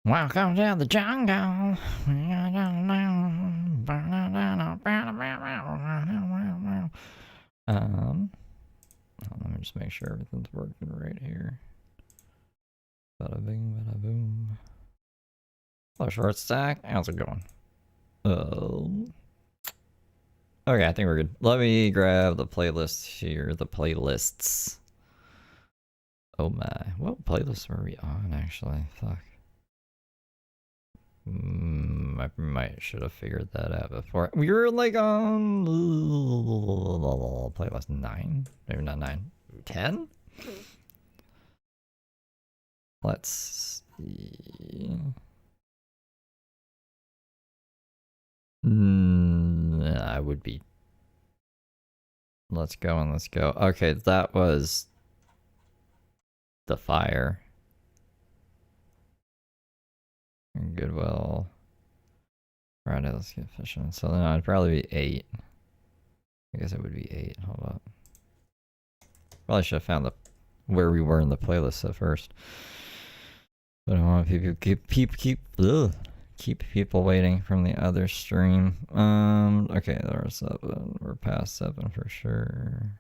Welcome to the jungle. Let me just make sure everything's working right here. Bada bing, bada boom. Hello, short stack. How's it going? Okay, I think we're good. Let me grab the playlist here. The playlists. Oh my. What playlists were we on, actually? Fuck. I might should have figured that out before. We were like on playlist 9. Maybe not 9. 10? Let's see. I would be. Let's go and let's go. Okay, that was the fire. Goodwill. Friday, let's get fishing. So then I'd probably be 8. I guess it would be 8. Hold up. Probably should have found where we were in the playlist at first. But I don't want people keep people waiting from the other stream. Okay, there was 7. We're past 7 for sure.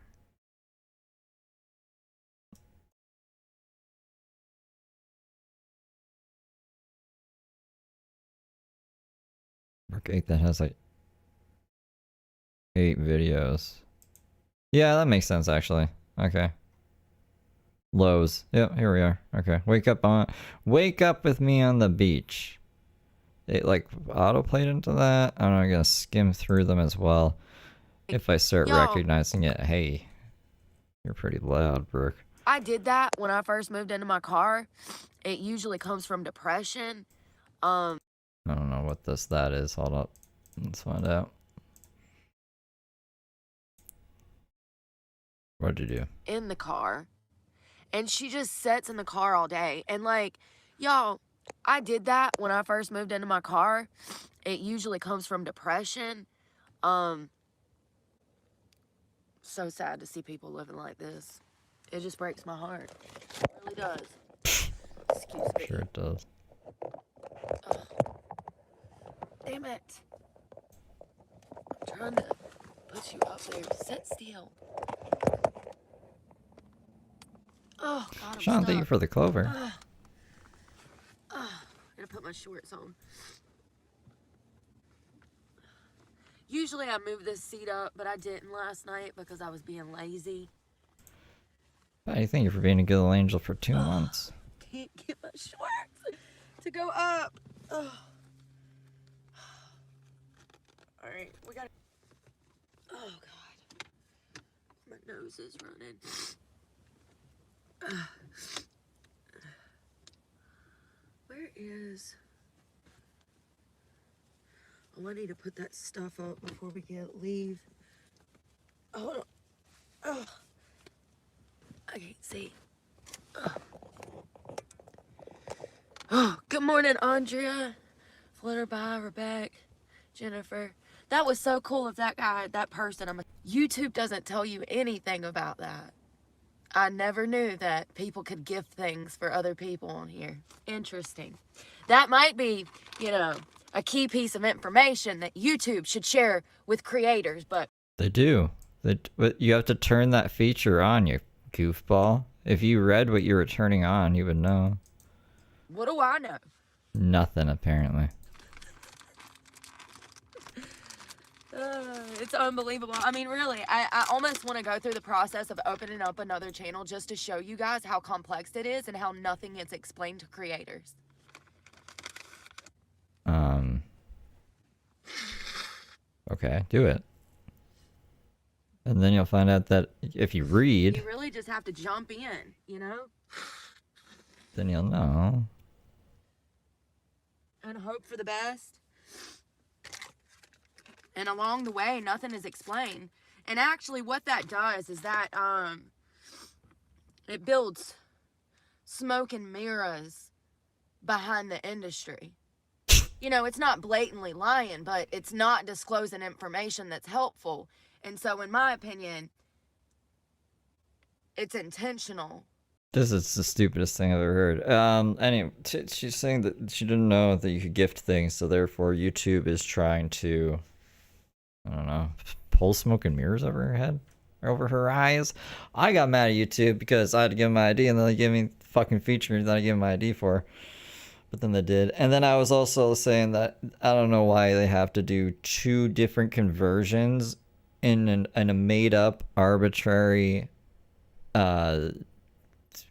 Brooke 8 that has like 8 videos. Yeah, that makes sense actually. Okay. Lowe's. Yep, here we are. Okay. Wake up with me on the beach. It like auto-played into that. I'm gonna skim through them as well. If I start recognizing it. Hey, you're pretty loud, Brooke. I did that when I first moved into my car. It usually comes from depression. I don't know what that is. Hold up. Let's find out. What'd you do? In the car. And she just sits in the car all day. And like, y'all, I did that when I first moved into my car. It usually comes from depression. So sad to see people living like this. It just breaks my heart. It really does. Excuse me. Sure it does. Ugh. Damn it. I'm trying to put you up there. Sit still. Oh, God, Sean, thank you for the clover. I'm gonna put my shorts on. Usually I move this seat up, but I didn't last night because I was being lazy. Thank you for being a good little angel for 2 months. Can't get my shorts to go up. Oh. All right, we got. Oh God, my nose is running. Where is? Oh, I need to put that stuff up before we leave. Hold on. Oh, I can't see. Oh, good morning, Andrea. Flutterby, Rebecca, Jennifer. That was so cool of that guy, that person. YouTube doesn't tell you anything about that. I never knew that people could gift things for other people on here. Interesting. That might be, you know, a key piece of information that YouTube should share with creators, but... They do. But you have to turn that feature on, you goofball. If you read what you were turning on, you would know. What do I know? Nothing, apparently. It's unbelievable. I mean, really, I almost want to go through the process of opening up another channel just to show you guys how complex it is and how nothing gets explained to creators. Okay, do it. And then you'll find out that if you read... You really just have to jump in, you know? Then you'll know. And hope for the best. And along the way, nothing is explained. And actually what that does is that it builds smoke and mirrors behind the industry. You know, it's not blatantly lying, but it's not disclosing information that's helpful. And so in my opinion, it's intentional. This is the stupidest thing I've ever heard. Anyway, she's saying that she didn't know that you could gift things, so therefore YouTube is trying to, I don't know, pull smoke and mirrors over her head, or over her eyes. I got mad at YouTube because I had to give them my ID, and then they gave me fucking feature that I gave them my ID for. But then they did. And then I was also saying that I don't know why they have to do 2 different conversions in a made-up arbitrary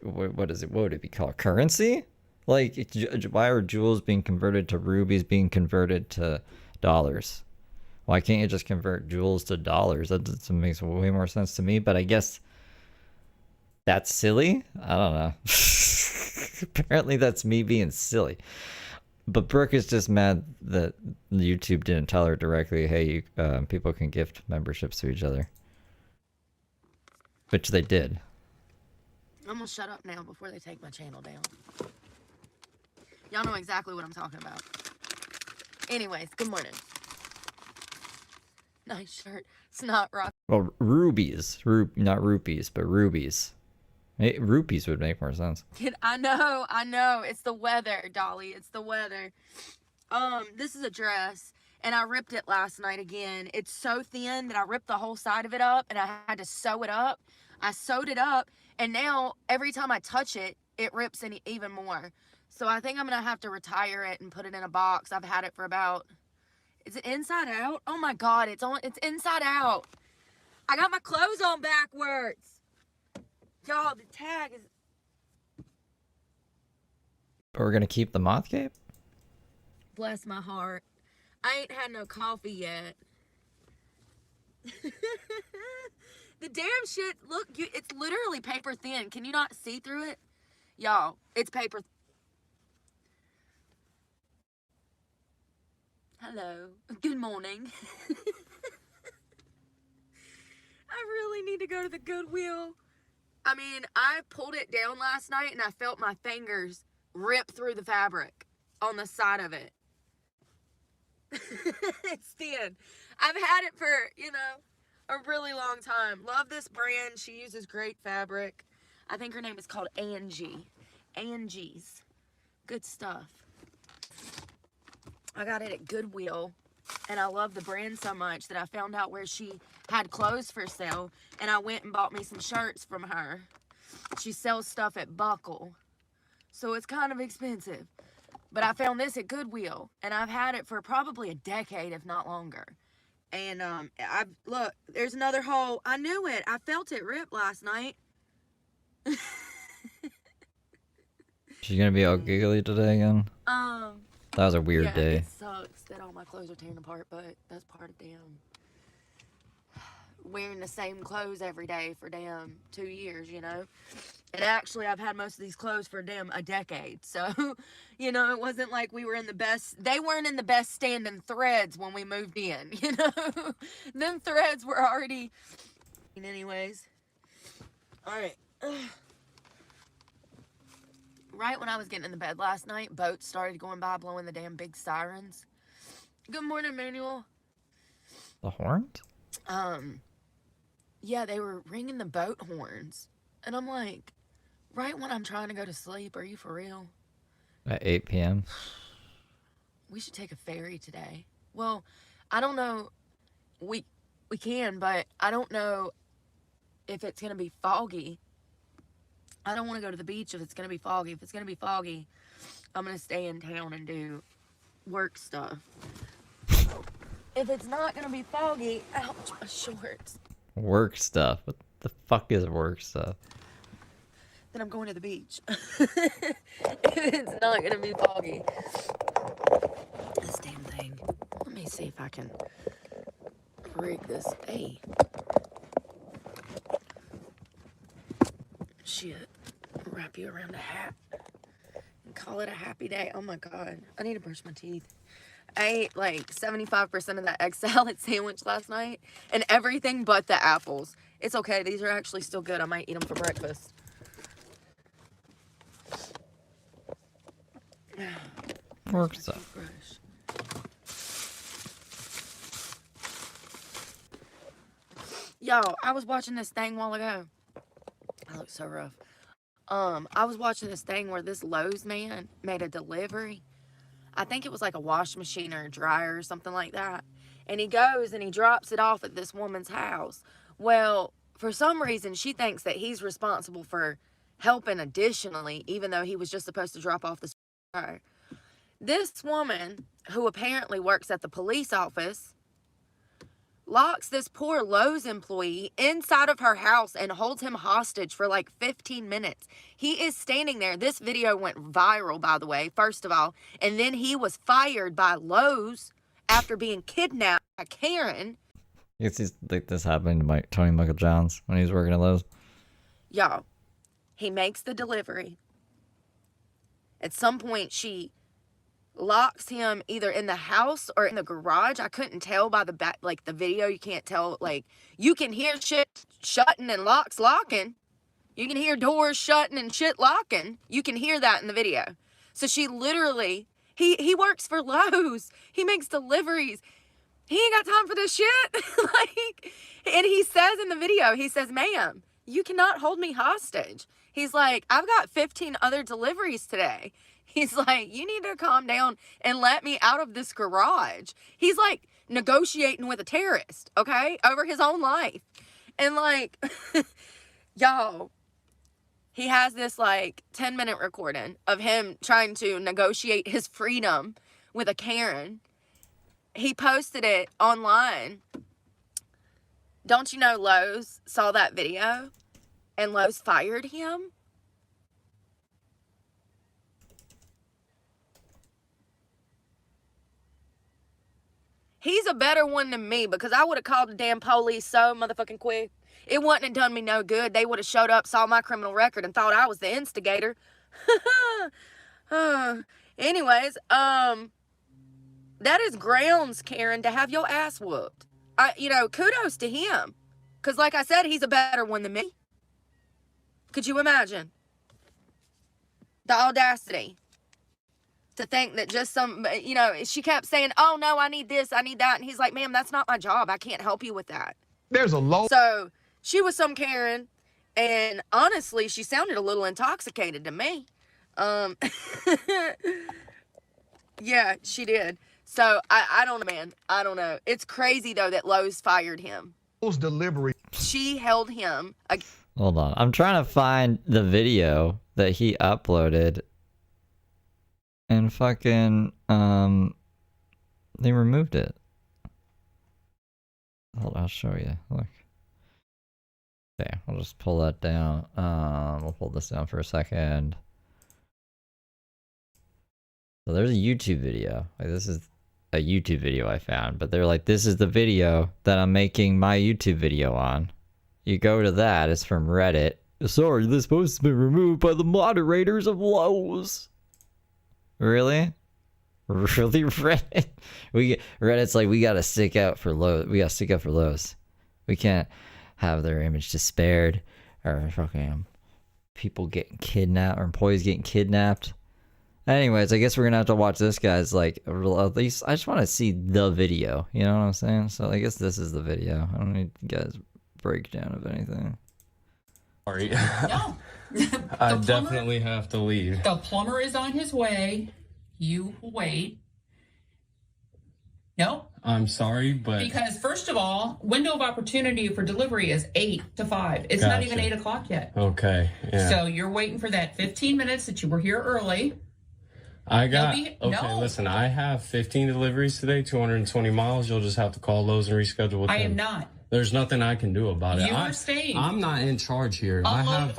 what is it? What would it be called? Currency? Like, why are jewels being converted to rubies being converted to dollars? Why can't you just convert jewels to dollars? That makes way more sense to me. But I guess that's silly. I don't know. Apparently, that's me being silly. But Brooke is just mad that YouTube didn't tell her directly, hey, people can gift memberships to each other. Which they did. I'm gonna shut up now before they take my channel down. Y'all know exactly what I'm talking about. Anyways, good morning. Nice shirt. It's not rock. Well, rubies. Not rupees, but rubies. Hey, rupees would make more sense. I know. It's the weather, Dolly. It's the weather. This is a dress, and I ripped it last night again. It's so thin that I ripped the whole side of it up, and I had to sew it up. I sewed it up, and now every time I touch it, it rips even more. So I think I'm gonna have to retire it and put it in a box. I've had it for about, is it inside out? Oh my God, it's inside out. I got my clothes on backwards. Y'all, the tag is. But we're gonna keep the moth cape? Bless my heart. I ain't had no coffee yet. The damn shit, look, it's literally paper thin. Can you not see through it? Y'all, it's paper. Hello. Good morning. I really need to go to the Goodwill. I mean, I pulled it down last night and I felt my fingers rip through the fabric on the side of it. It's thin. I've had it for, a really long time. Love this brand. She uses great fabric. I think her name is called Angie. Angie's. Good stuff. I got it at Goodwill, and I love the brand so much that I found out where she had clothes for sale, and I went and bought me some shirts from her. She sells stuff at Buckle, so it's kind of expensive. But I found this at Goodwill, and I've had it for probably a decade, if not longer. And look, there's another hole. I knew it. I felt it rip last night. She's gonna be all giggly today again? That was a weird day. It sucks that all my clothes are tearing apart, but that's part of damn wearing the same clothes every day for damn 2 years, And actually, I've had most of these clothes for damn a decade. So, it wasn't like we were in the best. They weren't in the best standing threads when we moved in, Them threads were already. Anyways. All right. Right when I was getting in the bed last night, boats started going by blowing the damn big sirens. Good morning, Manuel. The horns? Yeah, they were ringing the boat horns. And I'm like, right when I'm trying to go to sleep, are you for real? At 8 p.m.? We should take a ferry today. Well, I don't know. We can, but I don't know if it's going to be foggy. I don't want to go to the beach if it's going to be foggy. If it's going to be foggy, I'm going to stay in town and do work stuff. If it's not going to be foggy, ouch, my shorts. Work stuff? What the fuck is work stuff? Then I'm going to the beach. If it's not going to be foggy. This damn thing. Let me see if I can rig this. Hey. Shit. Wrap you around a hat and call it a happy day. Oh my God. I need to brush my teeth. I ate like 75% of that egg salad sandwich last night and everything but the apples. It's okay. These are actually still good. I might eat them for breakfast. Work stuff. Yo, I was watching this thing a while ago. I look so rough. I was watching this thing where this Lowe's man made a delivery. I think it was like a wash machine or a dryer or something like that. And he goes and he drops it off at this woman's house. Well, for some reason, she thinks that he's responsible for helping additionally, even though he was just supposed to drop off the dryer. This woman, who apparently works at the police office, locks this poor Lowe's employee inside of her house and holds him hostage for like 15 minutes. He is standing there. This video went viral, by the way, first of all. And then he was fired by Lowe's after being kidnapped by Karen. You see like this happening to Tony Michael Johns when he was working at Lowe's. Y'all, he makes the delivery. At some point, she locks him either in the house or in the garage. I couldn't tell by the back, like the video. You can't tell, like, you can hear shit shutting and locks locking. You can hear doors shutting and shit locking. You can hear that in the video. So she literally, he works for Lowe's. He makes deliveries. He ain't got time for this shit. Like, and he says in the video, he says, ma'am, you cannot hold me hostage. He's like, I've got 15 other deliveries today. He's like, you need to calm down and let me out of this garage. He's like negotiating with a terrorist, okay, over his own life. And like, y'all, he has this like 10-minute recording of him trying to negotiate his freedom with a Karen. He posted it online. Don't you know Lowe's saw that video and Lowe's fired him? He's a better one than me, because I would have called the damn police so motherfucking quick. It wouldn't have done me no good. They would have showed up, saw my criminal record, and thought I was the instigator. Anyways, that is grounds, Karen, to have your ass whooped. Kudos to him. Because like I said, he's a better one than me. Could you imagine? The audacity. To think that just she kept saying, oh no, I need this, I need that. And he's like, ma'am, that's not my job. I can't help you with that. There's a low. So she was some Karen. And honestly, she sounded a little intoxicated to me. Yeah, she did. So I don't know, man. I don't know. It's crazy though that Lowe's fired him. Delivery. She held him. Hold on. I'm trying to find the video that he uploaded. And fucking, they removed it. Hold on, I'll show you. Look. Okay, I'll just pull that down. We'll pull this down for a second. So there's a YouTube video. Like, this is a YouTube video I found, but they're like, this is the video that I'm making my YouTube video on. You go to that, it's from Reddit. Sorry, this post has been removed by the moderators of Lowe's. Really? Really, Reddit? Reddit's like, we gotta stick out for Lowe's. We gotta stick up for Lowe's. We can't have their image despaired, or fucking people getting kidnapped, or employees getting kidnapped. Anyways, I guess we're gonna have to watch this guy's, like, at least, I just want to see the video. You know what I'm saying? So I guess this is the video. I don't need you guys' breakdown of anything. Sorry. No. I definitely have to leave. The plumber is on his way. You wait. No? I'm sorry, but... Because, first of all, window of opportunity for delivery is 8 to 5. It's not even 8 o'clock yet. Okay, yeah. So you're waiting for that 15 minutes that you were here early. Listen, I have 15 deliveries today, 220 miles. You'll just have to call Lowe's and reschedule with them. I am not. There's nothing I can do about it. You are staying. I'm not in charge here. I have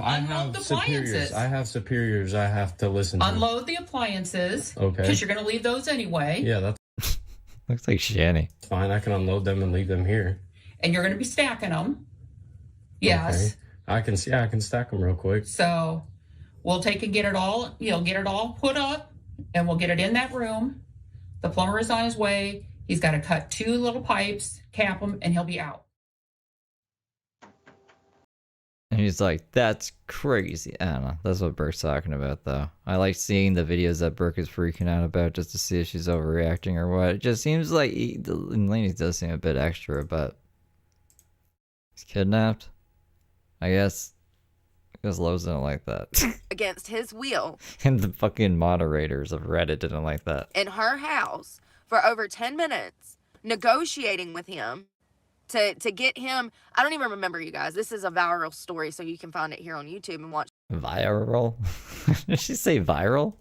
the superiors. appliances. I have superiors I have to listen to. Unload the appliances. Okay. Because you're going to leave those anyway. Yeah, that's Looks like Shanny. fine. I can unload them and leave them here. And you're going to be stacking them. Yes. Okay. I can stack them real quick. So we'll take and get it all put up, and we'll get it in that room. The plumber is on his way. He's got to cut 2 little pipes, cap them, and he'll be out. And he's like, that's crazy. I don't know. That's what Brooke's talking about, though. I like seeing the videos that Brooke is freaking out about just to see if she's overreacting or what. It just seems like Laney does seem a bit extra, but he's kidnapped. I guess Because Lowe's didn't like that. against his will And the fucking moderators of Reddit didn't like that. in her house for over 10 minutes, negotiating with him to get him. I don't even remember, you guys. This is a viral story, so you can find it here on YouTube and watch. Viral? Did she say viral?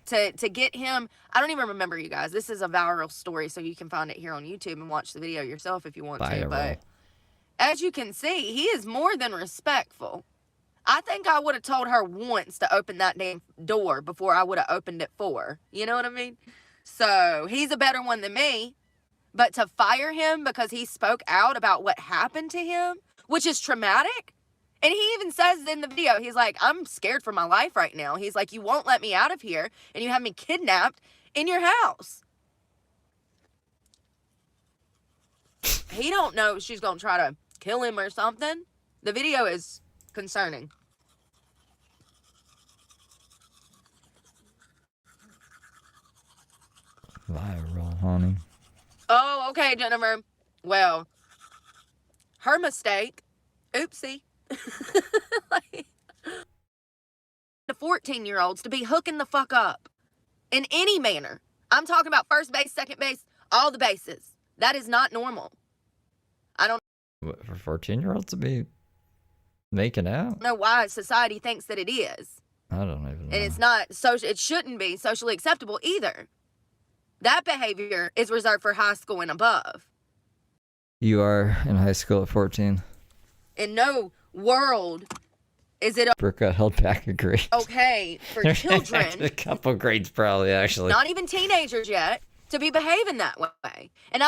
To get him. I don't even remember, you guys. This is a viral story, so you can find it here on YouTube and watch the video yourself if you want to. But as you can see, he is more than respectful. I think I would have told her once to open that damn door before I would have opened it for her. You know what I mean? So he's a better one than me. But to fire him because he spoke out about what happened to him, which is traumatic. And he even says in the video, he's like, I'm scared for my life right now. He's like, you won't let me out of here and you have me kidnapped in your house. He don't know if she's going to try to kill him or something. The video is concerning. Viral, honey. Oh, okay, Jennifer. Well, her mistake. Oopsie. Like, the 14-year-olds to be hooking the fuck up in any manner. I'm talking about first base, second base, all the bases. That is not normal. I don't What, for 14-year-olds to be making out? know why society thinks that it is. I don't even know. And it's not social. It shouldn't be socially acceptable either. That behavior is reserved for high school and above. You are in high school at 14. In no world is it Brooke got held back a grade. okay for children, A couple grades probably, actually. not even teenagers yet, to be behaving that way. And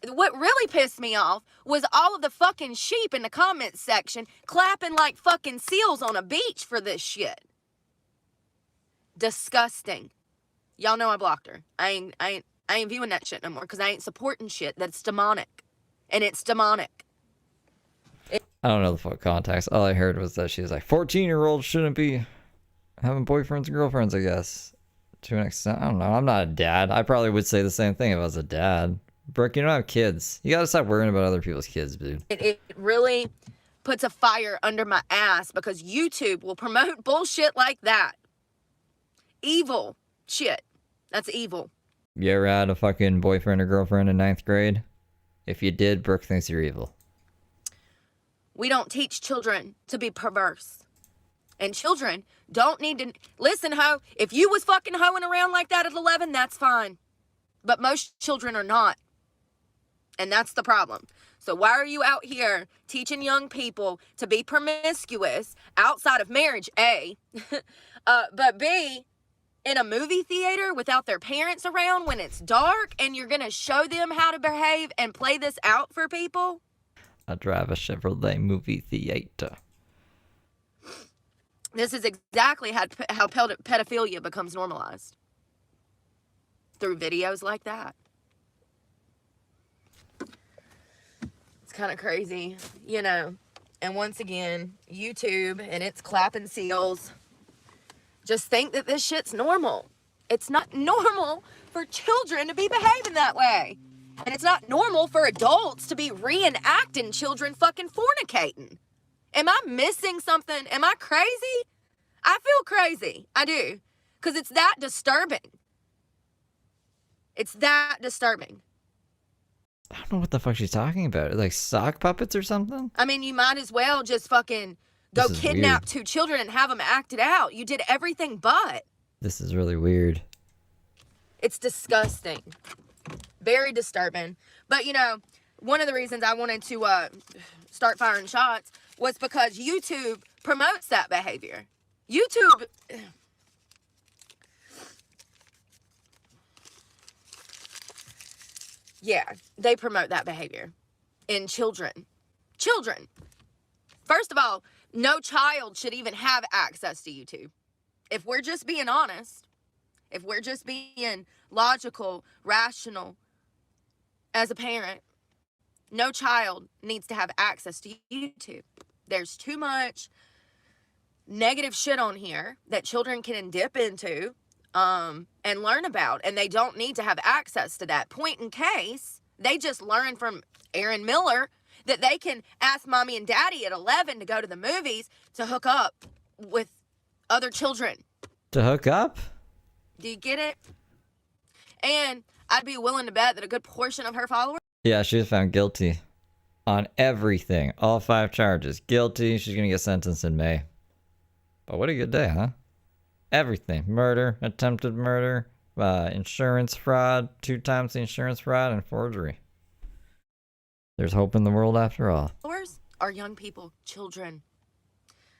what really pissed me off was all of the fucking sheep in the comments section clapping like fucking seals on a beach for this shit. Disgusting. Y'all know I blocked her. I ain't viewing that shit no more because I ain't supporting shit that's demonic. And it's demonic. I don't know the full context. All I heard was that she was like, 14-year-olds shouldn't be having boyfriends and girlfriends, I guess. To an extent. I don't know. I'm not a dad. I probably would say the same thing if I was a dad. Brooke, you don't have kids. You gotta stop worrying about other people's kids, dude. It really puts a fire under my ass because YouTube will promote bullshit like that. Evil shit. That's evil. You ever had a fucking boyfriend or girlfriend in 9th grade? If you did, Brooke thinks you're evil. We don't teach children to be perverse. And children don't need to... Listen, ho, if you was fucking hoeing around like that at 11, that's fine. But most children are not. And that's the problem. So why are you out here teaching young people to be promiscuous outside of marriage, A, but B, in a movie theater without their parents around when it's dark and you're going to show them how to behave and play this out for people? I drive a Chevrolet movie theater. This is exactly how pedophilia becomes normalized. Through videos like that. It's kind of crazy, you know. And once again, YouTube and its clapping seals just think that this shit's normal. It's not normal for children to be behaving that way. And it's not normal for adults to be reenacting children fucking fornicating. Am I missing something? Am I crazy? I feel crazy. I do. Because it's that disturbing. It's that disturbing. I don't know what the fuck she's talking about. Like sock puppets or something? I mean, you might as well just fucking go This is kidnap weird. 2 children and have them act it out. You did everything but. This is really weird. It's disgusting. Very disturbing. But, you know, one of the reasons I wanted to start firing shots was because YouTube promotes that behavior. YouTube... Yeah, they promote that behavior in children. Children. First of all, no child should even have access to YouTube. If we're just being honest, if we're just being logical, rational as a parent, no child needs to have access to YouTube. There's too much negative shit on here that children can dip into and learn about, and they don't need to have access to that. Point in case, they just learned from Aaron Miller that they can ask mommy and daddy at 11 to go to the movies to hook up with other children. To hook up? Do you get it? And I'd be willing to bet that a good portion of her followers. Yeah, she was found guilty on everything. All 5 charges. Guilty. She's going to get sentenced in May. But what a good day, huh? Everything. Murder, attempted murder, insurance fraud, 2 times the insurance fraud, and forgery. There's hope in the world after all. Are young people, children.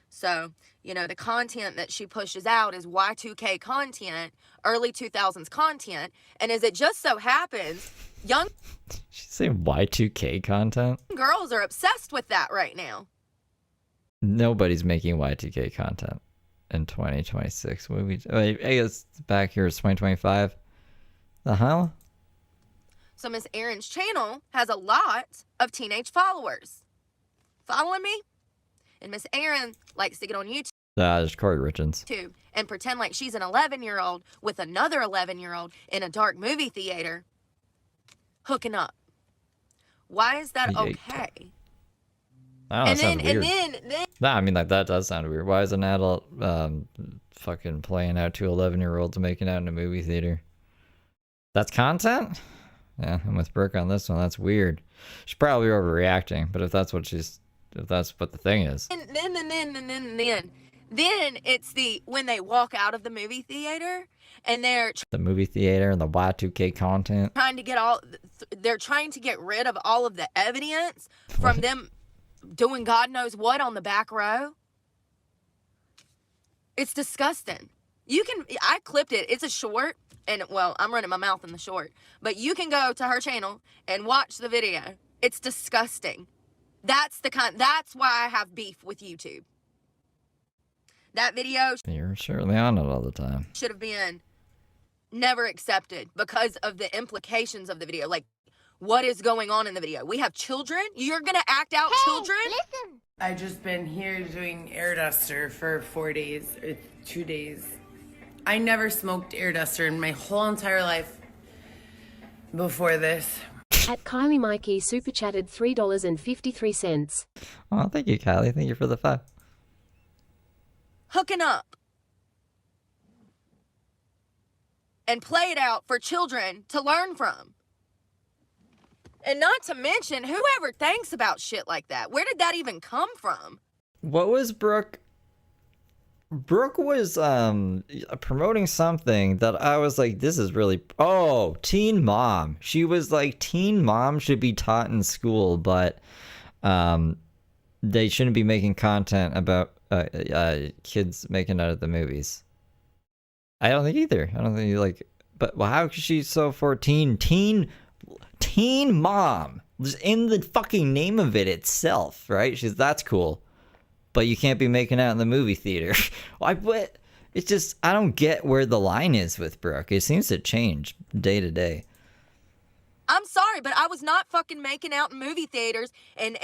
So, you know, the content that she pushes out is Y2K content, early 2000s content, and as it just so happens, young She's saying Y2K content? girls are obsessed with that right now. Nobody's making Y2K content in 2026. What we? Wait, I guess back here is 2025. The hell? So Miss Erin's channel has a lot of teenage followers. Following me? And Miss Erin likes to get on YouTube There's Corey Richards. and pretend like she's an 11-year-old with another 11-year-old in a dark movie theater hooking up. Why is that Yeet. okay? I don't know, And that then, sounds weird. and then Nah, I mean, like, that does sound weird. Why is an adult fucking playing out 2 11-year-olds making out in a movie theater? That's content? Yeah, I'm with Brooke on this one. That's weird. She's probably overreacting, but if that's what the thing is. Then it's when they walk out of the movie theater and they're The movie theater and the Y2K content. they're trying to get rid of all of the evidence from them doing God knows what on the back row. It's disgusting. I clipped it. It's a short, and well, I'm running my mouth in the short, but you can go to her channel and watch the video. It's disgusting. That's why I have beef with YouTube. That video You're certainly on it all the time. should have been never accepted because of the implications of the video. Like, what is going on in the video? We have children? You're gonna act out children? Listen. I just been here doing air duster for 4 days, or 2 days. I never smoked air duster in my whole entire life before this. At Kylie Mikey super chatted $3.53. Oh, thank you, Kylie. Thank you for the 5. Hooking up. And play it out for children to learn from. And not to mention, whoever thinks about shit like that, where did that even come from? What was Brooke? Brooke was promoting something that I was like, this is really... Oh, Teen Mom. She was like, Teen Mom should be taught in school, but they shouldn't be making content about kids making out at the movies. I don't think either. I don't think, like... But well, how is she so for teen mom? Just in the fucking name of it itself, right? That's cool. But you can't be making out in the movie theater. It's just, I don't get where the line is with Brooke. It seems to change day to day. I'm sorry, but I was not fucking making out in movie theaters and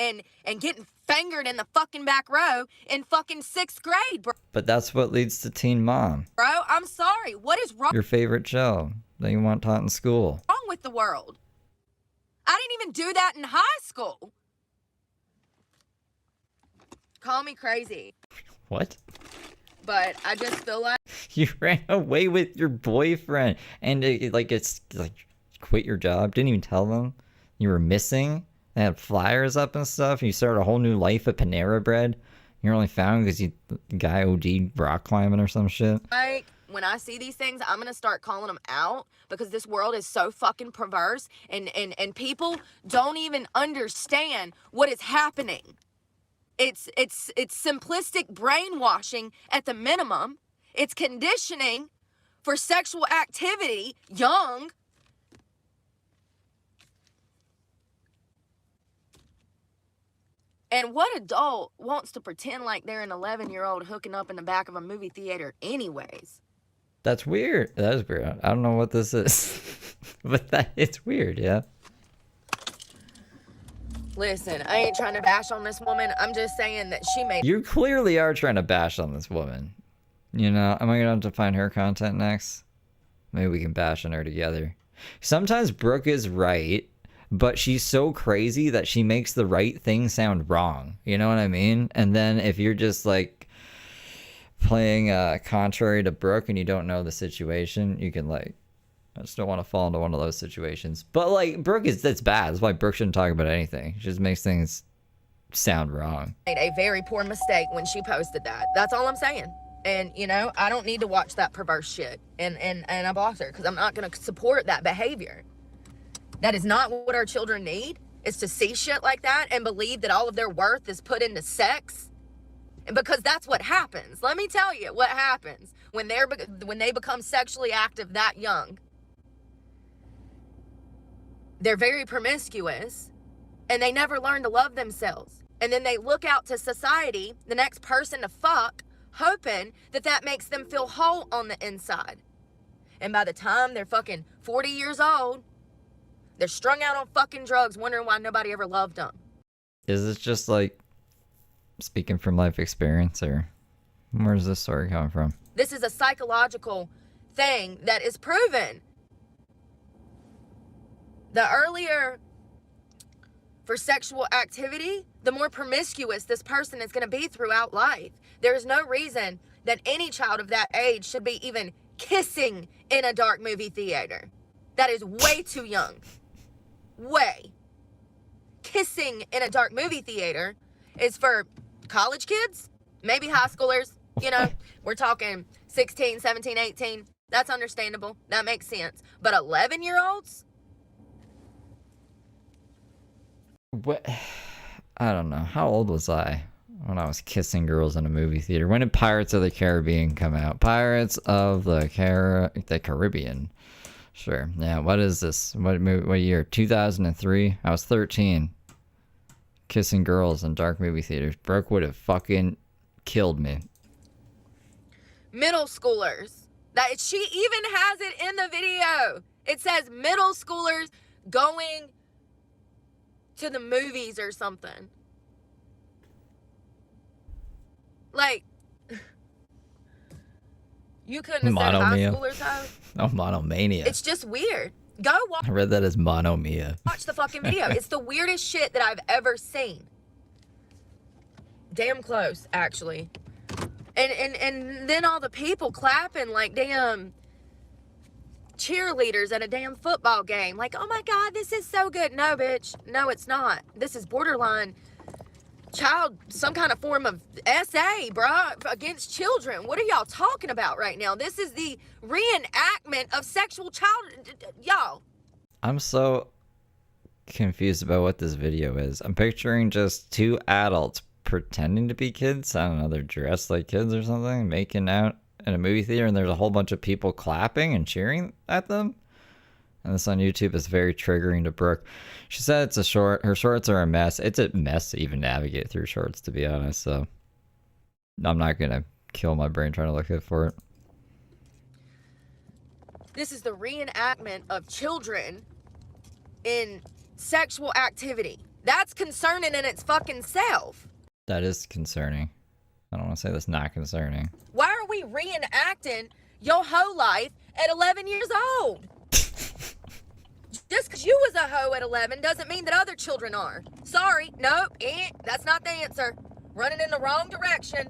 getting fingered in the fucking back row in fucking 6th grade, bro. But that's what leads to Teen Mom. Bro, I'm sorry. What is wrong Your favorite show that you want taught in school. with the world? I didn't even do that in high school. Call me crazy, What? but I just feel like You ran away with your boyfriend and it's like quit your job, didn't even tell them you were missing. They had flyers up and stuff. You started a whole new life at Panera Bread. You're only found because the guy OD'd rock climbing or some shit. like when I see these things, I'm gonna start calling them out because this world is so fucking perverse and people don't even understand what is happening. It's simplistic brainwashing at the minimum. It's conditioning for sexual activity young. And what adult wants to pretend like they're an 11-year-old hooking up in the back of a movie theater anyways? That's weird. That is weird. I don't know what this is. But it's weird, yeah. Listen, I ain't trying to bash on this woman. I'm just saying that she made... You clearly are trying to bash on this woman. You know, am I going to have to find her content next? Maybe we can bash on her together. Sometimes Brooke is right, but she's so crazy that she makes the right thing sound wrong. You know what I mean? And then if you're just like playing contrary to Brooke and you don't know the situation, you can like, I just don't want to fall into one of those situations. But like Brooke that's bad. That's why Brooke shouldn't talk about anything. She just makes things sound wrong. Made a very poor mistake when she posted that. That's all I'm saying. And you know, I don't need to watch that perverse shit. And I blocked her because I'm not going to support that behavior. That is not what our children need, is to see shit like that and believe that all of their worth is put into sex. And because that's what happens. Let me tell you what happens when they become sexually active that young. They're very promiscuous and they never learn to love themselves. And then they look out to society, the next person to fuck, hoping that that makes them feel whole on the inside. And by the time they're fucking 40 years old, they're strung out on fucking drugs, wondering why nobody ever loved them. Is this just like speaking from life experience, or where's this story coming from? This is a psychological thing that is proven. The earlier for sexual activity, the more promiscuous this person is going to be throughout life. There is no reason that any child of that age should be even kissing in a dark movie theater. That is way too young. Way. Kissing in a dark movie theater is for college kids, maybe high schoolers. You know, we're talking 16, 17, 18. That's understandable. That makes sense. But 11-year-olds? What? I don't know. How old was I when I was kissing girls in a movie theater? When did Pirates of the Caribbean come out? Pirates of the Caribbean. Sure. Yeah, what is this? What year? 2003? I was 13. Kissing girls in dark movie theaters. Brooke would have fucking killed me. Middle schoolers. That she even has it in the video. It says middle schoolers going to the movies or something. Like, you couldn't have said high schoolers, though. Oh, monomania. It's just weird. Go watch. I read that as monomia. Watch the fucking video. It's the weirdest shit that I've ever seen. Damn close, actually. And then all the people clapping like damn cheerleaders at a damn football game. Like, oh my God, this is so good. No, bitch. No, it's not. This is borderline some kind of form of SA, bruh, against children. What are y'all talking about right now? This is the reenactment of sexual y'all. I'm so confused about what this video is. I'm picturing just two adults pretending to be kids. I don't know, they're dressed like kids or something, making out in a movie theater, and there's a whole bunch of people clapping and cheering at them. And this on YouTube is very triggering to Brooke. She said it's a short. Her shorts are a mess. It's a mess to even navigate through shorts, to be honest. So I'm not going to kill my brain trying to look for it. This is the reenactment of children in sexual activity. That's concerning in its fucking self. That is concerning. I don't want to say that's not concerning. Why are we reenacting your whole life at 11 years old? Just because you was a hoe at 11 doesn't mean that other children are. Sorry, nope, that's not the answer. Running in the wrong direction.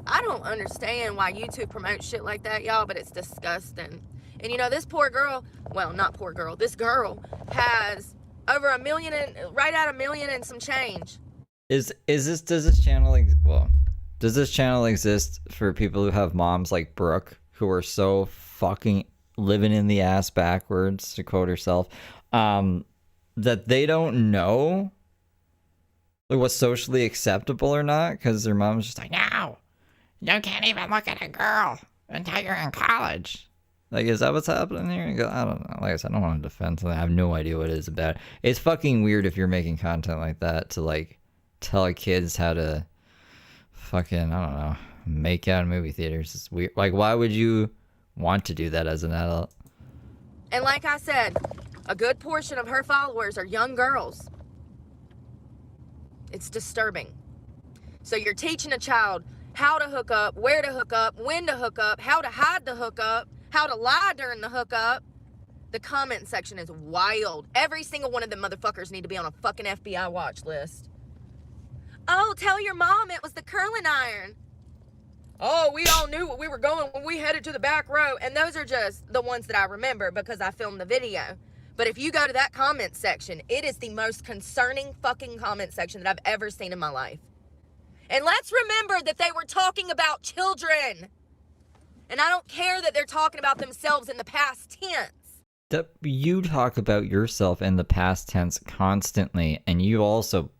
I don't understand why YouTube promotes shit like that, y'all, but it's disgusting. And you know, this poor girl, well, not poor girl, this girl has over $1 million, right at $1 million and some change. Does this channel exist for people who have moms like Brooke, who are so fucking living in the ass backwards, to quote herself, that they don't know like what's socially acceptable or not, because their mom's just like, no, you can't even look at a girl until you're in college. Like, is that what's happening here? I don't know. Like I said, I don't want to defend something. I have no idea what it is about. It's fucking weird if you're making content like that to like tell kids how to fucking, I don't know, make out in movie theaters. It's weird. Like, why would you want to do that as an adult? And like I said, a good portion of her followers are young girls. It's disturbing. So you're teaching a child how to hook up, where to hook up, when to hook up, how to hide the hookup, how to lie during the hookup. The comment section is wild. Every single one of them motherfuckers need to be on a fucking FBI watch list. Oh, tell your mom it was the curling iron. Oh, we all knew what we were going when we headed to the back row. And those are just the ones that I remember because I filmed the video. But if you go to that comment section, it is the most concerning fucking comment section that I've ever seen in my life. And let's remember that they were talking about children. And I don't care that they're talking about themselves in the past tense. You talk about yourself in the past tense constantly, and you also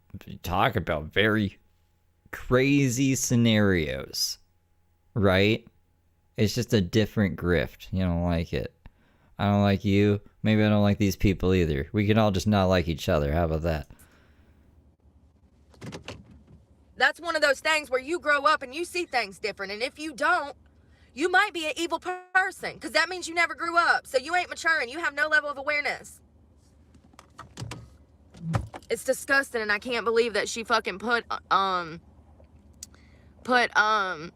talk about very crazy scenarios, right? It's just a different grift. You don't like it. I don't like you. Maybe I don't like these people either. We can all just not like each other. How about that? That's one of those things where you grow up and you see things different. And if you don't, you might be an evil person, because that means you never grew up. So you ain't mature and you have no level of awareness. It's disgusting, and I can't believe that she fucking put Goofy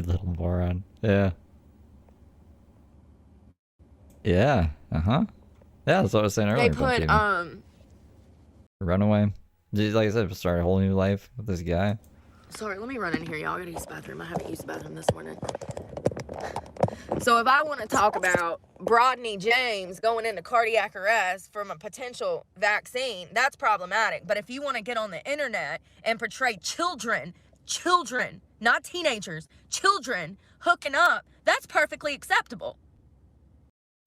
little moron. Yeah. Yeah. Uh-huh. Yeah, that's what I was saying earlier. they put, Runaway. Like I said, start a whole new life with this guy. sorry, let me run in here, y'all. I gotta use the bathroom. I haven't used the bathroom this morning. So if I want to talk about Brodney James going into cardiac arrest from a potential vaccine, that's problematic. But if you want to get on the internet and portray children, not teenagers, children hooking up, that's perfectly acceptable.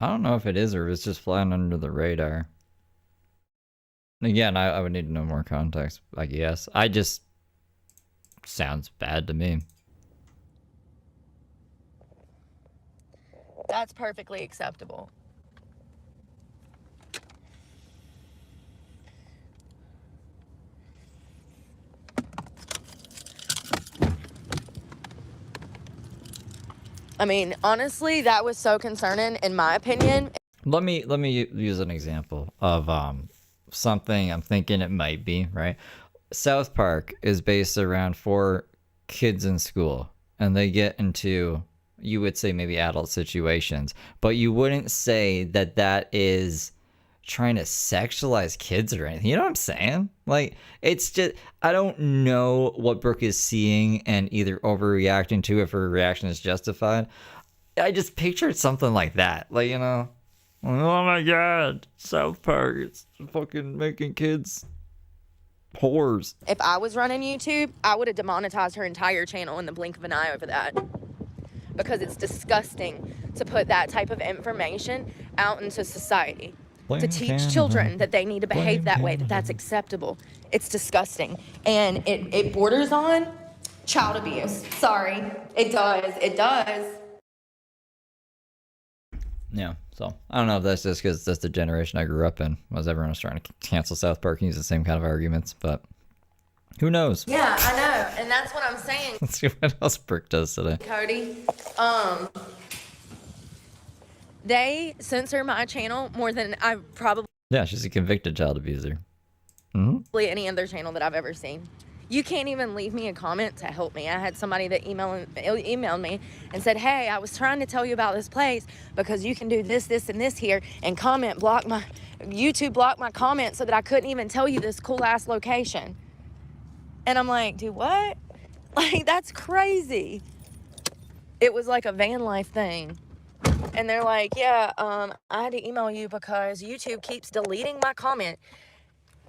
I don't know if it is or if it's just flying under the radar. Again, I would need to know more context, I guess. Sounds bad to me. That's perfectly acceptable. I mean, honestly, that was so concerning, in my opinion. Let me use an example of something I'm thinking it might be, right? South Park is based around 4 kids in school, and they get into, you would say, maybe adult situations, but you wouldn't say that that is trying to sexualize kids or anything. You know what I'm saying? Like, it's just, I don't know what Brooke is seeing and either overreacting to if her reaction is justified. I just pictured something like that. Like, you know, oh my god, South Park, it's fucking making kids whores. If I was running YouTube, I would have demonetized her entire channel in the blink of an eye over that. Because it's disgusting to put that type of information out into society. To teach children that they need to behave that way, that that's acceptable. It's disgusting. And it borders on child abuse. Sorry. It does. Yeah, so I don't know if that's just because that's the generation I grew up in, was everyone was trying to cancel South Park and use the same kind of arguments, but who knows? Yeah, I know, and that's what I'm saying. Let's see what else Brooke does today. Cody, they censor my channel more than I probably Yeah, she's a convicted child abuser. Mm-hmm. any other channel that I've ever seen. You can't even leave me a comment to help me. I had somebody that emailed me and said, hey, I was trying to tell you about this place because you can do this, this, and this here, and YouTube blocked my comment so that I couldn't even tell you this cool ass location. And I'm like, do what? Like, that's crazy. It was like a van life thing. And they're like, yeah, I had to email you because YouTube keeps deleting my comment.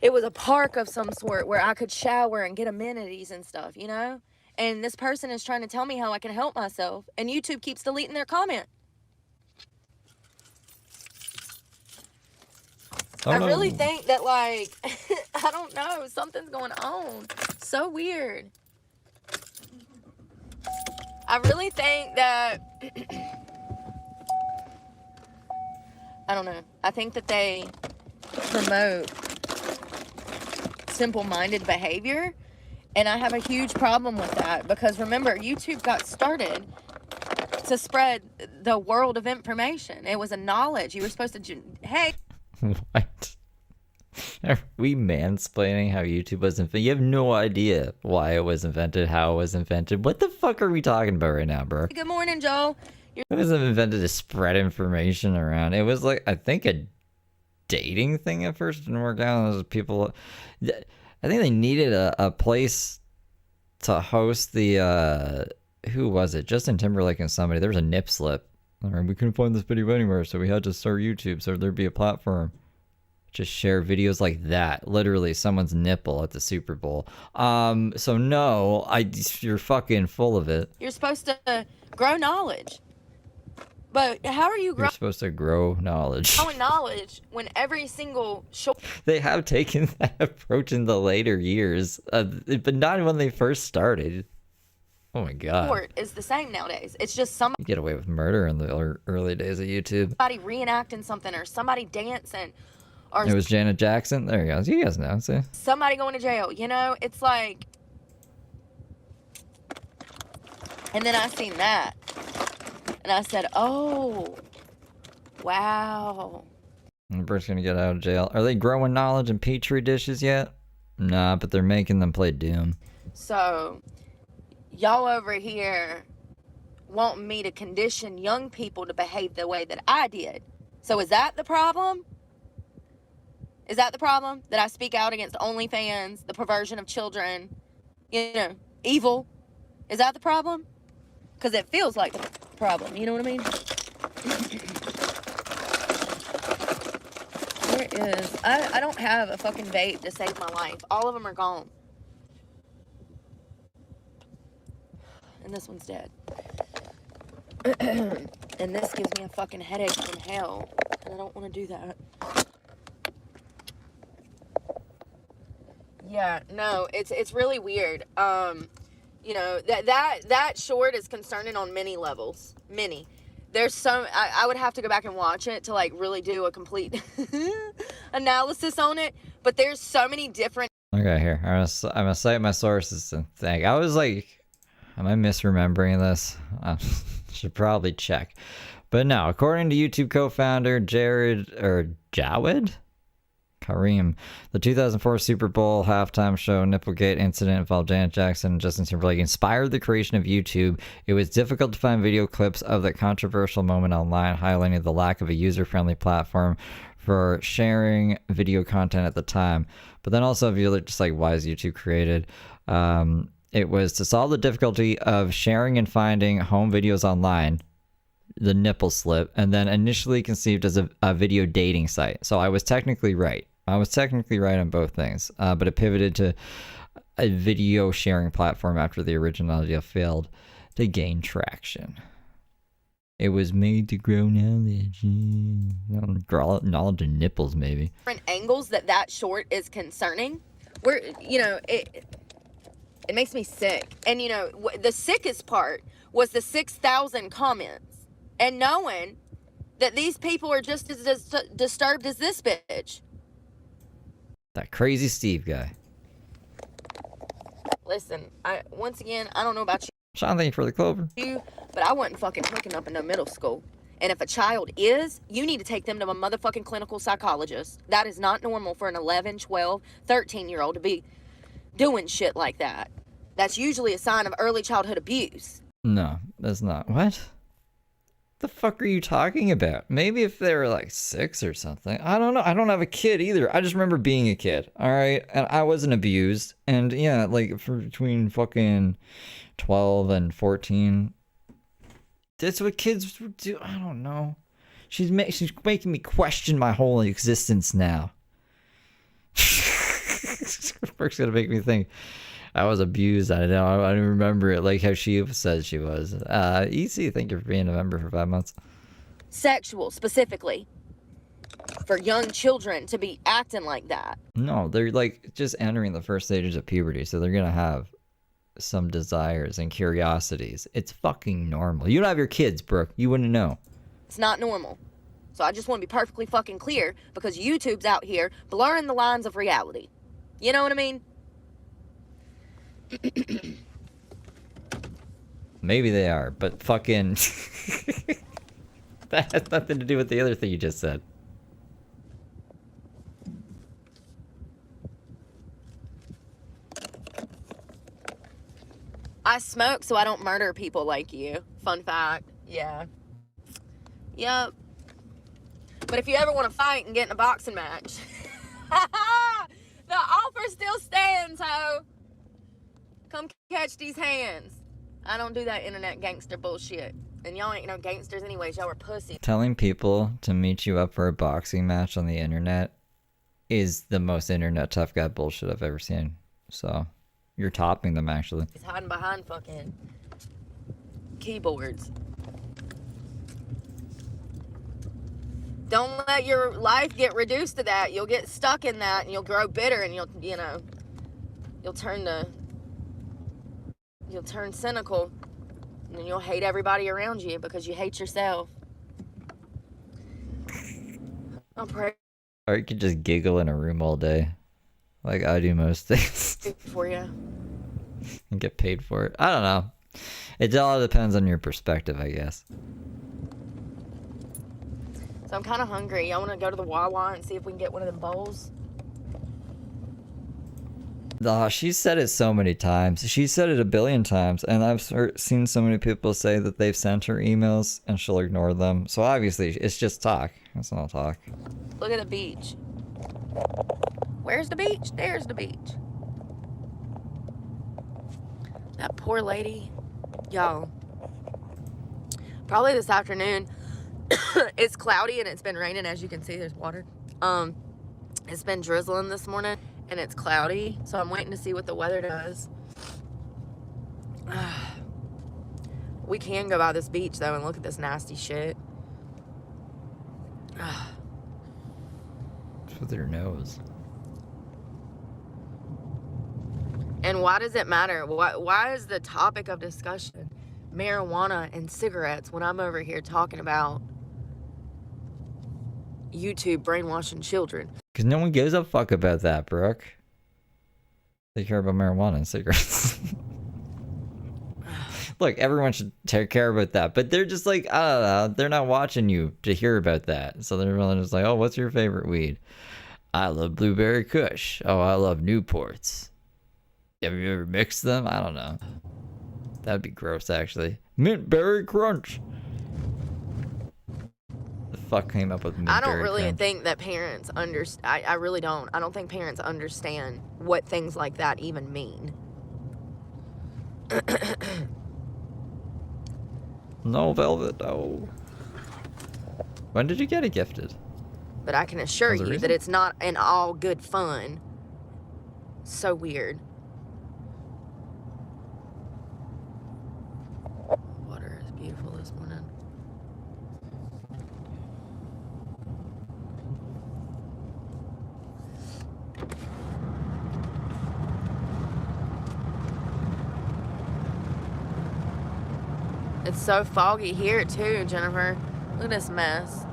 It was a park of some sort where I could shower and get amenities and stuff, you know? And this person is trying to tell me how I can help myself, and YouTube keeps deleting their comment. I really think that, like, I don't know, something's going on. So weird. I really think that, I don't know. I think that they promote simple-minded behavior, and I have a huge problem with that because remember, YouTube got started to spread the world of information. It was a knowledge. You were supposed to, hey. What? Are we mansplaining how YouTube was invented? You have no idea why it was invented, how it was invented. What the fuck are we talking about right now, bro? Good morning, Joel. It wasn't invented to spread information around. It was like, I think, a dating thing at first. It didn't work out. Those people, I think they needed a place to host the, who was it? Justin Timberlake and somebody. There was a nip slip. We couldn't find this video anywhere, so we had to start YouTube so there'd be a platform. Just share videos like that. Literally someone's nipple at the Super Bowl. So no, you're fucking full of it. You're supposed to grow knowledge. But how are you You're supposed to grow knowledge. growing knowledge when every single short They have taken that approach in the later years, but not when they first started. Oh my god. is the same nowadays? It's just somebody You get away with murder in the early days of YouTube. reenacting something or somebody dancing or It was Janet Jackson. There you go. You guys know. See? somebody going to jail. You know, it's like... And then I seen that. And I said, oh, wow. And Brooke's gonna get out of jail. Are they growing knowledge in petri dishes yet? Nah, but they're making them play Doom. So, y'all over here wanting me to condition young people to behave the way that I did. So is that the problem? Is that the problem? That I speak out against OnlyFans, the perversion of children, you know, evil? Is that the problem? Because it feels like the problem, you know what I mean? Where is... I don't have a fucking vape to save my life. All of them are gone. And this one's dead. And this gives me a fucking headache from hell. And I don't want to do that. Yeah, no, it's really weird. You know, that short is concerning on many levels. Many. There's so... I would have to go back and watch it to, like, really do a complete analysis on it. But there's so many different... Okay, here. I'm gonna cite my sources and think. I was like... Am I misremembering this? I should probably check. But no, according to YouTube co-founder Jawed Kareem, the 2004 Super Bowl halftime show Nipplegate incident involved Janet Jackson and Justin Timberlake inspired the creation of YouTube. It was difficult to find video clips of the controversial moment online, highlighting the lack of a user-friendly platform for sharing video content at the time. But then also, if you look just like, why is YouTube created? It was to solve the difficulty of sharing and finding home videos online, the nipple slip, and then initially conceived as a video dating site. So I was technically right. I was technically right on both things, but it pivoted to a video sharing platform after the original idea failed to gain traction. It was made to grow knowledge. Knowledge of nipples, maybe. Different angles that short is concerning. Where, you know, it makes me sick. And, you know, the sickest part was the 6,000 comments. And knowing that these people are just as disturbed as this bitch. That crazy Steve guy. Listen, once again, I don't know about Sean, thank you for the clover. you, but I wasn't fucking hooking up in no middle school. And if a child is, you need to take them to a motherfucking clinical psychologist. That is not normal for an 11, 12, 13-year-old to be doing shit like that. That's usually a sign of early childhood abuse. No, that's not. What? The fuck are you talking about? Maybe if they were like 6 or something. I don't know. I don't have a kid either. I just remember being a kid. All right. And I wasn't abused. And yeah, like for between fucking 12 and 14. That's what kids do. I don't know. She's making me question my whole existence now. Brooke's gonna make me think I was abused. I don't remember it like how she says she was. EC, thank you for being a member for 5 months. Sexual, specifically. For young children to be acting like that. No, they're like just entering the first stages of puberty, so they're gonna have some desires and curiosities. It's fucking normal. You don't have your kids, Brooke. You wouldn't know. It's not normal. So I just want to be perfectly fucking clear, because YouTube's out here blurring the lines of reality. You know what I mean? Maybe they are, but fucking that has nothing to do with the other thing you just said. I smoke so I don't murder people like you. Fun fact. Yeah. Yep. But if you ever want to fight and get in a boxing match, the offer still stands, ho. Come catch these hands. I don't do that internet gangster bullshit. And y'all ain't no gangsters anyways. Y'all are pussies. Telling people to meet you up for a boxing match on the internet is the most internet tough guy bullshit I've ever seen. So, you're topping them, actually. He's hiding behind fucking keyboards. Don't let your life get reduced to that. You'll get stuck in that and you'll grow bitter and you'll turn cynical and then you'll hate everybody around you because you hate yourself. I'll pray Or you could just giggle in a room all day, like I do most things, for you. and get paid for it. I don't know. It all depends on your perspective, I guess. So I'm kind of hungry. Y'all want to go to the Wawa and see if we can get one of them bowls? She's said it so many times. She said it a billion times, and I've seen so many people say that they've sent her emails and she'll ignore them. So obviously, it's just talk. It's not talk. Look at the beach. Where's the beach? There's the beach. That poor lady. Y'all. Probably this afternoon. It's cloudy and it's been raining. As you can see, there's water. It's been drizzling this morning and it's cloudy. So I'm waiting to see what the weather does. We can go by this beach though and look at this nasty shit. With her nose. And why does it matter? Why is the topic of discussion marijuana and cigarettes when I'm over here talking about YouTube brainwashing children? Because no one gives a fuck about that, Brooke. They care about marijuana and cigarettes. Look, everyone should take care about that, but they're just like, I don't know, they're not watching you to hear about that. So they're really just like, oh, what's your favorite weed? I love Blueberry Kush. Oh, I love Newports. Have you ever mixed them? I don't know. That'd be gross, actually. Mint Berry Crunch. The fuck came up with mint I don't berry really crunch? think that parents understand. I really don't. I don't think parents understand what things like that even mean. No, Velvet, no. When did you get it gifted? But I can assure Was there a you reason? that it's not in all good fun. So weird. Water is beautiful this morning. It's so foggy here too, Jennifer. Look at this mess.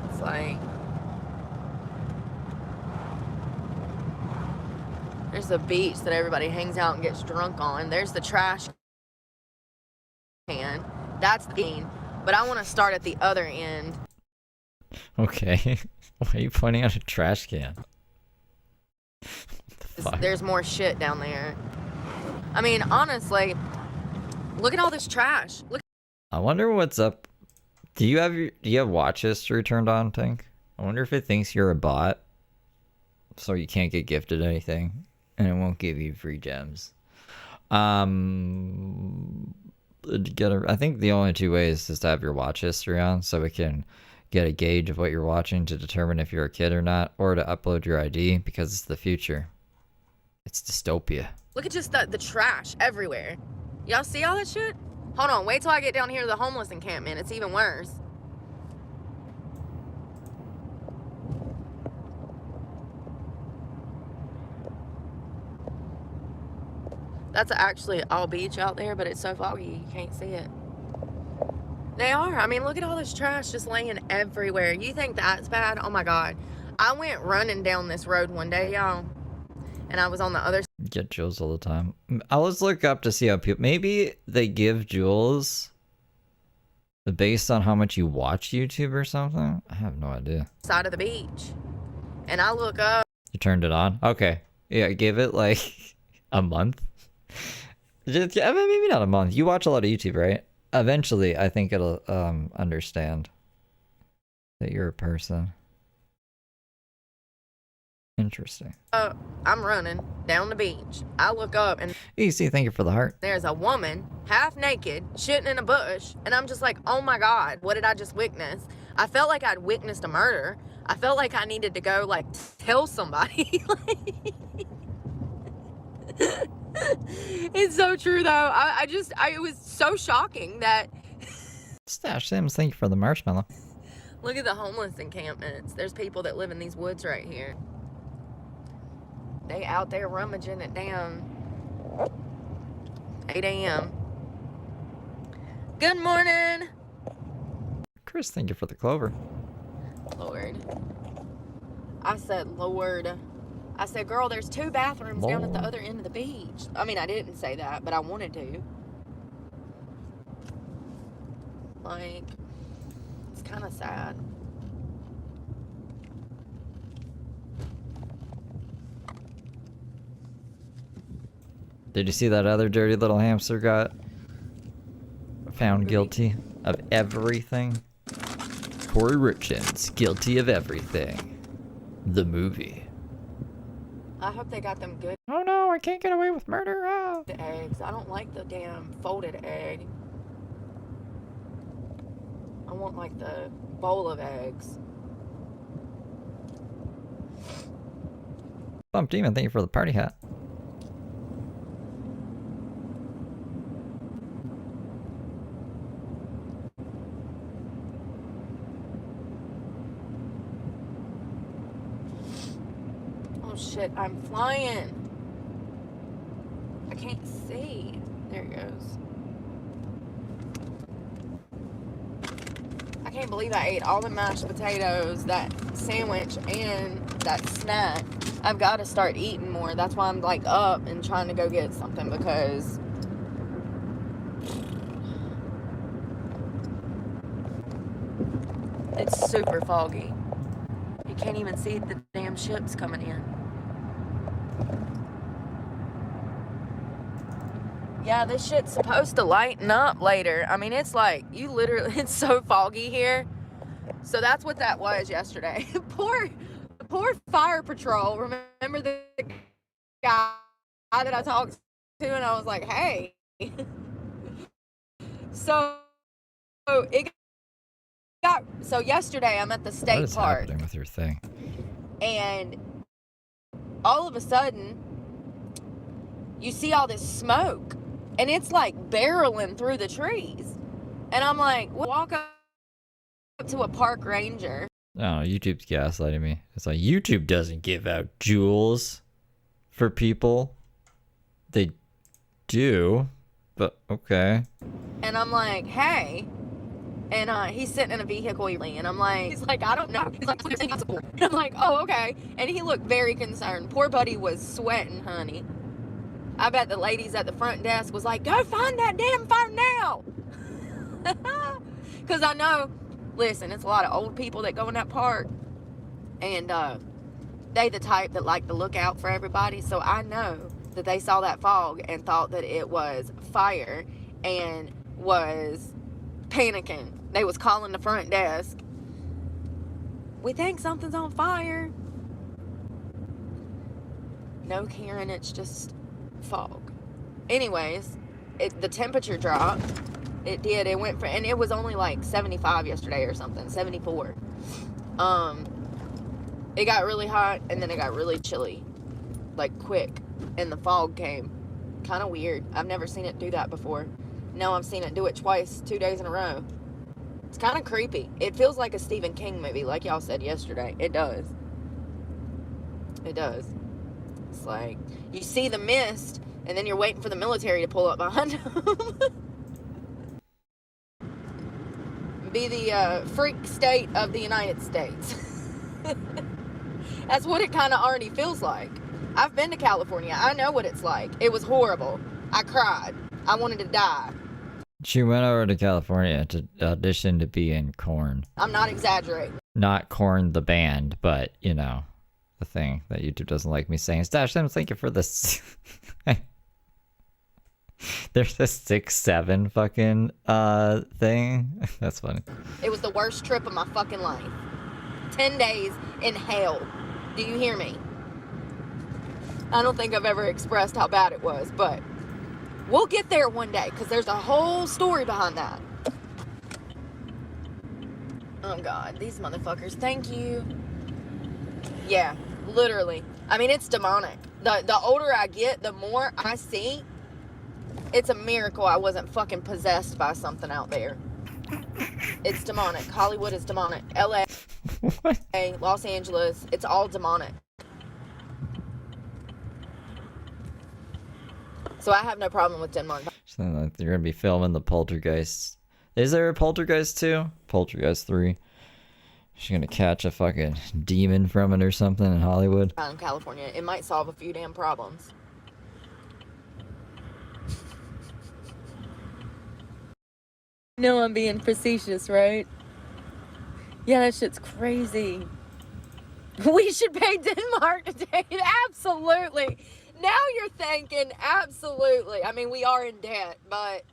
It's like... There's the beach that everybody hangs out and gets drunk on. There's the trash can. That's the bean. But I want to start at the other end. Okay. Why are you pointing at a trash can? What the fuck? There's more shit down there. I mean, honestly, look at all this trash. Look. I wonder what's up. Do you have watch history turned on, Tank? I wonder if it thinks you're a bot, so you can't get gifted anything, and it won't give you free gems. I think the only two ways is to have your watch history on, so it can get a gauge of what you're watching to determine if you're a kid or not, or to upload your ID, because it's the future. It's dystopia. Look at just the trash everywhere. Y'all see all that shit? Hold on, wait till I get down here to the homeless encampment. It's even worse. That's actually all beach out there, but it's so foggy you can't see it. They are. I mean, look at all this trash just laying everywhere. You think that's bad? Oh my God. I went running down this road one day, y'all, and I was on the other Get jewels all the time. I'll just look up to see how people... Maybe they give jewels based on how much you watch YouTube or something? I have no idea. side of the beach. And I look up. You turned it on? Okay. Yeah, give it like a month. I mean, maybe not a month. You watch a lot of YouTube, right? Eventually, I think it'll understand That you're a person. Interesting. I'm running down the beach. I look up and EC, thank you for the heart. there's a woman, half naked, shitting in a bush. And I'm just like, oh my God, what did I just witness? I felt like I'd witnessed a murder. I felt like I needed to go, like, tell somebody. It's so true, though. I it was so shocking that... Stash Sims, thank you for the marshmallow. Look at the homeless encampments. There's people that live in these woods right here. They out there rummaging it down. 8 a.m. Good morning. Chris, thank you for the clover. Lord. I said, Lord. I said, girl, there's 2 bathrooms down at the other end of the beach. I mean, I didn't say that, but I wanted to. Like, it's kind of sad. Did you see that other dirty little hamster got found guilty of everything? Corey Richards, guilty of everything. The movie. I hope they got them good Oh no, I can't get away with murder. Ah. eggs. I don't like the damn folded egg. I want like the bowl of eggs. Bump Demon, thank you for the party hat. Oh shit, I'm flying. I can't see. There it goes. I can't believe I ate all the mashed potatoes, that sandwich, and that snack. I've got to start eating more. That's why I'm like up and trying to go get something because it's super foggy. You can't even see the damn ships coming in. Yeah, this shit's supposed to lighten up later. I mean, it's like, you literally, it's so foggy here. So that's what that was yesterday. Poor fire patrol. Remember the guy that I talked to and I was like, hey. So yesterday I'm at the What state is park. happening with your thing? And all of a sudden, you see all this smoke. And it's like barreling through the trees. And I'm like, walk up to a park ranger. No, YouTube's gaslighting me. It's like, YouTube doesn't give out jewels for people. They do, but okay. And I'm like, hey. And he's sitting in a vehicle, and I'm like, he's like, I don't know. He's like, and I'm like, oh, okay. And he looked very concerned. Poor buddy was sweating, honey. I bet the ladies at the front desk was like, go find that damn phone now. Because I know, listen, it's a lot of old people that go in that park. And they the type that like to look out for everybody. So I know that they saw that fog and thought that it was fire and was panicking. They was calling the front desk. We think something's on fire. No, Karen, it's just fog. Anyways, the temperature dropped. It did. It went for, and it was only like 75 yesterday or something, 74. It got really hot and then it got really chilly, like quick, and the fog came. Kind of weird. I've never seen it do that before. Now I've seen it do it twice, 2 days in a row. It's kind of creepy. It feels like a Stephen King movie, like y'all said yesterday. It does. It does. It's like, you see the mist, and then you're waiting for the military to pull up behind them. Be the freak state of the United States. That's what it kind of already feels like. I've been to California. I know what it's like. It was horrible. I cried. I wanted to die. She went over to California to audition to be in Korn. I'm not exaggerating. Not Korn the band, but, you know, the thing that YouTube doesn't like me saying. Stash them, thank you for this. There's a 6-7 fucking thing. That's funny. It was the worst trip of my fucking life. 10 days in hell. Do you hear me? I don't think I've ever expressed how bad it was, but we'll get there one day because there's a whole story behind that. Oh God, these motherfuckers. Thank you. Yeah, literally. I mean, it's demonic. The older I get, the more I see. It's a miracle I wasn't fucking possessed by something out there. It's demonic. Hollywood is demonic. LA, What? Los Angeles, it's all demonic. So I have no problem with Denmark. So like, you're gonna be filming the Poltergeist. Is there a Poltergeist 2? Poltergeist 3. She's gonna catch a fucking demon from it or something in Hollywood. In California, it might solve a few damn problems. No, I'm being facetious, right? Yeah, that shit's crazy. We should pay Denmark to take it. Absolutely. Now you're thinking, absolutely. I mean, we are in debt, but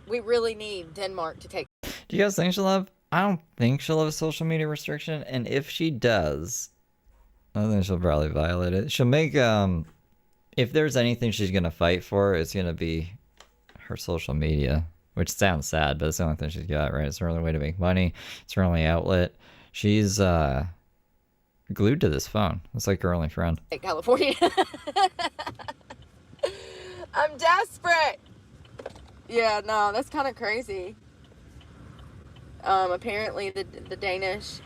we really need Denmark to take. Do you guys think she'll have? I don't think she'll have a social media restriction, and if she does, I think she'll probably violate it. She'll make if there's anything she's gonna fight for, it's gonna be her social media, which sounds sad, but it's the only thing she's got, right? It's her only way to make money. It's her only outlet. She's glued to this phone. It's like her only friend. California. I'm desperate. Yeah, no, that's kind of crazy. Apparently the Danish.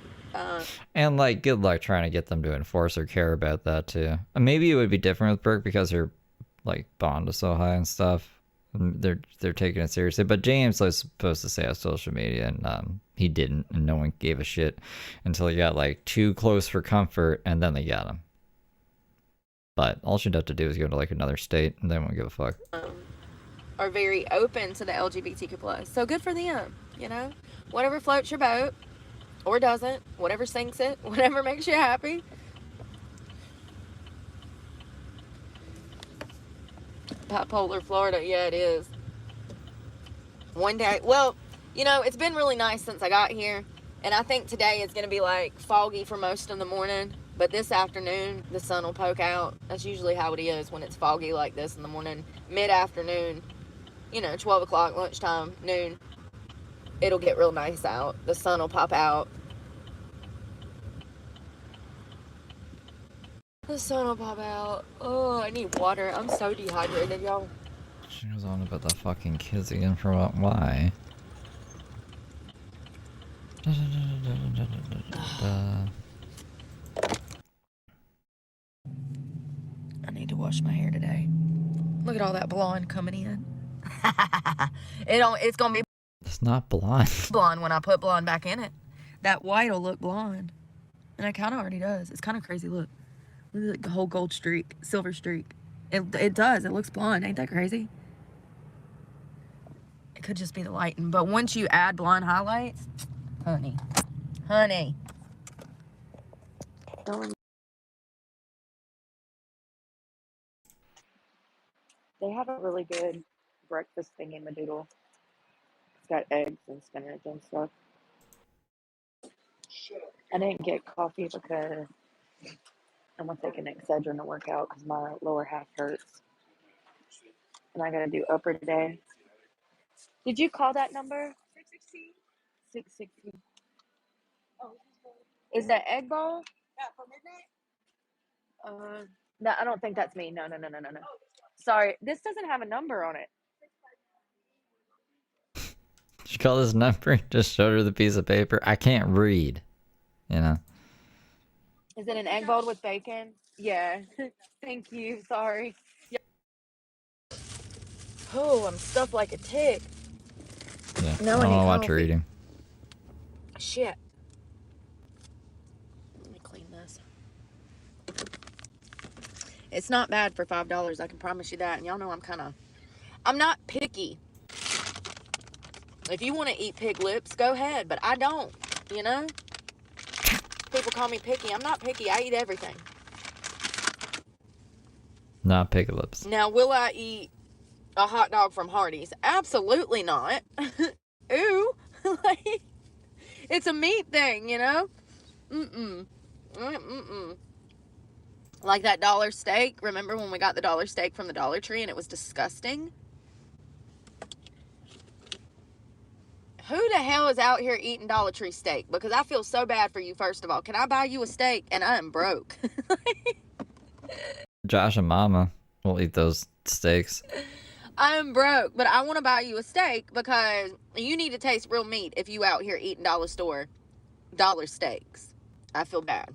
And like, good luck trying to get them to enforce or care about that too. Maybe it would be different with Brooke because her like bond is so high and stuff. They're taking it seriously. But James was supposed to say on social media, and he didn't, and no one gave a shit until he got like too close for comfort, and then they got him. But all she'd have to do is go to like another state, and they won't give a fuck. Are very open to the LGBTQ plus. So good for them, you know? Whatever floats your boat, or doesn't, whatever sinks it, whatever makes you happy. Bipolar Florida, yeah, it is. One day, well, you know, it's been really nice since I got here, and I think today is going to be like foggy for most of the morning, but this afternoon the sun will poke out. That's usually how it is when it's foggy like this in the morning. Mid-afternoon, you know, 12 o'clock, lunchtime, noon, it'll get real nice out. The sun will pop out. The sun will pop out. Oh, I need water. I'm so dehydrated, y'all. She goes on about the fucking kids again for what? Why? I need to wash my hair today. Look at all that blonde coming in. It's gonna be It's not blonde. blonde when I put blonde back in it. That white will look blonde. And it kind of already does. It's kind of crazy. Look at the whole gold streak, silver streak. It does. It looks blonde. Ain't that crazy? It could just be the lighting. But once you add blonde highlights, honey. They have a really good breakfast thingy-madoodle. It's got eggs and spinach and stuff. I didn't get coffee because I'm gonna take an Excedrin to work out because my lower half hurts. And I gotta do upper today. Did you call that number? 660. Is that egg bowl? Yeah, for midnight? No, I don't think that's me. No. Sorry, this doesn't have a number on it. She called his number, just showed her the piece of paper. I can't read, you know. Is it an egg bowl with bacon? Yeah. Thank you. Sorry. Yeah. Oh, I'm stuffed like a tick. Yeah. No, I don't I need know what coffee. you're eating. Shit. Let me clean this. It's not bad for $5. I can promise you that. And y'all know I'm not picky. If you want to eat pig lips, go ahead. But I don't, you know? People call me picky. I'm not picky. I eat everything. Not pig lips. Now, will I eat a hot dog from Hardee's? Absolutely not. Ooh. Like, it's it's a meat thing, you know? Mm-mm. Mm-mm. Like that dollar steak. Remember when we got the dollar steak from the Dollar Tree and it was disgusting? Who the hell is out here eating Dollar Tree steak? Because I feel so bad for you, first of all. Can I buy you a steak? And I am broke. Josh and Mama will eat those steaks. I am broke, but I want to buy you a steak because you need to taste real meat if you out here eating dollar steaks. I feel bad.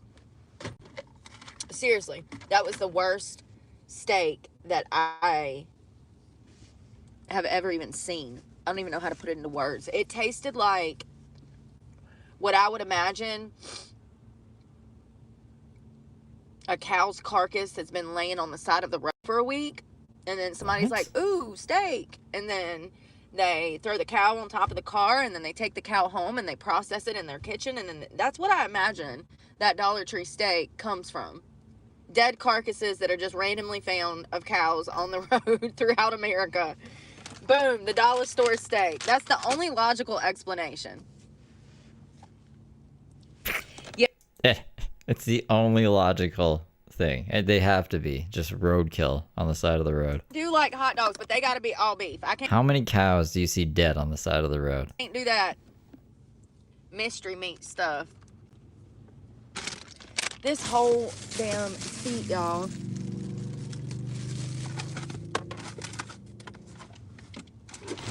Seriously, that was the worst steak that I have ever even seen. I don't even know how to put it into words. It tasted like what I would imagine a cow's carcass that's been laying on the side of the road for a week. And then somebody's like, ooh, steak. And then they throw the cow on top of the car and then they take the cow home and they process it in their kitchen. And then that's what I imagine that Dollar Tree steak comes from. Dead carcasses that are just randomly found of cows on the road throughout America. Boom, the dollar store steak. That's the only logical explanation. Yeah. It's the only logical thing. And they have to be just roadkill on the side of the road. I do like hot dogs, but they gotta be all beef. I How many cows do you see dead on the side of the road? can't do that mystery meat stuff. This whole damn seat, y'all.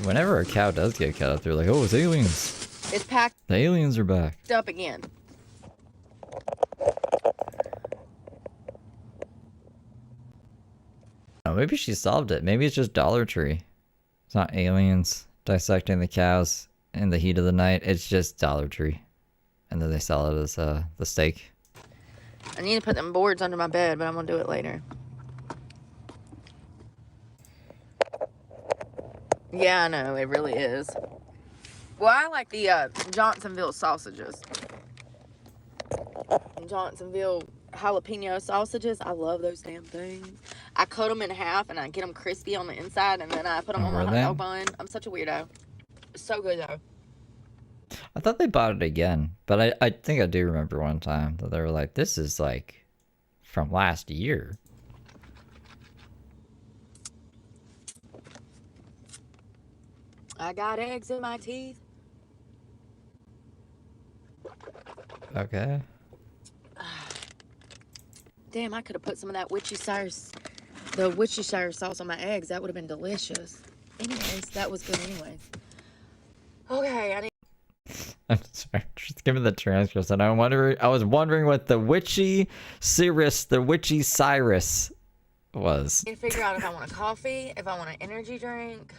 Whenever a cow does get cut up, they're like, oh, it's aliens. It's packed The aliens are back. up again. Oh, maybe she solved it. Maybe it's just Dollar Tree. It's not aliens dissecting the cows in the heat of the night. It's just Dollar Tree. And then they sell it as the steak. I need to put them boards under my bed, but I'm gonna do it later. Yeah, I know, it really is. Well, I like the Johnsonville sausages. Johnsonville jalapeno sausages. I love those damn things. I cut them in half and I get them crispy on the inside and then I put them on my hot dog bun. I'm such a weirdo. It's so good though. I thought they bought it again, but I think I do remember one time that they were like, this is like from last year. I got eggs in my teeth. Okay. Damn, I could have put some of that Worcestershire sauce on my eggs. That would have been delicious. Anyways, that was good anyways. Okay, I need... I'm sorry, just give me the transcripts. And I was wondering what the witchy Cyrus was. to figure out if I want a coffee, if I want an energy drink.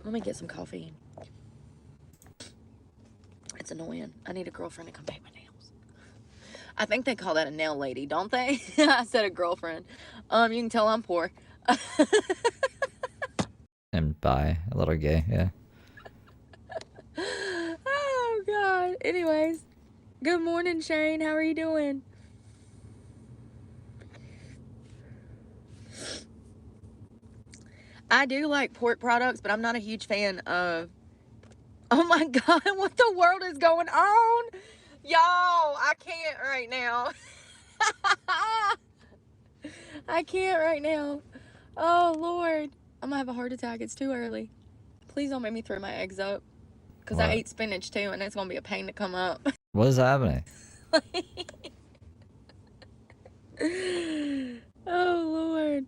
Let me get some coffee. It's annoying. I need a girlfriend to come paint my nails. I think they call that a nail lady, don't they? I said a girlfriend. You can tell I'm poor. And bi, a little gay, yeah. Oh, God. Anyways. Good morning, Shane. How are you doing? I do like pork products, but I'm not a huge fan of... Oh, my God. What the world is going on? Y'all, I can't right now. I can't right now. Oh, Lord. I'm going to have a heart attack. It's too early. Please don't make me throw my eggs up. Because I ate spinach, too, and it's going to be a pain to come up. What is happening? Oh, Lord.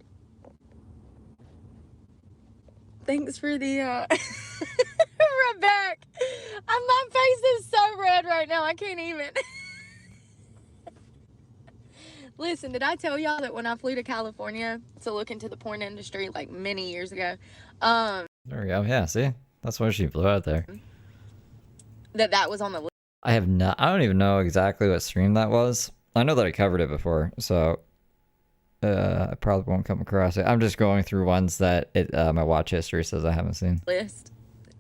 Thanks for the, Rebecca. My face is so red right now. I can't even. Listen, did I tell y'all that when I flew to California to look into the porn industry like many years ago, There we go. Yeah, see? That's why she flew out there. that was on the list? I don't even know exactly what stream that was. I know that I covered it before, so I probably won't come across it. I'm just going through ones that my watch history says I haven't seen. List.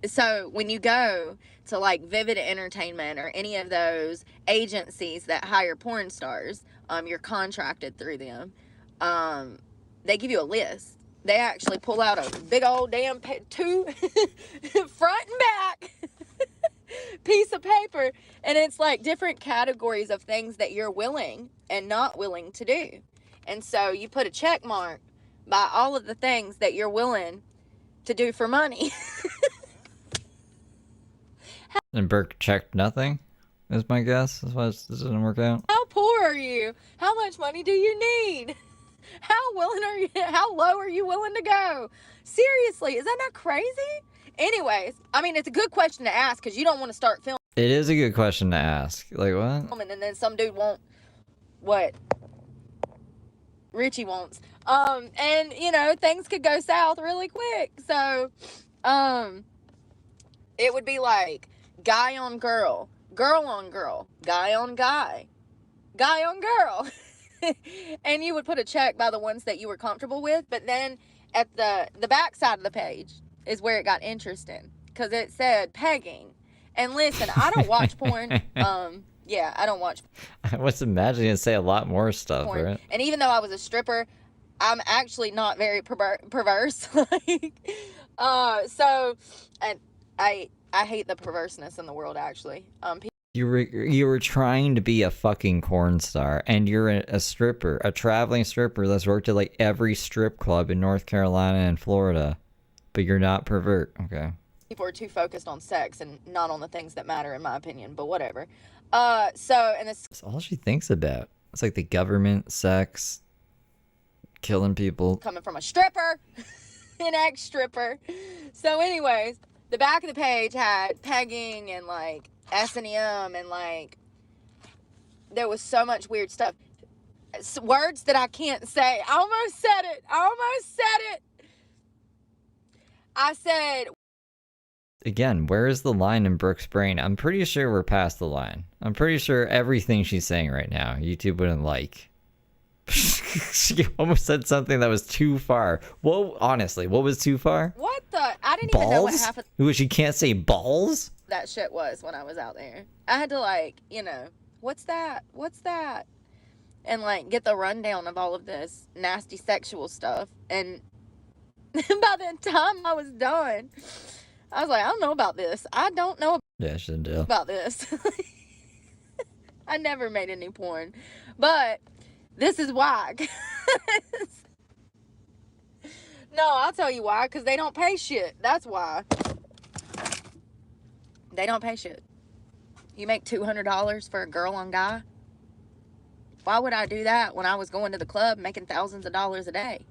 So when you go to like Vivid Entertainment or any of those agencies that hire porn stars, you're contracted through them. They give you a list. They actually pull out a big old damn two front and back piece of paper, and it's like different categories of things that you're willing and not willing to do. And so you put a check mark by all of the things that you're willing to do for money. And Burke checked nothing, is my guess. That's why this doesn't work out. How poor are you? How much money do you need? How low are you willing to go? Seriously, is that not crazy? Anyways, I mean, it's a good question to ask because you don't want to start filming. It is a good question to ask. Like, what? And then some dude won't what Richie wants. And you know, things could go south really quick. So, it would be like guy on girl, girl on girl, guy on guy, guy on girl. And you would put a check by the ones that you were comfortable with, but then at the back side of the page is where it got interesting because it said pegging. And listen, I don't watch porn. Yeah, I don't watch I was imagining it'd say a lot more stuff, porn. right? And even though I was a stripper, I'm actually not very perverse. Like, so, and I hate the perverseness in the world. Actually, You were trying to be a fucking porn star, and you're a stripper, a traveling stripper that's worked at like every strip club in North Carolina and Florida, but you're not pervert. Okay. people are too focused on sex and not on the things that matter, in my opinion. But whatever. And this That's all she thinks about. It's like the government, sex, killing people. coming from a stripper, an ex-stripper. So, anyways, the back of the page had pegging and like S&M and like there was so much weird stuff. Words that I can't say. I almost said it. I said, Again, where is the line in Brooke's brain? I'm pretty sure we're past the line. I'm pretty sure everything she's saying right now, YouTube wouldn't like. She almost said something that was too far. Well, honestly, what was too far? what the? I didn't even know what Balls? half of Ooh, she can't say balls? that shit was when I was out there. I had to like, you know, what's that? And like get the rundown of all of this nasty sexual stuff. And by the time I was done, I was like, I don't know about this. I don't know Yeah, she didn't do. about this. I never made any porn. But this is why. No, I'll tell you why. Because they don't pay shit. That's why. They don't pay shit. You make $200 for a girl on guy? Why would I do that when I was going to the club making thousands of dollars a day?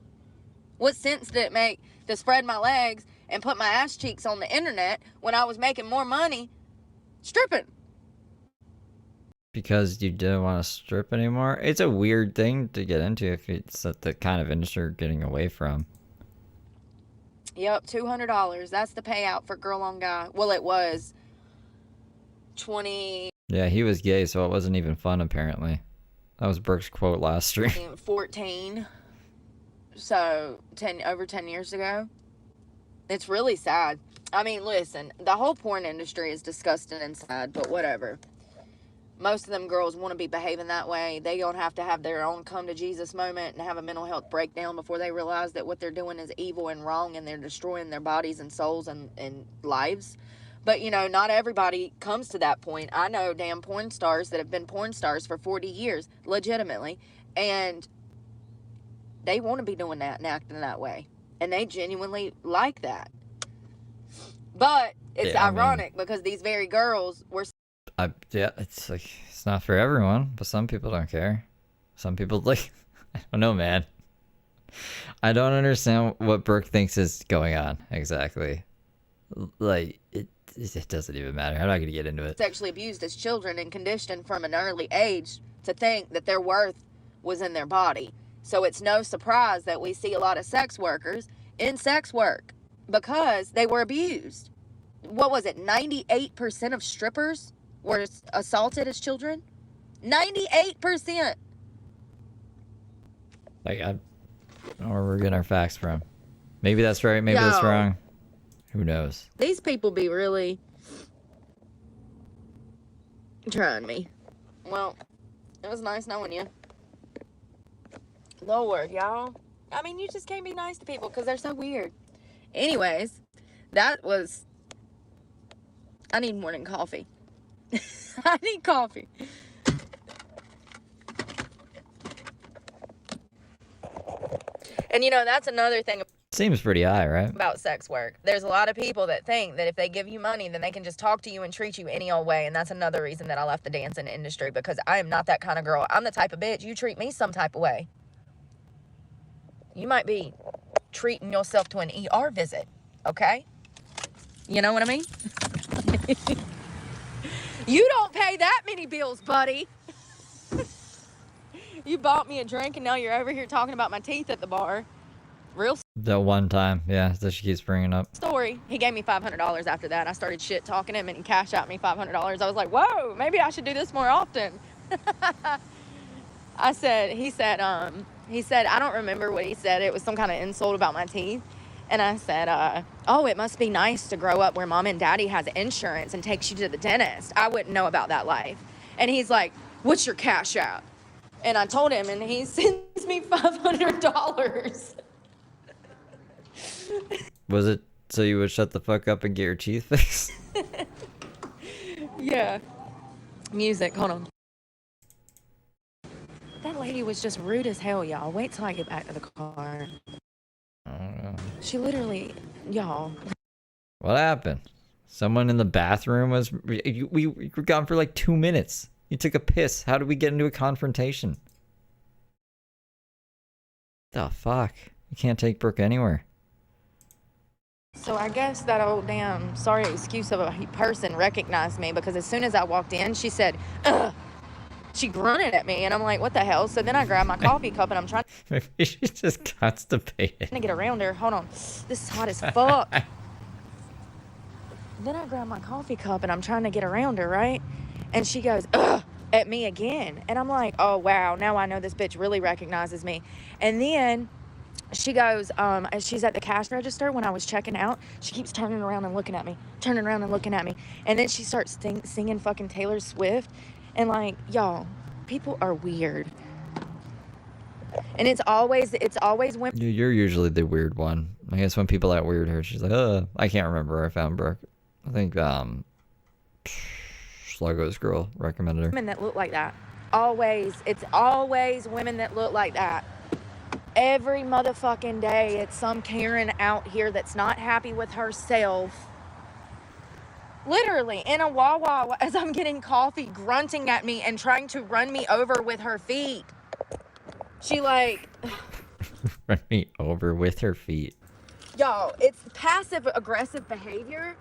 What sense did it make to spread my legs and put my ass cheeks on the internet when I was making more money stripping? Because you didn't want to strip anymore? It's a weird thing to get into if it's the kind of industry you're getting away from. Yep, $200. That's the payout for girl on guy. Well, it was 20, Yeah, he was gay, so it wasn't even fun, apparently. That was Brooke's quote last stream. 14. So, over 10 years ago. It's really sad. I mean, listen, the whole porn industry is disgusting and sad, but whatever. Most of them girls want to be behaving that way. They don't have to have their own come to Jesus moment and have a mental health breakdown before they realize that what they're doing is evil and wrong and they're destroying their bodies and souls and lives. But, you know, not everybody comes to that point. I know damn porn stars that have been porn stars for 40 years, legitimately, and they want to be doing that and acting that way. And they genuinely like that. But it's ironic because these very girls were... Yeah, it's like, it's not for everyone, but some people don't care. Some people, like, I don't know, man. I don't understand what Brooke thinks is going on, exactly. Like, it doesn't even matter. I'm not going to get into it. sexually abused as children and conditioned from an early age to think that their worth was in their body. So it's no surprise that we see a lot of sex workers in sex work because they were abused. What was it? 98% of strippers were assaulted as children? 98%. Like, I don't know where we're getting our facts from. Maybe that's right, maybe that's wrong. Who knows? These people be really trying me. Well, it was nice knowing you. Lower, y'all. I mean, you just can't be nice to people because they're so weird. Anyways, that was... I need morning coffee. I need coffee. And that's another thing Seems pretty high, right? about sex work. There's a lot of people that think that if they give you money, then they can just talk to you and treat you any old way. And that's another reason that I left the dancing industry, because I am not that kind of girl. I'm the type of bitch, you treat me some type of way, you might be treating yourself to an ER visit, okay? You know what I mean? You don't pay that many bills, buddy. You bought me a drink and now you're over here talking about my teeth at the bar. Real That one time, yeah, that she keeps bringing up. story. He gave me $500 after that. I started shit talking him and he cashed out me $500. I was like, whoa, maybe I should do this more often. He said, I don't remember what he said. It was some kind of insult about my teeth. And I said, oh, it must be nice to grow up where mom and daddy has insurance and takes you to the dentist. I wouldn't know about that life. And he's like, what's your cash out? And I told him, and he sends me $500. Was it so you would shut the fuck up and get your teeth fixed? Yeah. Music, hold on. That lady was just rude as hell, y'all. Wait till I get back to the car. I don't know. She literally, y'all. What happened? Someone in the bathroom was... We were gone for like 2 minutes. You took a piss. How did we get into a confrontation? The fuck? You can't take Brooke anywhere. So I guess that old damn sorry excuse of a person recognized me, because as soon as I walked in, she said, ugh. She grunted at me, and I'm like, what the hell? So then I grabbed my coffee cup, and I'm trying Maybe she's just constipated. to get around her. Hold on. This is hot as fuck. Then I grab my coffee cup, and I'm trying to get around her, right? And she goes, ugh, at me again. And I'm like, oh, wow, now I know this bitch really recognizes me. And then she goes, as she's at the cash register when I was checking out, she keeps turning around and looking at me. And then she starts singing fucking Taylor Swift. And like, y'all, people are weird. And it's always women. You're usually the weird one. I guess when people act weird her, she's like, I can't remember where I found Brooke. I think, Sluggo's girl recommended her. Women that look like that. It's always women that look like that. Every motherfucking day, it's some Karen out here that's not happy with herself. Literally, in a Wawa, as I'm getting coffee, grunting at me and trying to run me over with her feet. She like... Run me over with her feet. Y'all, it's passive-aggressive behavior.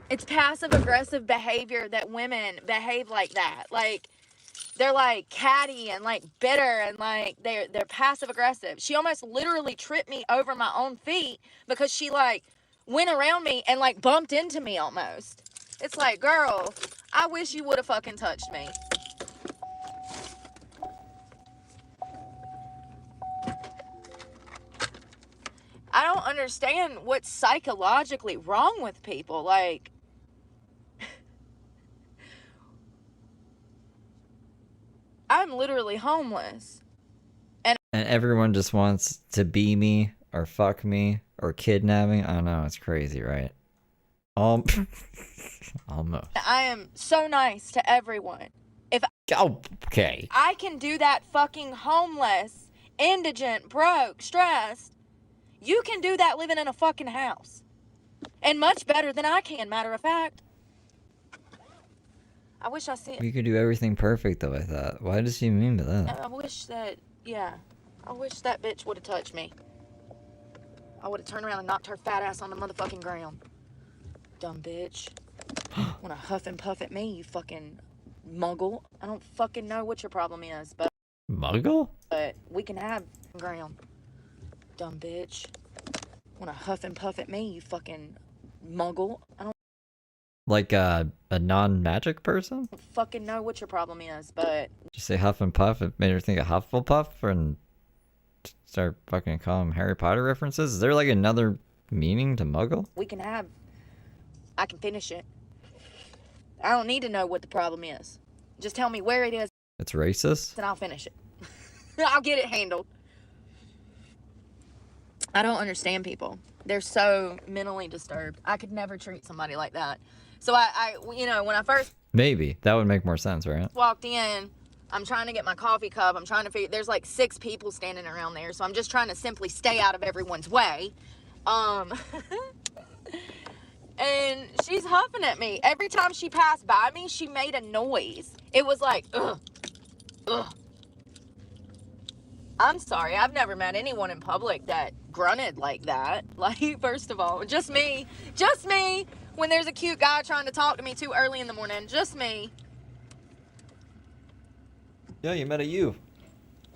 It's passive-aggressive behavior that women behave like that. Like, they're like catty and like bitter and like they're passive-aggressive. She almost literally tripped me over my own feet because she like went around me and like bumped into me almost. It's like, girl, I wish you would have fucking touched me. I don't understand what's psychologically wrong with people. Like, I'm literally homeless. And everyone just wants to be me or fuck me or kidnap me. I know, it's crazy, right? Almost. I am so nice to everyone. Okay. I can do that fucking homeless, indigent, broke, stressed. You can do that living in a fucking house. And much better than I can, matter of fact. I wish I see. You could do everything perfect, though, I thought. Why does she mean by that? I wish that, yeah. I wish that bitch would have touched me. I would have turned around and knocked her fat ass on the motherfucking ground. Dumb bitch. Wanna huff and puff at me, you fucking muggle. I don't fucking know what your problem is, but... Muggle? But we can have ground. Dumb bitch. Wanna huff and puff at me, you fucking muggle. I don't Like a non-magic person? fucking know what your problem is, but... Did you say Huff and Puff? It made her think of Hufflepuff and start fucking calling Harry Potter references? Is there like another meaning to muggle? we can have... I can finish it. I don't need to know what the problem is. Just tell me where it is, It's racist? and I'll finish it. I'll get it handled. I don't understand people. They're so mentally disturbed. I could never treat somebody like that. So I when I first Maybe. That would make more sense, right? Walked in. I'm trying to get my coffee cup. I'm trying to figure. There's like 6 people standing around there, so I'm just trying to simply stay out of everyone's way. And she's huffing at me. Every time she passed by me, she made a noise. It was like, ugh, ugh. I'm sorry, I've never met anyone in public that grunted like that. Like, first of all, just me. Just me. When there's a cute guy trying to talk to me too early in the morning. Just me. Yeah, you met a you.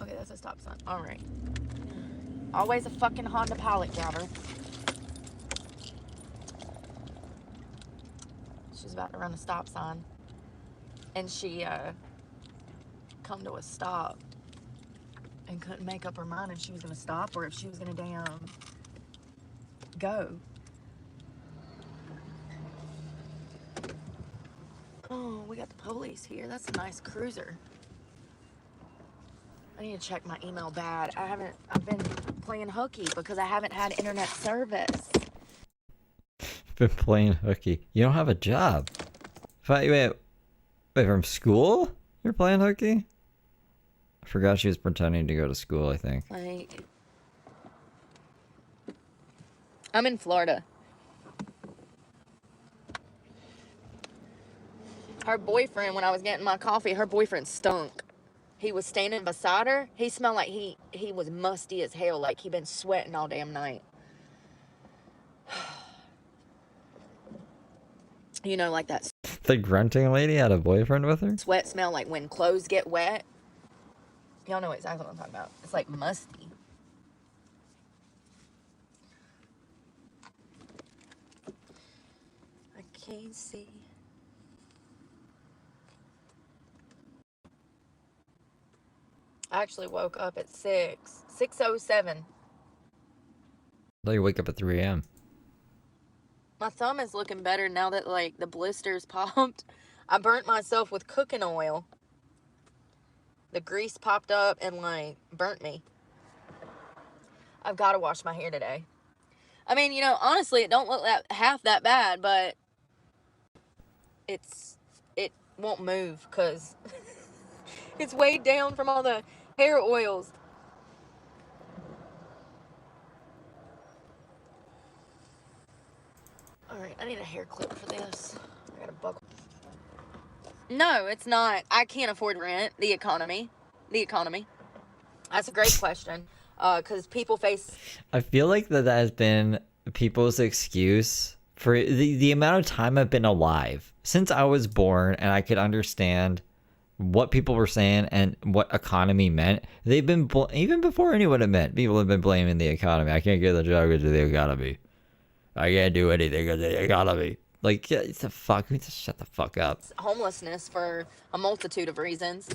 Okay, that's a stop sign. All right. Always a fucking Honda Pilot driver. She's about to run a stop sign. And she, come to a stop. And couldn't make up her mind if she was going to stop or if she was going to damn go. Oh, we got the police here. That's a nice cruiser. I need to check my email bad. I've been playing hooky because I haven't had internet service. Been playing hooky. You don't have a job. Wait, from school? You're playing hooky? I forgot she was pretending to go to school, I think. Like, I'm in Florida. Her boyfriend, when I was getting my coffee, her boyfriend stunk. He was standing beside her. He smelled like he was musty as hell, like he'd been sweating all damn night. You know, like that The grunting lady had a boyfriend with her? sweat smell, like when clothes get wet. Y'all know exactly what I'm talking about. It's like musty. I can't see. I actually woke up at 6:07. I thought you wake up at 3 a.m. My thumb is looking better now that, like, the blisters popped. I burnt myself with cooking oil. The grease popped up and, like, burnt me. I've got to wash my hair today. I mean, you know, honestly, it don't look half that bad, but it won't move because it's weighed down from all the hair oils. Alright, I need a hair clip for this. I got a buckle. No, it's not. I can't afford rent. The economy. That's a great question. Because people face... I feel like that has been people's excuse for the amount of time I've been alive. Since I was born and I could understand what people were saying and what economy meant, they've been, even before anyone had meant, people have been blaming the economy. I can't get the job because of the economy. I can't do anything because of the economy. Like, it's the fuck. Just shut the fuck up. Homelessness for a multitude of reasons.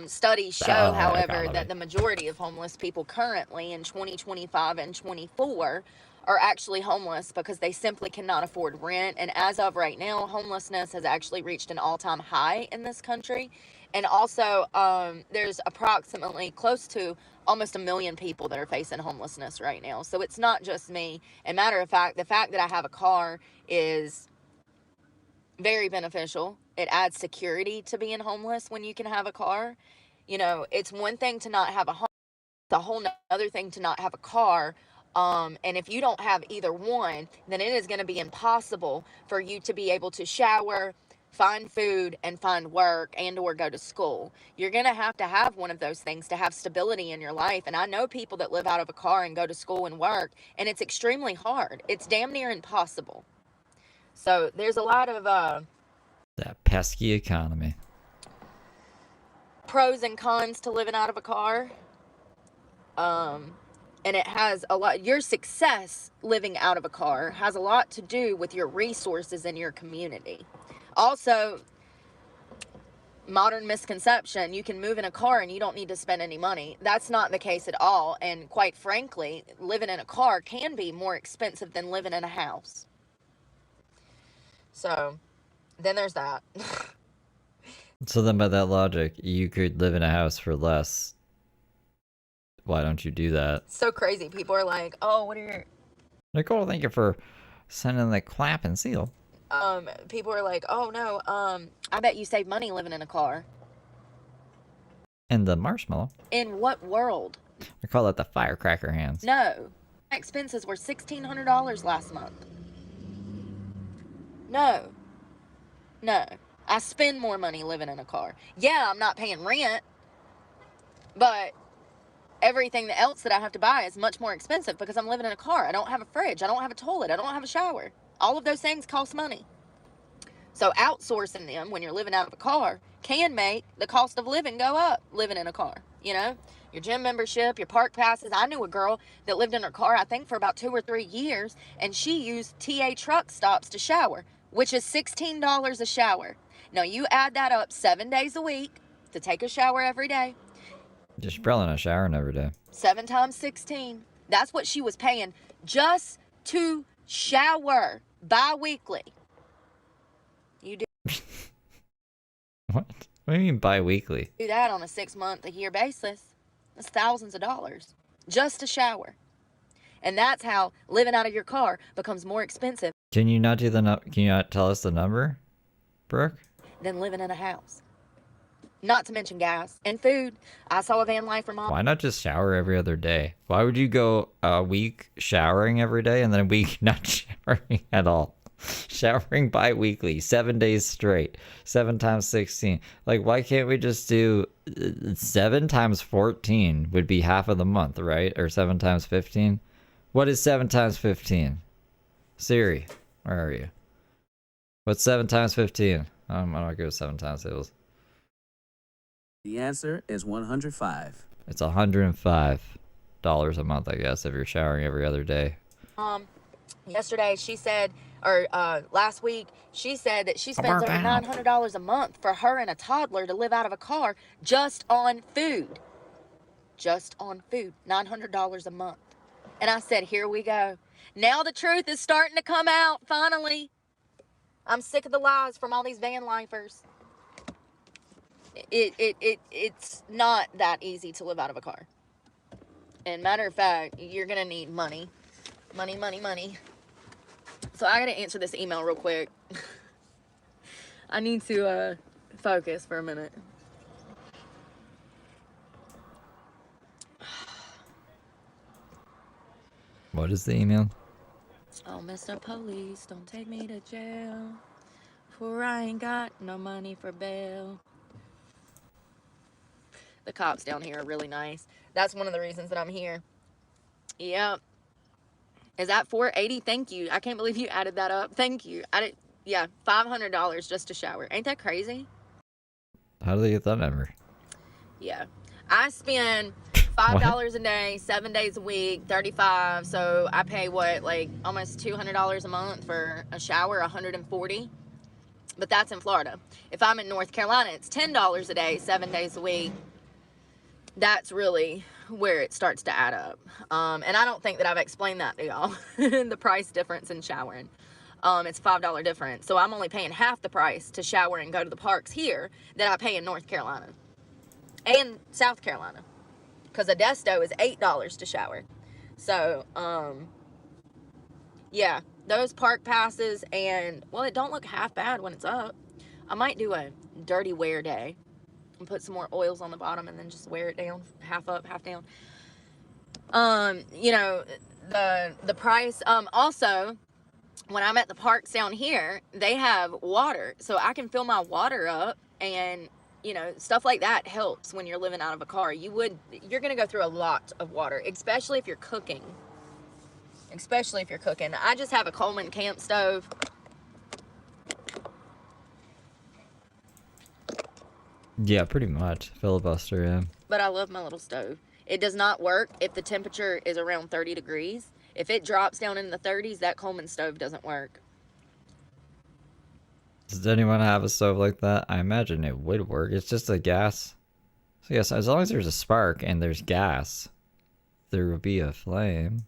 Studies show, however, that the majority of homeless people currently in 2025 and 24 are actually homeless because they simply cannot afford rent. And as of right now, homelessness has actually reached an all-time high in this country. And also, there's approximately close to almost 1 million people that are facing homelessness right now. So it's not just me. And matter of fact, the fact that I have a car is very beneficial. It adds security to being homeless when you can have a car. You know, it's one thing to not have a home. It's a whole other thing to not have a car. And if you don't have either one, then it is going to be impossible for you to be able to shower, find food, and find work, and or go to school. You're going to have one of those things to have stability in your life. And I know people that live out of a car and go to school and work, and it's extremely hard. It's damn near impossible. So there's a lot of That pesky economy. pros and cons to living out of a car. And it has a lot, your success living out of a car has a lot to do with your resources in your community. Also, modern misconception, you can move in a car and you don't need to spend any money. That's not the case at all. And quite frankly, living in a car can be more expensive than living in a house. So, then there's that. So then by that logic, you could live in a house for less. Why don't you do that? So crazy. People are like, oh, what are your... Nicole, thank you for sending the clap and seal. people are like, oh no, I bet you save money living in a car. And the marshmallow. In what world? I call that the firecracker hands. No. My expenses were $1,600 last month. No. No. I spend more money living in a car. Yeah, I'm not paying rent, but everything else that I have to buy is much more expensive because I'm living in a car. I don't have a fridge. I don't have a toilet. I don't have a shower. All of those things cost money. So outsourcing them when you're living out of a car can make the cost of living go up living in a car. You know, your gym membership, your park passes. I knew a girl that lived in her car, I think, for about 2 or 3 years, and she used TA truck stops to shower, which is $16 a shower. Now, you add that up 7 days a week to take a shower every day. Just probably not showering every day. 7 times 16. That's what she was paying just to shower bi-weekly. You do What? What do you mean bi-weekly? that on a 6-month, a year basis. That's thousands of dollars just to shower. And that's how living out of your car becomes more expensive Can you not do the Can you not tell us the number, Brooke? than living in a house. Not to mention gas and food. I saw a van lifer mom. Why not just shower every other day? Why would you go a week showering every day and then a week not showering at all? Showering bi-weekly, 7 days straight, 7 times 16. Like, why can't we just do 7 times 14 would be half of the month, right? Or 7 times 15? What is 7 times 15? Siri, where are you? What's 7 times 15? I'm not good with 7 times tables. The answer is 105. It's $105 a month, I guess, if you're showering every other day. Yesterday she said, or last week, she said that she spends over $900 a month for her and a toddler to live out of a car just on food. Just on food. $900 a month. And I said, here we go. Now the truth is starting to come out, finally. I'm sick of the lies from all these van lifers. It's not that easy to live out of a car. And matter of fact, you're going to need money. Money, money, money. So I got to answer this email real quick. I need to focus for a minute. What is the email? Oh, Mr. Police, don't take me to jail, for I ain't got no money for bail. The cops down here are really nice. That's one of the reasons that I'm here. Yep. Is that $480? Thank you. I can't believe you added that up. Thank you. Yeah, $500 just to shower. Ain't that crazy? How do they get that number? Yeah. I spend $5 a day, 7 days a week, 35. So I pay what, like almost $200 a month for a shower, $140. But that's in Florida. If I'm in North Carolina, it's $10 a day, 7 days a week. That's really where it starts to add up. And I don't think that I've explained that to y'all. The price difference in showering. It's $5 difference. So I'm only paying half the price to shower and go to the parks here that I pay in North Carolina and South Carolina. Because Modesto is $8 to shower. So, yeah, those park passes, and, well, it don't look half bad when it's up. I might do a dirty wear day and put some more oils on the bottom and then just wear it down, half up, half down. You know, the price. Also, when I'm at the parks down here, they have water, so I can fill my water up, and you know, stuff like that helps when you're living out of a car. You're gonna go through a lot of water, especially if you're cooking. Especially if you're cooking. I just have a Coleman camp stove. Yeah, pretty much. Filibuster, yeah. But I love my little stove. It does not work if the temperature is around 30 degrees. If it drops down in the 30s, that Coleman stove doesn't work. Does anyone have a stove like that? I imagine it would work. It's just a gas. So yes, as long as there's a spark and there's gas, there will be a flame.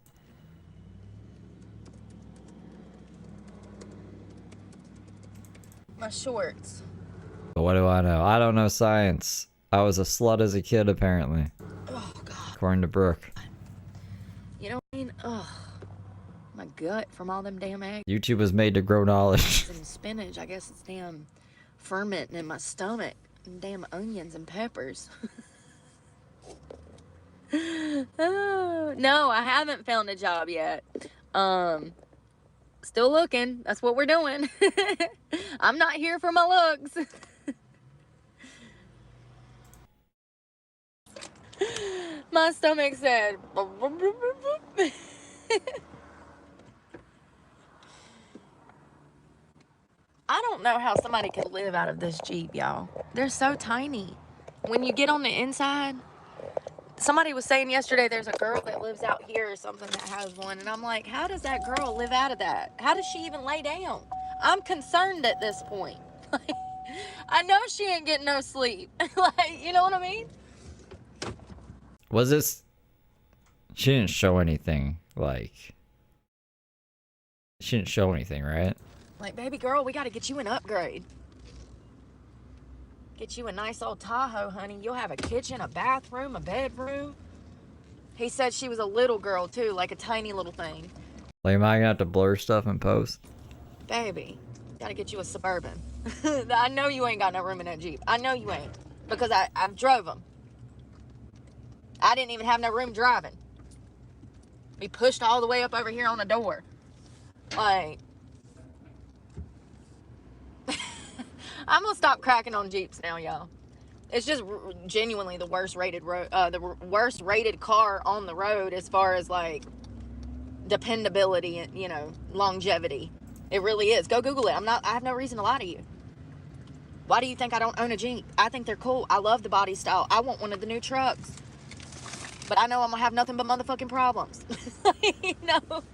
My shorts. But what do I know? I don't know science. I was a slut as a kid, apparently. Oh, God. According to Brooke. You know what I mean? Oh, my gut from all them damn eggs YouTube was made to grow knowledge. and spinach. I guess it's damn fermenting in my stomach. And damn onions and peppers. Oh, no, I haven't found a job yet. Still looking. That's what we're doing. I'm not here for my looks. My stomach said. I don't know how somebody could live out of this Jeep, y'all. They're so tiny. When you get on the inside, somebody was saying yesterday there's a girl that lives out here or something that has one. And I'm like, how does that girl live out of that? How does she even lay down? I'm concerned at this point. I know she ain't getting no sleep. Like, you know what I mean? Was this... She didn't show anything, like... She didn't show anything, right? Like, baby girl, we got to get you an upgrade. Get you a nice old Tahoe, honey. You'll have a kitchen, a bathroom, a bedroom. He said she was a little girl, too, like a tiny little thing. Like, am I gonna have to blur stuff in post? Baby, got to get you a Suburban. I know you ain't got no room in that Jeep. I know you ain't. Because I've drove them. I didn't even have no room driving. Be pushed all the way up over here on the door. Like... I'm gonna stop cracking on Jeeps now, y'all. It's just genuinely the worst rated worst rated car on the road as far as like dependability and, you know, longevity. It really is. Go Google it. I have no reason to lie to you. Why do you think I don't own a Jeep? I think they're cool. I love the body style. I want one of the new trucks. But I know I'm gonna have nothing but motherfucking problems. You know,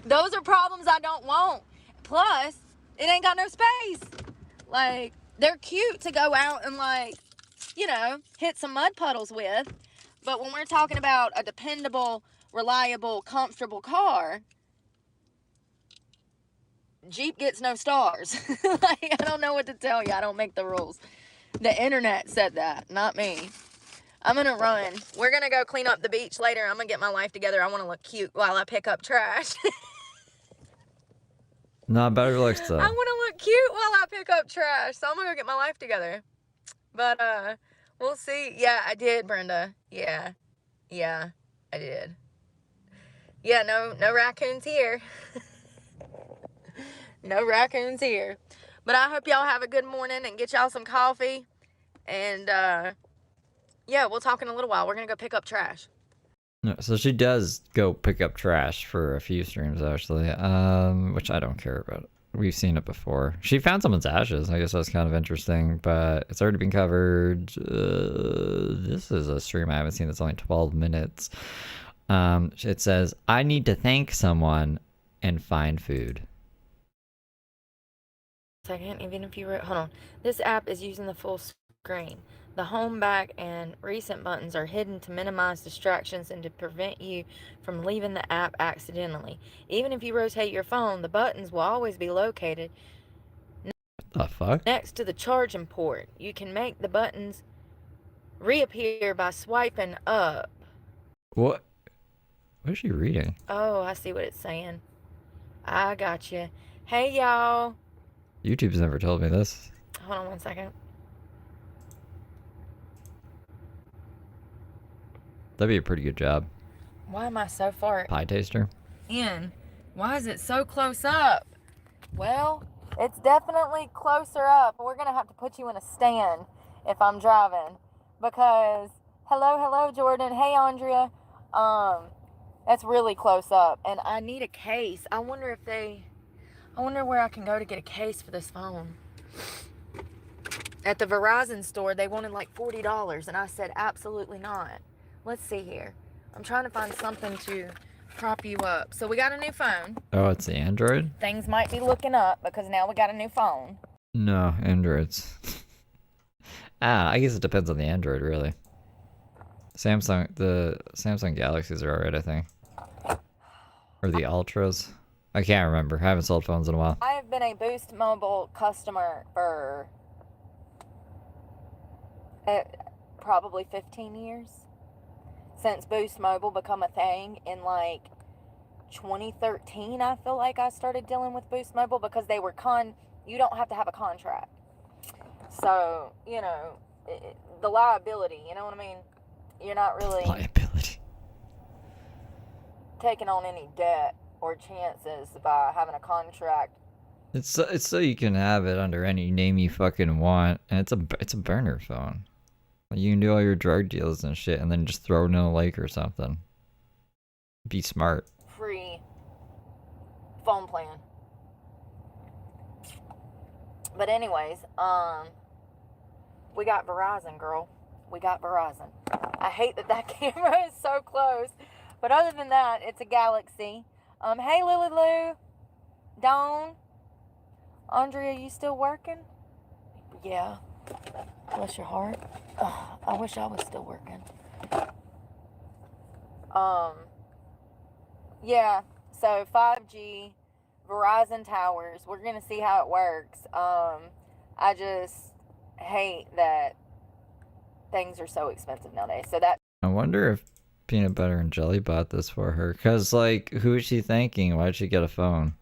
those are problems I don't want. Plus, it ain't got no space. Like, they're cute to go out and, like, you know, hit some mud puddles with. But when we're talking about a dependable, reliable, comfortable car, Jeep gets no stars. Like, I don't know what to tell you. I don't make the rules. The internet said that, not me. I'm going to run. We're going to go clean up the beach later. I'm going to get my life together. I want to look cute while I pick up trash. No, better looks though. I want to look cute while I pick up trash. So I'm going to go get my life together. But, we'll see. Yeah, I did, Brenda. Yeah, I did. Yeah, no raccoons here. No raccoons here. But I hope y'all have a good morning and get y'all some coffee. And, yeah, we'll talk in a little while. We're going to go pick up trash. No, so she does go pick up trash for a few streams, actually, which I don't care about. We've seen it before. She found someone's ashes. I guess that's kind of interesting, but it's already been covered. This is a stream I haven't seen that's only 12 minutes. It says, I need to thank someone and find food. Second, even if you wrote, hold on. This app is using the full screen. The home, back, and recent buttons are hidden to minimize distractions and to prevent you from leaving the app accidentally. Even if you rotate your phone, the buttons will always be located The fuck? next to the charging port. You can make the buttons reappear by swiping up. What? What is she reading? Oh, I see what it's saying. I got you. Hey, y'all. YouTube's never told me this. Hold on one second. That'd be a pretty good job. Why am I so far Pie taster. in? Why is it so close up? Well, it's definitely closer up. We're going to have to put you in a stand if I'm driving. Because, hello, Jordan. Hey, Andrea. That's really close up. And I need a case. I wonder where I can go to get a case for this phone. At the Verizon store, they wanted like $40. And I said, absolutely not. Let's see here. I'm trying to find something to prop you up. So we got a new phone. Oh, it's the Android? Things might be looking up because now we got a new phone. No, Androids. I guess it depends on the Android, really. The Samsung Galaxies are alright, I think. Or the Ultras. I can't remember. I haven't sold phones in a while. I have been a Boost Mobile customer for probably 15 years. Since Boost Mobile become a thing in like 2013, I feel like I started dealing with Boost Mobile because they were you don't have to have a contract. So, you know, the liability, you know what I mean? You're not really Liability. taking on any debt or chances by having a contract. It's so you can have it under any name you fucking want, and it's a burner phone. Like, you can do all your drug deals and shit, and then just throw it in a lake or something. Be smart. Free phone plan. But anyways, we got Verizon, girl. We got Verizon. I hate that camera is so close. But other than that, it's a Galaxy. Hey, Lily Lou. Dawn. Andrea, you still working? Yeah. Bless your heart. I wish I was still working. Yeah. So 5G, Verizon towers. We're gonna see how it works. I just hate that things are so expensive nowadays. So that. I wonder if Peanut Butter and Jelly bought this for her. Cause like, who is she thanking? Why'd she get a phone?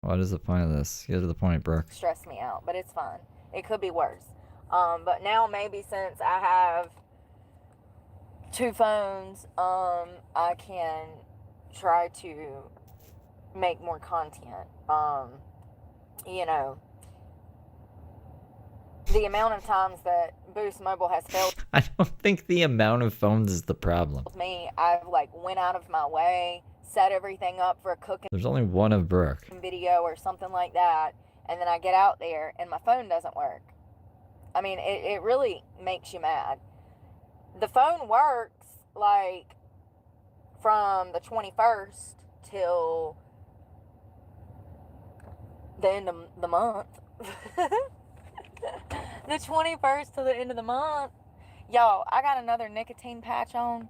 What is the point of this? Get to the point, Brooke. Stress me out, but it's fine. It could be worse. But now maybe since I have 2 phones, I can try to make more content. You know, the amount of times that Boost Mobile has failed I don't think the amount of phones is the problem. me, I've like went out of my way, set everything up for a cooking There's only one of Brooke. video or something like that, and then I get out there and my phone doesn't work. I mean, it really makes you mad. The phone works like from the 21st till the end of the month. The 21st to the end of the month. Y'all, I got another nicotine patch on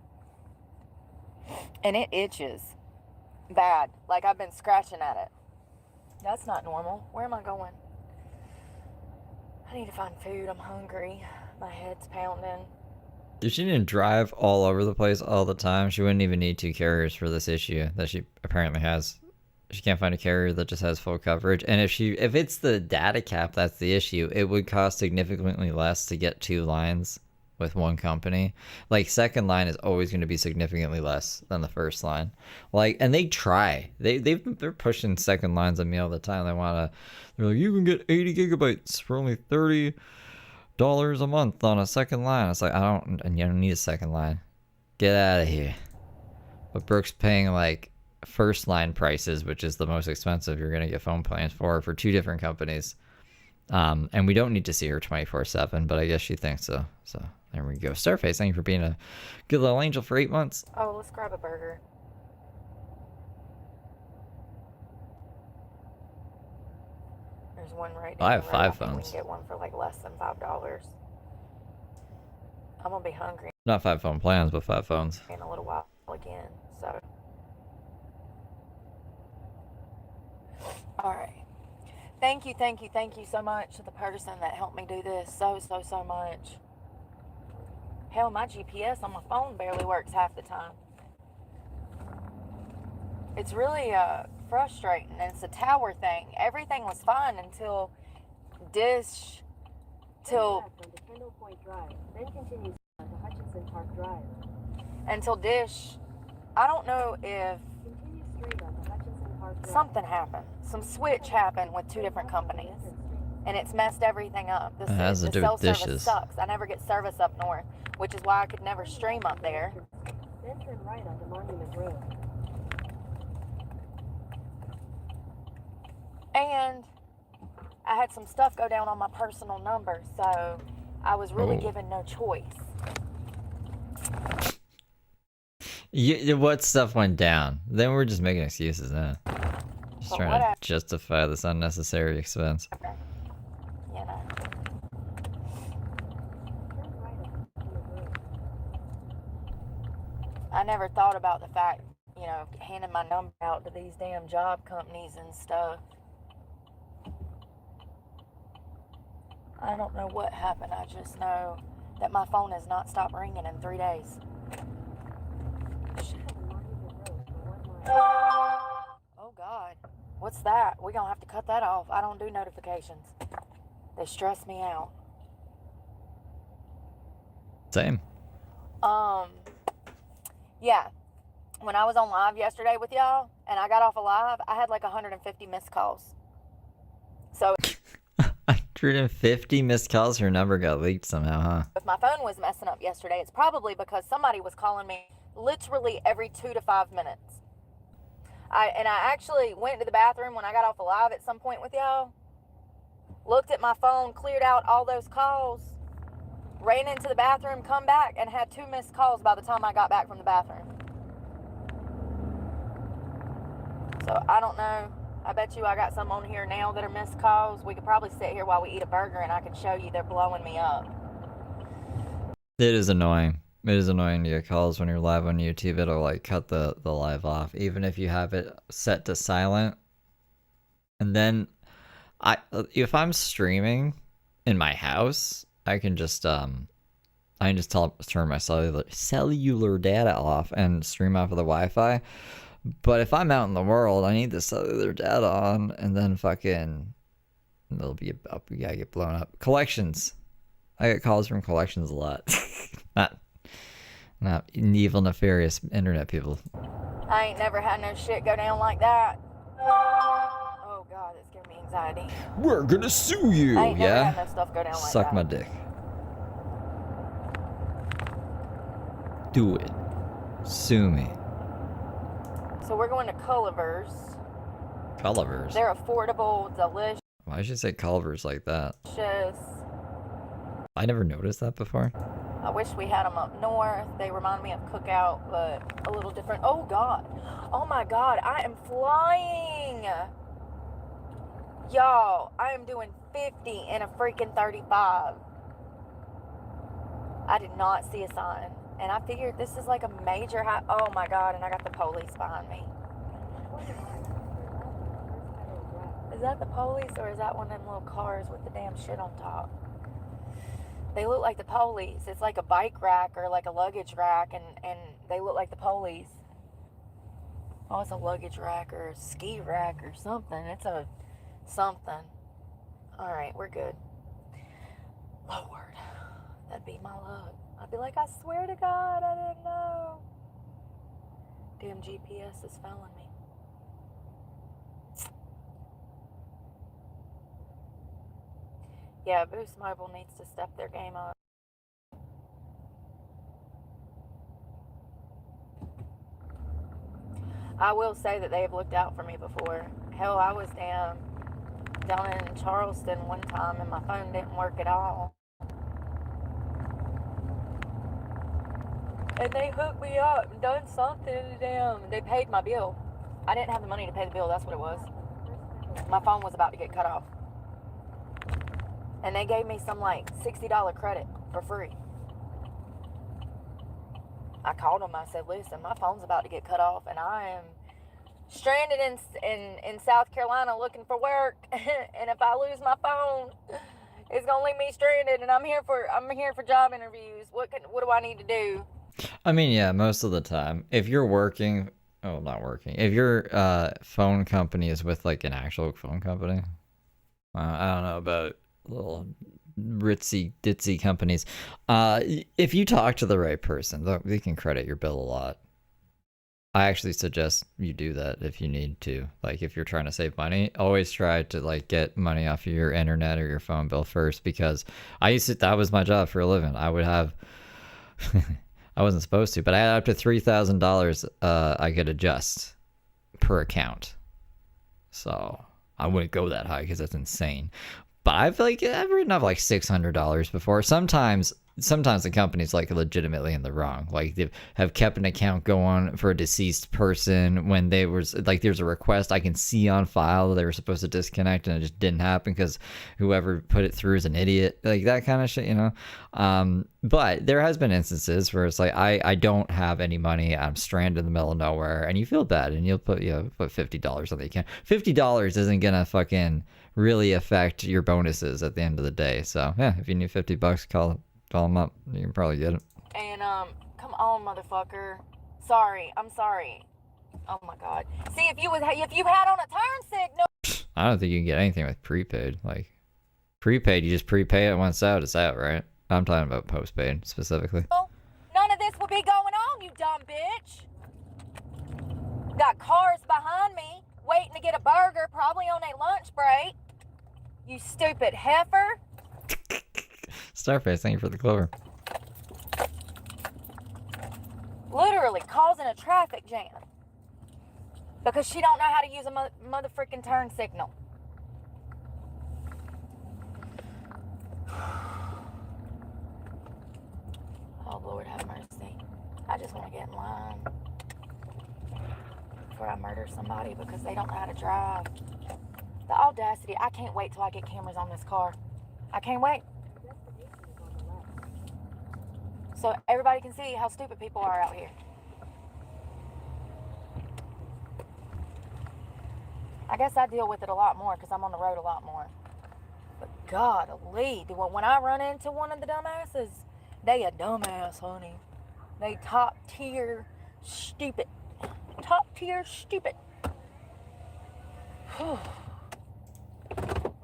and it itches bad. Like I've been scratching at it. That's not normal. Where am I going? I need to find food. I'm hungry. My head's pounding. If she didn't drive all over the place all the time, she wouldn't even need 2 carriers for this issue that she apparently has. She can't find a carrier that just has full coverage. And if it's the data cap that's the issue, it would cost significantly less to get 2 lines with one company. Like, second line is always going to be significantly less than the first line. Like, and they try. They're pushing second lines on me all the time. They're like, you can get 80 gigabytes for only $30 a month on a second line. It's like, you don't need a second line. Get out of here. But Brooke's paying like first line prices, which is the most expensive you're going to get phone plans for 2 different companies. And we don't need to see her 24/7, but I guess she thinks so. So there we go. Starface, thank you for being a good little angel for 8 months. Oh, let's grab a burger. There's one right down I have the road. 5 I think we phones. can get one for like less than $5. I'm gonna be hungry Not 5 phone plans, but 5 phones. in a little while again. So, all right. Thank you so much to the person that helped me do this so much. Hell, my GPS on my phone barely works half the time. It's really frustrating. It's a tower thing. Everything was fine until Dish, until Dish. I don't know if something happened. Some switch happened with 2 different companies, and it's messed everything up. It has to do cell with service dishes. sucks. I never get service up north, which is why I could never stream up there. Then turn right onto Monument Road. And I had some stuff go down on my personal number, so I was really given no choice. What stuff went down? Then we're just making excuses now. Just But trying to justify this unnecessary expense. You know. I never thought about the fact, you know, handing my number out to these damn job companies and stuff. I don't know what happened. I just know that my phone has not stopped ringing in 3 days. Oh God, what's that? We're gonna have to cut that off. I don't do notifications. They stress me out. Same. Yeah. When I was on live yesterday with y'all and I got off of live, I had like 150 missed calls. So 150 missed calls. Your number got leaked somehow, huh? if my phone was messing up yesterday, it's probably because somebody was calling me literally every 2 to 5 minutes. I actually went to the bathroom when I got off of live at some point with y'all, looked at my phone, cleared out all those calls, ran into the bathroom, come back, and had 2 missed calls by the time I got back from the bathroom. So I don't know. I bet you I got some on here now that are missed calls. We could probably sit here while we eat a burger and I can show you they're blowing me up. It is annoying. It is annoying to get calls when you're live on YouTube. It'll like cut the live off, even if you have it set to silent. And then if I'm streaming in my house, I can just turn my cellular data off and stream off of the Wi-Fi. But if I'm out in the world, I need the cellular data on, and then fucking it'll be up. We gotta get blown up. Collections. I get calls from collections a lot. Not evil, nefarious internet people. I ain't never had no shit go down like that. Oh God, it's giving me anxiety. We're gonna sue you. I ain't never Yeah. had no stuff go down like Suck that. my dick. Do it. Sue me. So we're going to Culver's. Culver's. They're affordable, delicious. Why should you say Culver's like that? I never noticed that before. I wish we had them up north. They remind me of Cookout, but a little different. Oh God. Oh my God. I am flying. Y'all, I am doing 50 in a freaking 35. I did not see a sign. And I figured this is like a major high. Oh my God. And I got the police behind me. Is that the police or is that one of them little cars with the damn shit on top? They look like the police. It's like a bike rack or like a luggage rack, and they look like the police. Oh, it's a luggage rack or a ski rack or something. It's a something. All right, we're good. Lord, that'd be my luck. I'd be like, I swear to God, I didn't know. Damn GPS is failing me. Yeah, Boost Mobile needs to step their game up. I will say that they have looked out for me before. Hell, I was down in Charleston one time and my phone didn't work at all. And they hooked me up and done something to them. They paid my bill. I didn't have the money to pay the bill, that's what it was. My phone was about to get cut off. And they gave me some like $60 credit for free. I called them. I said, listen, my phone's about to get cut off and I am stranded in South Carolina looking for work. And if I lose my phone, it's going to leave me stranded and I'm here for job interviews. What do I need to do? I mean, yeah, most of the time. If you're working, if your phone company is with like an actual phone company, I don't know about little ritzy ditzy companies. If you talk to the right person, they can credit your bill a lot. I actually suggest you do that if you need to. Like if you're trying to save money, always try to like get money off of your internet or your phone bill first, because that was my job for a living. I would have I wasn't supposed to, but I had up to $3,000 I could adjust per account. So I wouldn't go that high because that's insane. But I've written off like $600 before. Sometimes the company's like legitimately in the wrong. Like they have kept an account going for a deceased person when they was like there's a request I can see on file that they were supposed to disconnect and it just didn't happen because whoever put it through is an idiot. Like that kind of shit, you know. But there has been instances where it's like I don't have any money. I'm stranded in the middle of nowhere, and you feel bad, and you'll put $50 on the account. $50 isn't gonna fucking really affect your bonuses at the end of the day. So yeah, if you need $50, call them up. You can probably get it. And come on, motherfucker. Sorry, I'm sorry. Oh my God. See, if you had on a turn signal. I don't think you can get anything with prepaid. Like, prepaid, you just prepay it once out, it's out, right? I'm talking about postpaid specifically. None of this would be going on, you dumb bitch. Got cars behind me waiting to get a burger, probably on a lunch break. You stupid heifer. Starface, thank you for the Culver. Literally causing a traffic jam because she don't know how to use a motherfucking turn signal. Oh Lord have mercy. I just want to get in line before I murder somebody because they don't know how to drive. The audacity. I can't wait till I get cameras on this car. I can't wait. So everybody can see how stupid people are out here. I guess I deal with it a lot more because I'm on the road a lot more. But golly, when I run into one of the dumbasses, they a dumbass, honey. They top tier stupid. Top tier stupid.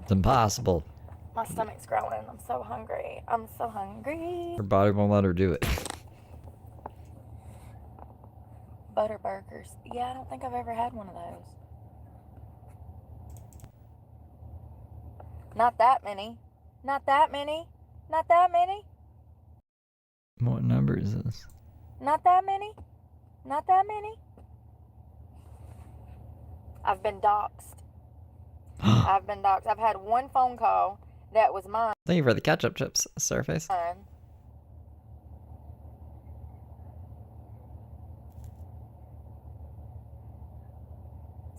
It's impossible. My stomach's growling. I'm so hungry. I'm so hungry. Her body won't let her do it. Butter burgers. Yeah, I don't think I've ever had one of those. Not that many. Not that many. Not that many. What number is this? Not that many. Not that many. I've been doxxed. I've been doxxed. I've had one phone call that was mine. Thank you for the ketchup chips, Starface.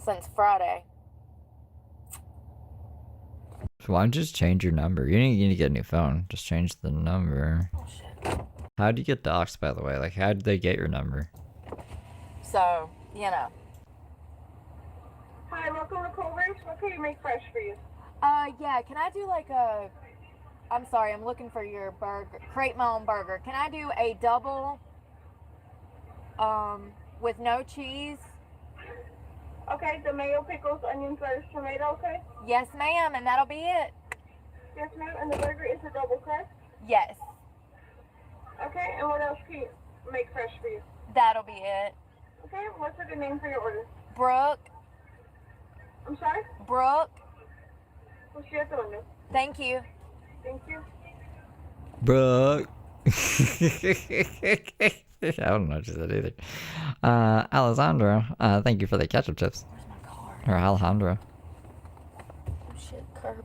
Since Friday. So why don't you just change your number? You need to get a new phone. Just change the number. Oh shit. How'd you get doxxed, by the way? Like, how did they get your number? So, you know. Hi, welcome to Culver. What can we make fresh for you? Yeah, can I do like a... I'm sorry, I'm looking for your burger. Create my own burger. Can I do a double, with no cheese? Okay, the mayo, pickles, onions, lettuce, tomato, okay? Yes, ma'am, and that'll be it. Yes, ma'am, and the burger is a double crust? Yes, Okay, and what else can you make fresh for you? that'll be it. Okay, what's a good name for your order? Brooke, I'm sorry? Brooke, What's your other one? thank you. Thank you. Brooke. I don't know what you said either. Alessandro, thank you for the ketchup chips. Where's my car? Or Alejandro. Oh shit, curb.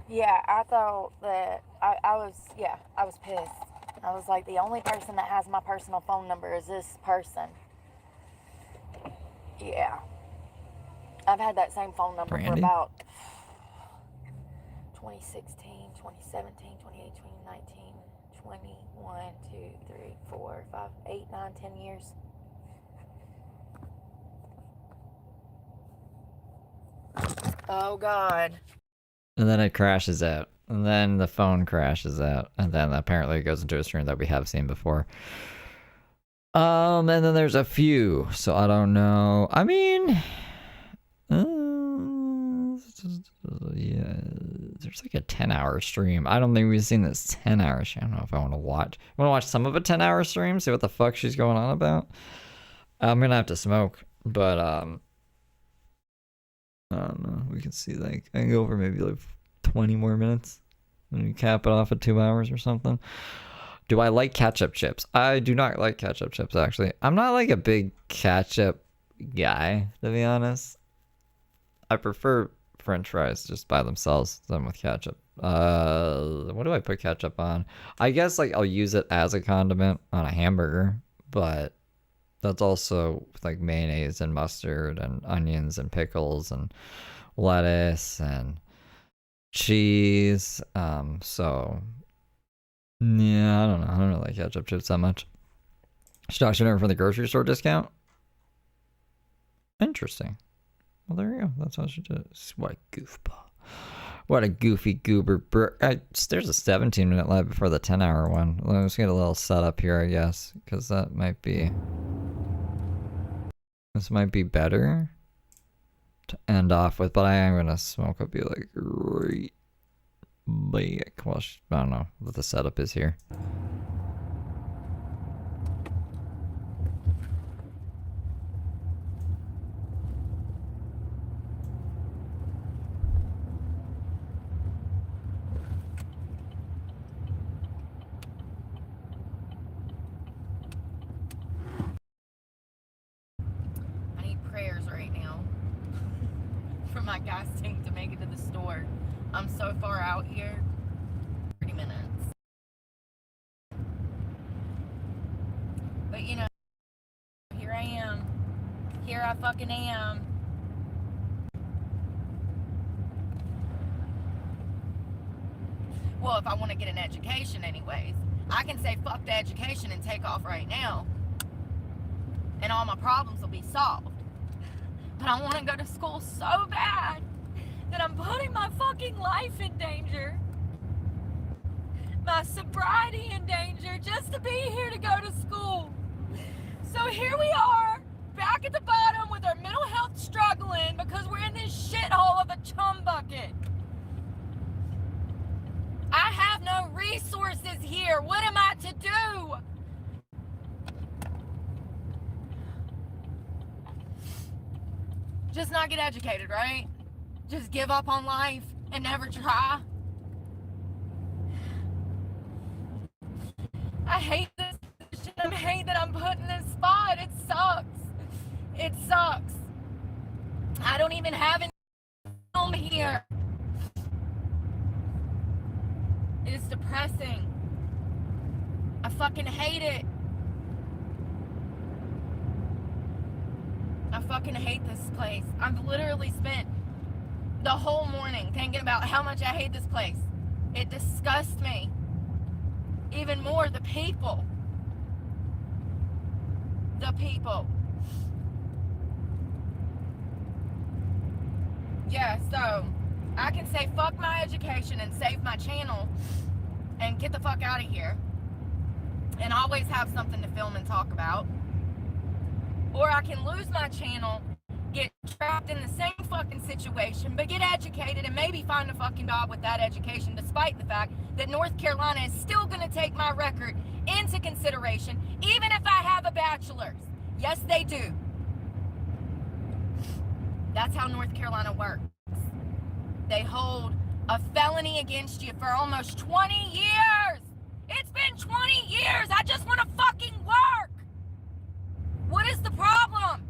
Yeah, I thought that I was pissed. I was like, the only person that has my personal phone number is this person. Yeah. I've had that same phone number Brandy? for about 2016, 2017, 2018, 2019, 21, 2, 3, 4, 5, 8, 9, 10 years. Oh God. And then it crashes out. And then the phone crashes out. And then apparently it goes into a stream that we have seen before. And then there's a few. So I don't know. I mean... yeah, there's like a 10-hour stream. I don't think we've seen this 10-hour stream. I don't know if I want to watch. I want to watch some of a 10-hour stream, see what the fuck she's going on about. I'm gonna have to smoke, but I don't know. We can see, like, I can go over maybe like 20 more minutes and we cap it off at 2 hours or something. Do I like ketchup chips? I do not like ketchup chips, actually. I'm not like a big ketchup guy, to be honest. I prefer French fries just by themselves than with ketchup. What do I put ketchup on? I guess like I'll use it as a condiment on a hamburger, but that's also with like mayonnaise and mustard and onions and pickles and lettuce and cheese. So yeah, I don't know. I don't really like ketchup chips that much. Stocks are never from the grocery store discount. Interesting. Well, there you go. That's how she did it. What a goofball. What a goofy goober. There's a 17-minute live before the 10-hour one. Let's get a little setup here, I guess, because that might be... This might be better to end off with, but I am gonna smoke a be like right back. Well, I don't know what the setup is here. I need prayers right now for my gas tank to make it to the store. I'm so far out here. 30 minutes. But you know, here I am. Here I fucking am. Well, if I want to get an education anyways, I can say fuck the education and take off right now. And all my problems will be solved. But I want to go to school so bad that I'm putting my fucking life in danger. My sobriety in danger just to be here to go to school. So here we are, back at the bottom with our mental health struggling because we're in this shithole of a chum bucket. I have no resources here. What am I to do? Just not get educated, right? Just give up on life and never try. I hate this shit. I hate that I'm put in this spot. It sucks. It sucks. I don't even have any home here. It is depressing. I fucking hate it. I fucking hate this place. I've literally spent the whole morning thinking about how much I hate this place. It disgusts me. Even more, the people. The people. Yeah, so I can say fuck my education and save my channel and get the fuck out of here and always have something to film and talk about. Or I can lose my channel, get trapped in the same fucking situation, but get educated and maybe find a fucking job with that education, despite the fact that North Carolina is still going to take my record into consideration, even if I have a bachelor's. Yes, they do. That's how North Carolina works. They hold a felony against you for almost 20 years. It's been 20 years. I just want to fucking work. What is the problem?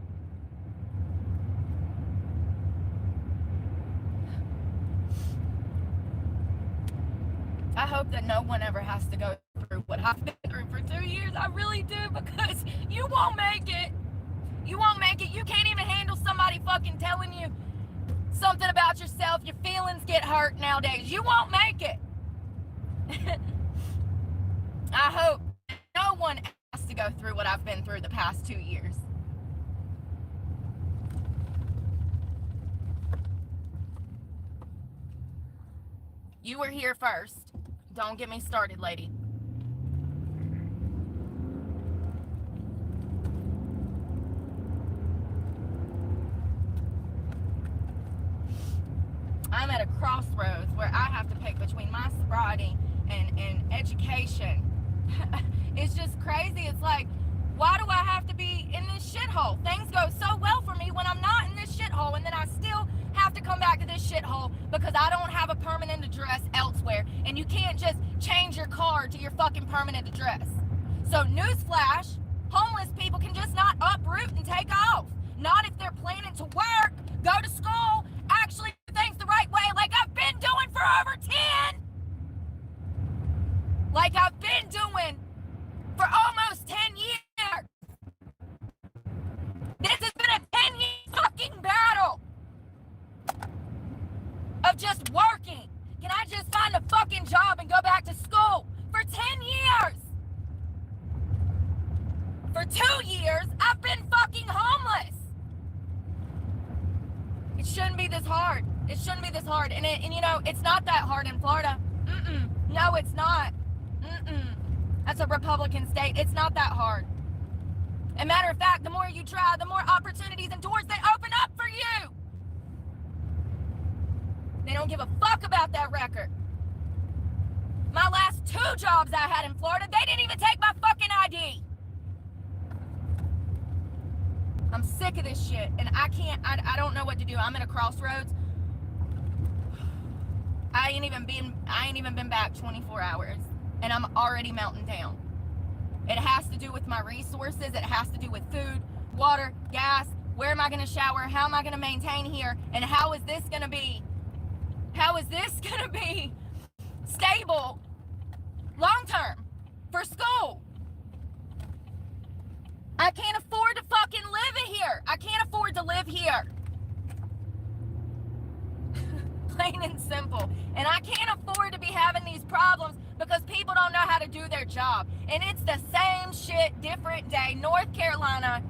I hope that no one ever has to go through what I've been through for 2 years. I really do, because you won't make it. You won't make it. You can't even handle somebody fucking telling you something about yourself. Your feelings get hurt nowadays. You won't make it. I hope no one has to go through what I've been through the past 2 years. You were here first. Don't get me started, lady. I'm at a crossroads where I have to pick between my sobriety and education. It's just crazy. It's like, why do I have to be in this shithole? Things go so well for me when I'm not in this shithole, and then I still have to come back to this shithole because I don't have a permanent address elsewhere, and you can't just change your card to your fucking permanent address. So newsflash, homeless people can just not uproot and take off. Not if they're planning to work, go to school, actually do things the right way, like I've been doing for over 10. Like I've been doing for almost 10 years. This has been a 10-year fucking battle of just working. Can I just find a fucking job and go back to school? For 10 years. For 2 years, I've been fucking homeless. It shouldn't be this hard. It shouldn't be this hard. And you know, it's not that hard in Florida. No, it's not. That's a Republican state. It's not that hard. And matter of fact, the more you try, the more opportunities and doors they open up for you. They don't give a fuck about that record. My last 2 jobs I had in Florida, they didn't even take my fucking ID. I'm sick of this shit, and I don't know what to do. I'm in a crossroads. I ain't even been back 24 hours, and I'm already melting down. It has to do with my resources. It has to do with food, water, gas. Where am I going to shower? How am I going to maintain here? And how is this going to be stable long term for school? I can't afford to fucking live here. I can't afford to live here. Plain and simple. And I can't afford to be having these problems because people don't know how to do their job. And it's the same shit, different day. North Carolina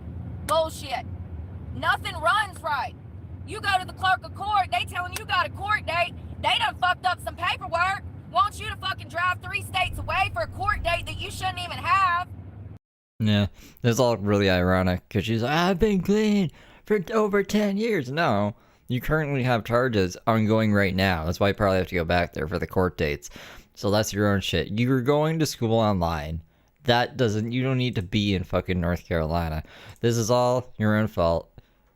bullshit. Nothing runs right. You go to the clerk of court, they telling you got a court date. They done fucked up some paperwork. Want you to fucking drive 3 states away for a court date that you shouldn't even have. Yeah, it's all really ironic because she's like, I've been clean for over 10 years. No, you currently have charges ongoing right now. That's why you probably have to go back there for the court dates. So that's your own shit. You're going to school online. You don't need to be in fucking North Carolina. This is all your own fault.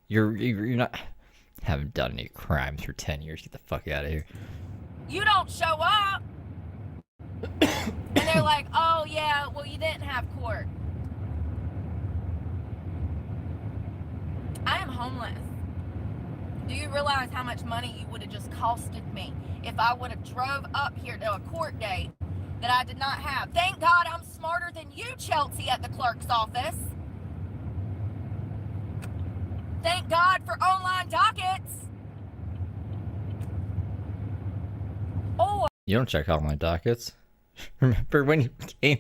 You're not, haven't done any crimes for 10 years. Get the fuck out of here. You don't show up. And they're like, oh yeah, well you didn't have court. I am homeless. Do you realize how much money you would have just costed me if I would have drove up here to a court date that I did not have? Thank God I'm smarter than you, Chelsea, at the clerk's office. Thank God for online dockets. Oh. You don't check online dockets. Remember when you came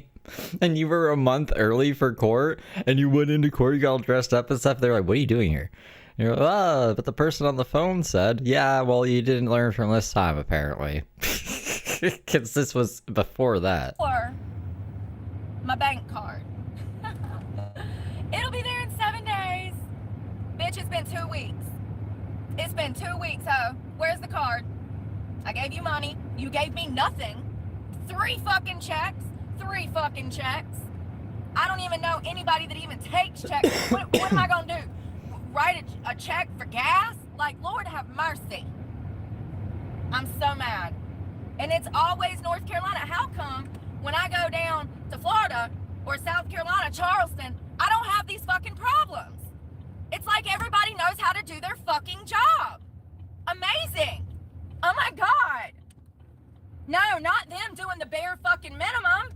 and you were a month early for court and you went into court, you got all dressed up and stuff? They're like, what are you doing here? And you're like, oh, but the person on the phone said, yeah, well, you didn't learn from this time, apparently. Because this was before that. Or my bank card. It'll be there in 7 days. Bitch, it's been 2 weeks. It's been 2 weeks, ho. Where's the card? I gave you money. You gave me nothing. 3 fucking checks. 3 fucking checks. I don't even know anybody that even takes checks. What am I gonna do? Write a check for gas? Like, Lord have mercy. I'm so mad. And it's always North Carolina. How come when I go down to Florida or South Carolina, Charleston, I don't have these fucking problems? It's like everybody knows how to do their fucking job. Amazing. Oh my God. No, not them doing the bare fucking minimum.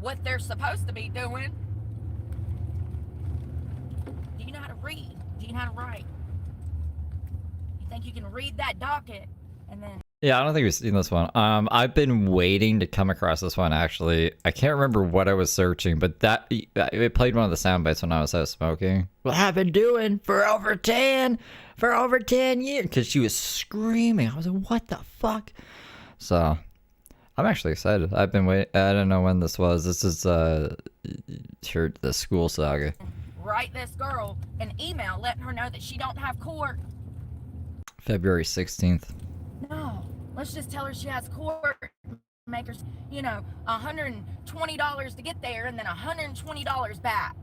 What they're supposed to be doing. Do you know how to read? Do you know how to write? You think you can read that docket and then... Yeah, I don't think we've seen this one. I've been waiting to come across this one, actually. I can't remember what I was searching, but it played one of the sound bites when I was out smoking. What I've been doing for over 10 years. Because she was screaming. I was like, what the fuck? So, I'm actually excited. I've been waiting. I don't know when this was. This is the school saga. Write this girl an email letting her know that she don't have court. February 16th. No, let's just tell her she has court. Make her, $120 to get there and then $120 back.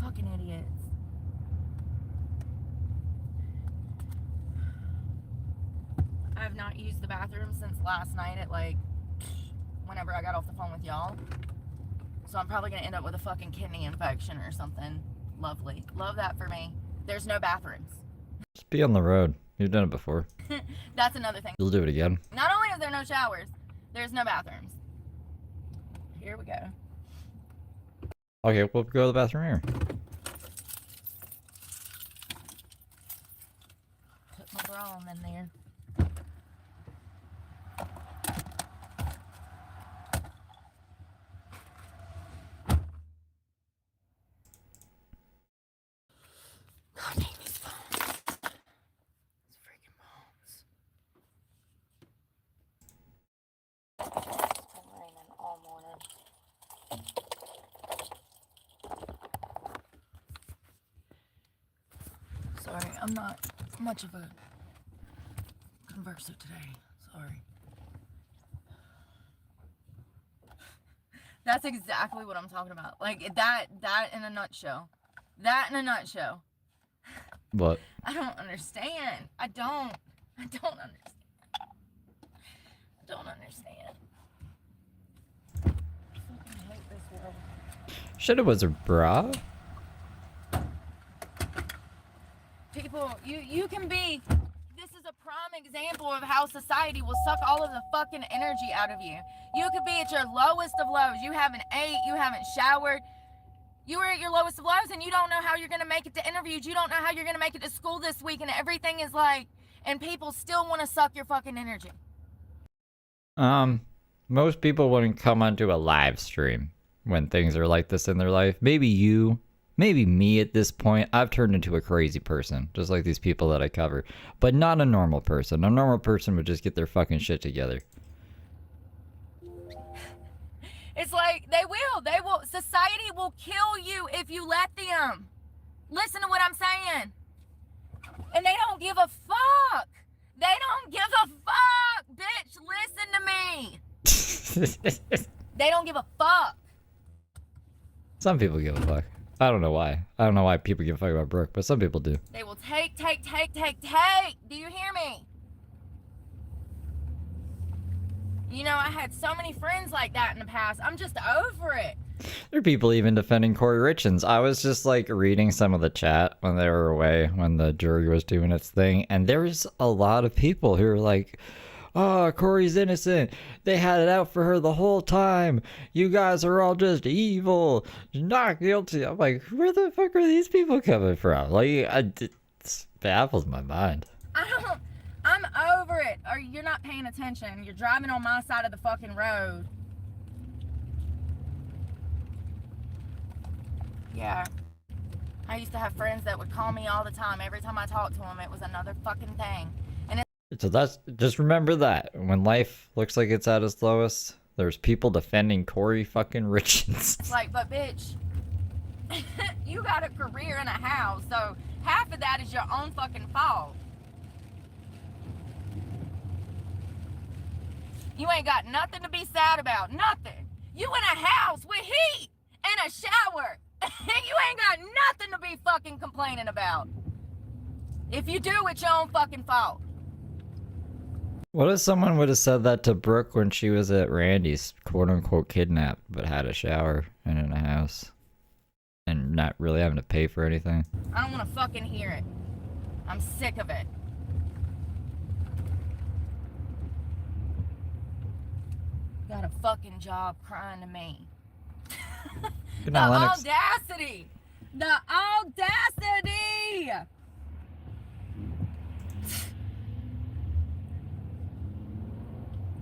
Fucking idiots. I have not used the bathroom since last night at whenever I got off the phone with y'all. So I'm probably gonna end up with a fucking kidney infection or something. Lovely. Love that for me. There's no bathrooms. Just be on the road. You've done it before. That's another thing. You'll do it again. Not only is there no showers, there's no bathrooms. Here we go. Okay, we'll go to the bathroom here. Put my bra in there. God dang these phones. These freaking phones. It's been raining all morning. I'm not much of a converser today. Sorry. That's exactly what I'm talking about. Like, that in a nutshell. That in a nutshell. What? I don't understand. I don't understand. I don't understand. I fucking hate this world. Shit, it was a bra? People, you can be... This is a prime example of how society will suck all of the fucking energy out of you. You could be at your lowest of lows. You haven't ate. You haven't showered. You were at your lowest of lows and you don't know how you're going to make it to interviews. You don't know how you're going to make it to school this week, and everything is like... And people still want to suck your fucking energy. Most people wouldn't come onto a live stream when things are like this in their life. Maybe you, maybe me at this point. I've turned into a crazy person, just like these people that I cover. But not a normal person. A normal person would just get their fucking shit together. It's like, they will. Society will kill you if you let them. Listen to what I'm saying. And they don't give a fuck. They don't give a fuck, bitch. Listen to me. They don't give a fuck. Some people give a fuck. I don't know why. I don't know why people give a fuck about Brooke, but some people do. They will take. Do you hear me? You know, I had so many friends like that in the past. I'm just over it. There are people even defending Corey Richins. I was just like reading some of the chat when they were away, when the jury was doing its thing, and there was a lot of people who were like, oh, Corey's innocent. They had it out for her the whole time. You guys are all just evil. You're not guilty. I'm like, where the fuck are these people coming from? Like, it baffles my mind. I'm over it. Or you're not paying attention. You're driving on my side of the fucking road. Yeah. I used to have friends that would call me all the time. Every time I talked to them, it was another fucking thing. And So that's, just remember that. When life looks like it's at its lowest, there's people defending Corey fucking Richins. it's like, but bitch, you got a career and a house, so half of that is your own fucking fault. You ain't got nothing to be sad about. Nothing. You in a house with heat and a shower. You ain't got nothing to be fucking complaining about. If you do, it's your own fucking fault. What if someone would have said that to Brooke when she was at Randy's, quote-unquote kidnapped, but had a shower and in a house? And not really having to pay for anything? I don't want to fucking hear it. I'm sick of it. Got a fucking job crying to me. Good The night, Lennox. audacity! The audacity!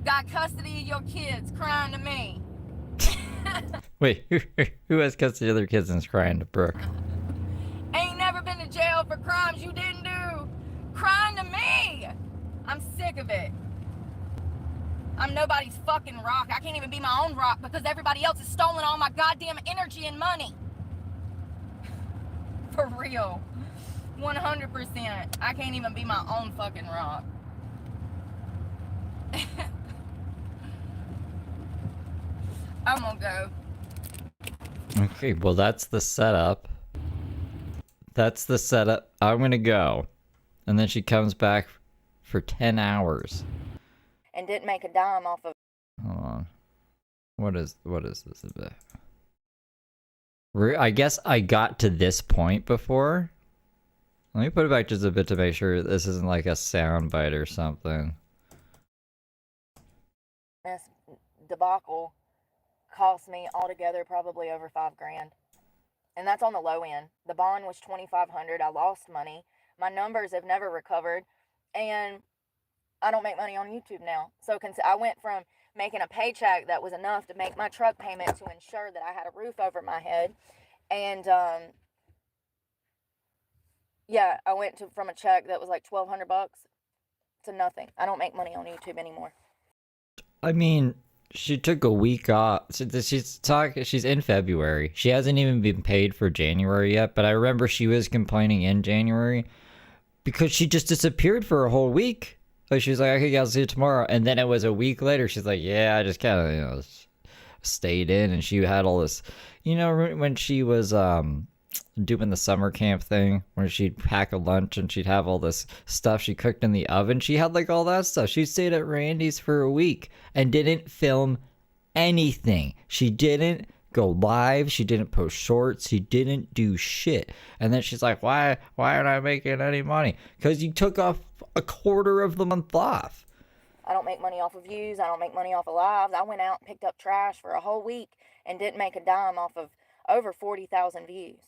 Got custody of your kids crying to me. Wait, who has custody of their kids and is crying to Brooke? Ain't never been to jail for crimes you didn't do. Crying to me. I'm sick of it. I'm nobody's fucking rock. I can't even be my own rock because everybody else is stolen all my goddamn energy and money. For real. 100%. I can't even be my own fucking rock. I'm gonna go. Okay, well that's the setup. That's the setup. I'm gonna go. And then she comes back for 10 hours. And didn't make a dime off of. Hold on. What is this about? I guess I got to this point before. Let me put it back just a bit to make sure this isn't like a sound bite or something. This debacle cost me altogether probably over $5,000. And that's on the low end. The bond was $2,500. I lost money. My numbers have never recovered. And I don't make money on YouTube now. So I went from making a paycheck that was enough to make my truck payment to ensure that I had a roof over my head. And, yeah, I went from a check that was like $1,200 to nothing. I don't make money on YouTube anymore. I mean, she took a week off. She's in February. She hasn't even been paid for January yet, but I remember she was complaining in January. because she just disappeared for a whole week. Like, she was like, okay, I'll see you tomorrow. And then it was a week later. She's like, yeah, I just kind of, stayed in. And she had all this, when she was doing the summer camp thing, where she'd pack a lunch and she'd have all this stuff she cooked in the oven. She had like all that stuff. She stayed at Randy's for a week and didn't film anything. She didn't go live. She didn't post shorts. She didn't do shit. And then she's like, why aren't I making any money? Because you took off a quarter of the month off. I don't make money off of views. I don't make money off of lives. I went out and picked up trash for a whole week and didn't make a dime off of over 40,000 views.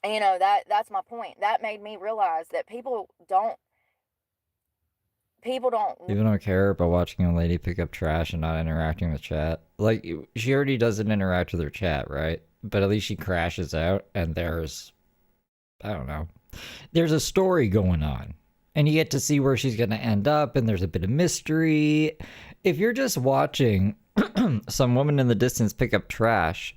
And, that's my point. That made me realize that people don't care about watching a lady pick up trash and not interacting with chat. Like, she already doesn't interact with her chat, right? But at least she crashes out and there's a story going on. And you get to see where she's going to end up, and there's a bit of mystery. If you're just watching some woman in the distance pick up trash,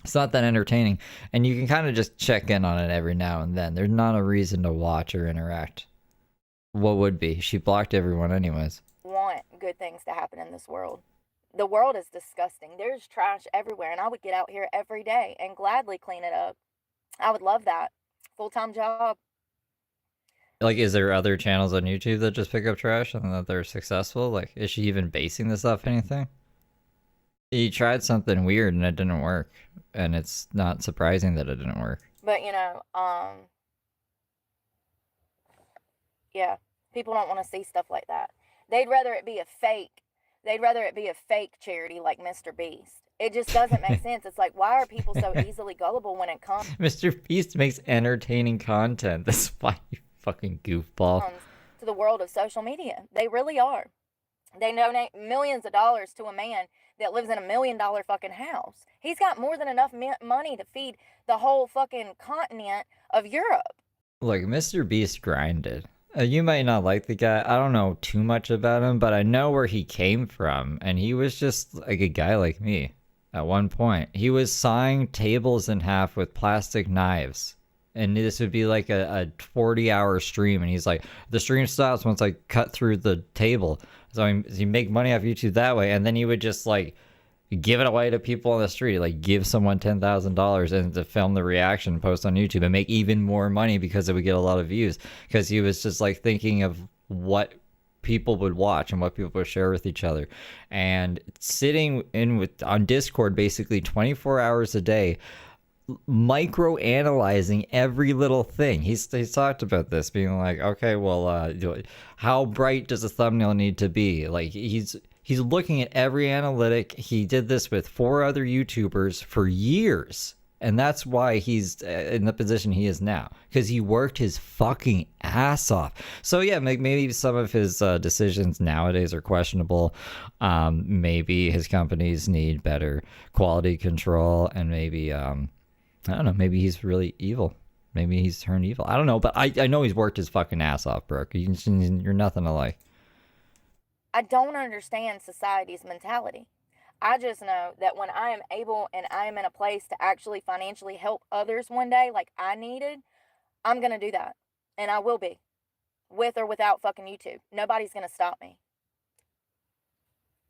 it's not that entertaining. And you can kind of just check in on it every now and then. There's not a reason to watch or interact. What would be? She blocked everyone anyways. Want good things to happen in this world. The world is disgusting. There's trash everywhere, and I would get out here every day and gladly clean it up. I would love that. Full-time job. Like, is there other channels on YouTube that just pick up trash and that they're successful? Like, is she even basing this off anything? You tried something weird and it didn't work. And it's not surprising that it didn't work. But, yeah, people don't want to see stuff like that. They'd rather it be a fake. They'd rather it be a fake charity like Mr. Beast. It just doesn't make sense. It's like, why are people so easily gullible when it comes? Mr. Beast makes entertaining content. That's why, you fucking goofball. To the world of social media. They really are. They donate millions of dollars to a man that lives in $1 million fucking house. He's got more than enough money to feed the whole fucking continent of Europe. Like, Mr. Beast grinded. You might not like the guy. I don't know too much about him, but I know where he came from. And he was just like a guy like me at one point. He was sawing tables in half with plastic knives. And this would be like a 40-hour stream. And he's like, the stream stops once I cut through the table. So you make money off YouTube that way. And then he would just like give it away to people on the street. Like, give someone $10,000 and to film the reaction and post on YouTube and make even more money because it would get a lot of views. Because he was just like thinking of what people would watch and what people would share with each other. And sitting on Discord basically 24 hours a day, micro analyzing every little thing. He's talked about this, being like, okay, well, how bright does a thumbnail need to be? Like, he's looking at every analytic. He did this with 4 other YouTubers for years, and that's why he's in the position he is now, because he worked his fucking ass off. So yeah, maybe some of his decisions nowadays are questionable. Maybe his companies need better quality control, and maybe I don't know, maybe he's really evil. Maybe he's turned evil. I don't know, but I know he's worked his fucking ass off, Brooke. You're nothing to like. I don't understand society's mentality. I just know that when I am able and I am in a place to actually financially help others one day like I needed, I'm going to do that. And I will be. With or without fucking YouTube. Nobody's going to stop me.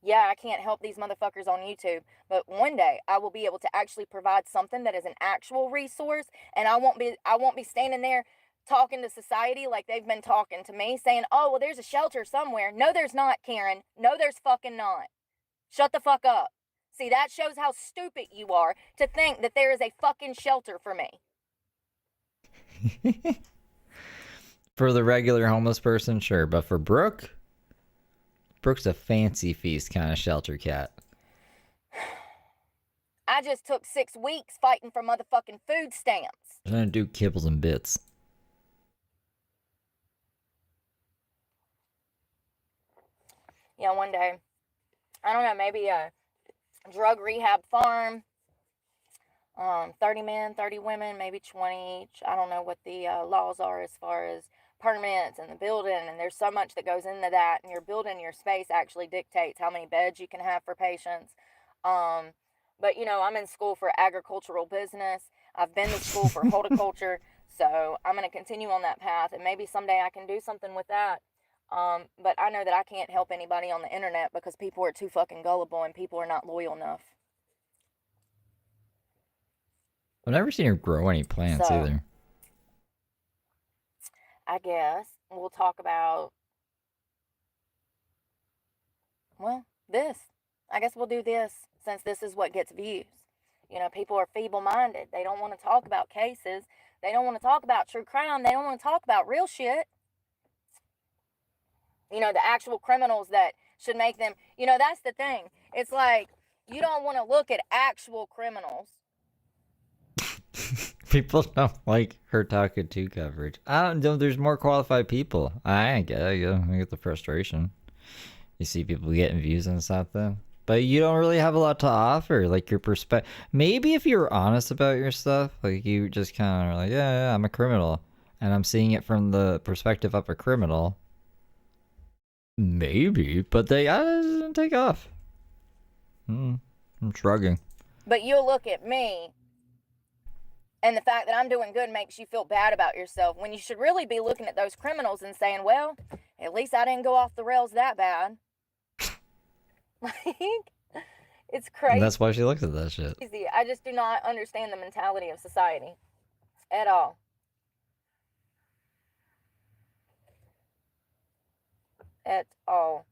Yeah, I can't help these motherfuckers on YouTube, but one day I will be able to actually provide something that is an actual resource, and I won't be standing there talking to society like they've been talking to me, saying, oh, well, there's a shelter somewhere. No, there's not, Karen. No, there's fucking not. Shut the fuck up. See, that shows how stupid you are to think that there is a fucking shelter for me. For the regular homeless person, sure, but for Brooke's a fancy feast kind of shelter cat. I just took 6 weeks fighting for motherfucking food stamps. I'm trying to do kibbles and bits. Yeah, one day, I don't know, maybe a drug rehab farm, 30 men, 30 women, maybe 20 each. I don't know what the laws are as far as permits and the building, and there's so much that goes into that, and your building, your space actually dictates how many beds you can have for patients. But, I'm in school for agricultural business. I've been to school for horticulture, so I'm going to continue on that path, and maybe someday I can do something with that. But I know that I can't help anybody on the internet because people are too fucking gullible and people are not loyal enough. I've never seen her grow any plants either. I guess we'll talk about, well, this. I guess we'll do this since this is what gets views. You know, people are feeble-minded. They don't want to talk about cases. They don't want to talk about true crime. They don't want to talk about real shit. You know, the actual criminals that should make them, you know, that's the thing. It's like, you don't want to look at actual criminals. People don't like her talking to coverage. I don't know. There's more qualified people. I get it. I get the frustration. You see people getting views and something, but you don't really have a lot to offer. Like your perspective. Maybe if you were honest about your stuff, like you just kind of are like, yeah, I'm a criminal, and I'm seeing it from the perspective of a criminal. Maybe, but they didn't take off. I'm shrugging. But you'll look at me, and the fact that I'm doing good makes you feel bad about yourself, when you should really be looking at those criminals and saying, well, at least I didn't go off the rails that bad. Like, it's crazy. And that's why she looks at that shit. I just do not understand the mentality of society at all. At all.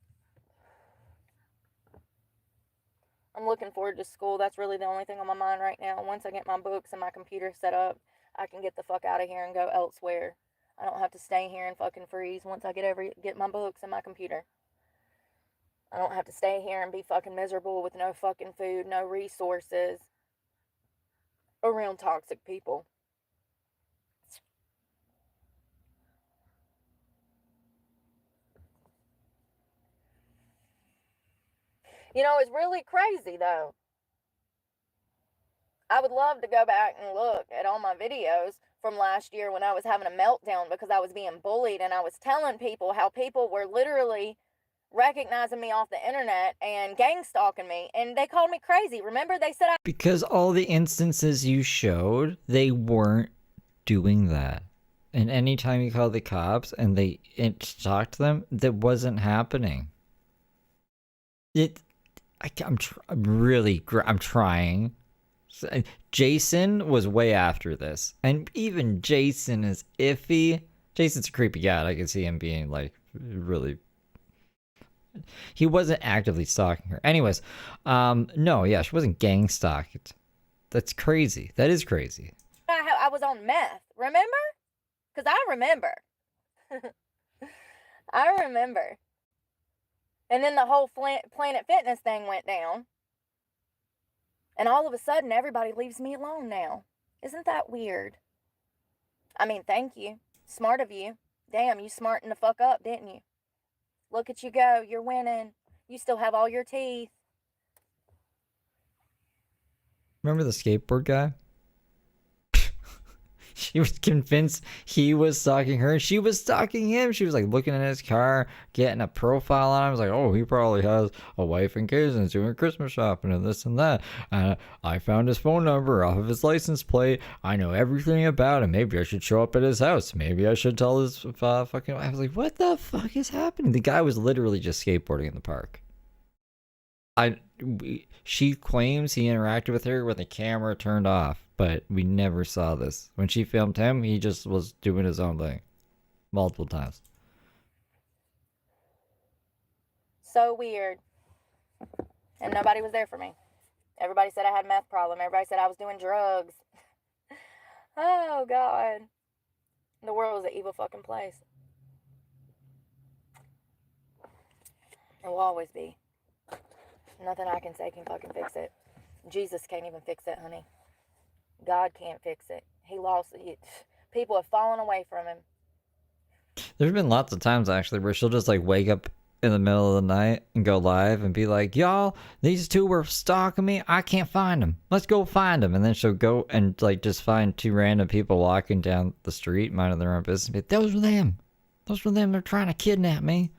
I'm looking forward to school. That's really the only thing on my mind right now. Once I get my books and my computer set up, I can get the fuck out of here and go elsewhere. I don't have to stay here and fucking freeze once I get my books and my computer. I don't have to stay here and be fucking miserable with no fucking food, no resources, around toxic people. You know, it's really crazy, though. I would love to go back and look at all my videos from last year when I was having a meltdown because I was being bullied, and I was telling people how people were literally recognizing me off the internet and gang stalking me, and they called me crazy. Remember, they said Because all the instances you showed, they weren't doing that. And anytime you called the cops and they stalked them, that wasn't happening. I'm trying. Jason was way after this, and even Jason is iffy. Jason's a creepy guy. I can see him being like really. He wasn't actively stalking her. Anyways, no, yeah, she wasn't gang stalked. That's crazy. That is crazy. I was on meth. Remember? Because I remember. I remember. And then the whole Planet Fitness thing went down. And all of a sudden, everybody leaves me alone now. Isn't that weird? I mean, thank you. Smart of you. Damn, you smartened the fuck up, didn't you? Look at you go. You're winning. You still have all your teeth. Remember the skateboard guy? She was convinced he was stalking her. She was stalking him. She was like looking at his car, getting a profile on him. I was like, oh, he probably has a wife and kids and is doing Christmas shopping and this and that. And I found his phone number off of his license plate. I know everything about him. Maybe I should show up at his house. Maybe I should tell his fucking. I was like, what the fuck is happening? The guy was literally just skateboarding in the park. She claims he interacted with her with the camera turned off, but we never saw this. When she filmed him, he just was doing his own thing multiple times. So weird. And nobody was there for me. Everybody said I had a meth problem. Everybody said I was doing drugs. Oh, God. The world is an evil fucking place. It will always be. Nothing I can say can fucking fix it. Jesus can't even fix it, honey. God can't fix it. He lost it. People have fallen away from him. There's been lots of times, actually, where she'll just, like, wake up in the middle of the night and go live and be like, y'all, these two were stalking me. I can't find them. Let's go find them. And then she'll go and, like, just find two random people walking down the street, minding their own business. And be like, those were them. Those were them. They're trying to kidnap me.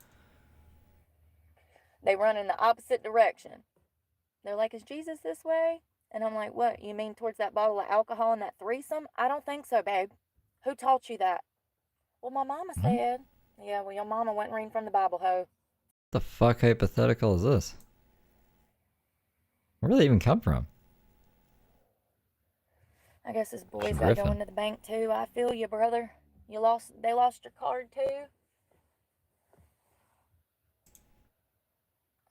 They run in the opposite direction. They're like, is Jesus this way? And I'm like, what, you mean towards that bottle of alcohol and that threesome? I don't think so, babe. Who taught you that? Well, my mama said. Yeah, well, your mama wasn't reading from the Bible, ho. The fuck hypothetical is this? Where do they even come from? I guess this boy's got to go into the bank too. I feel you, brother. They lost your card too.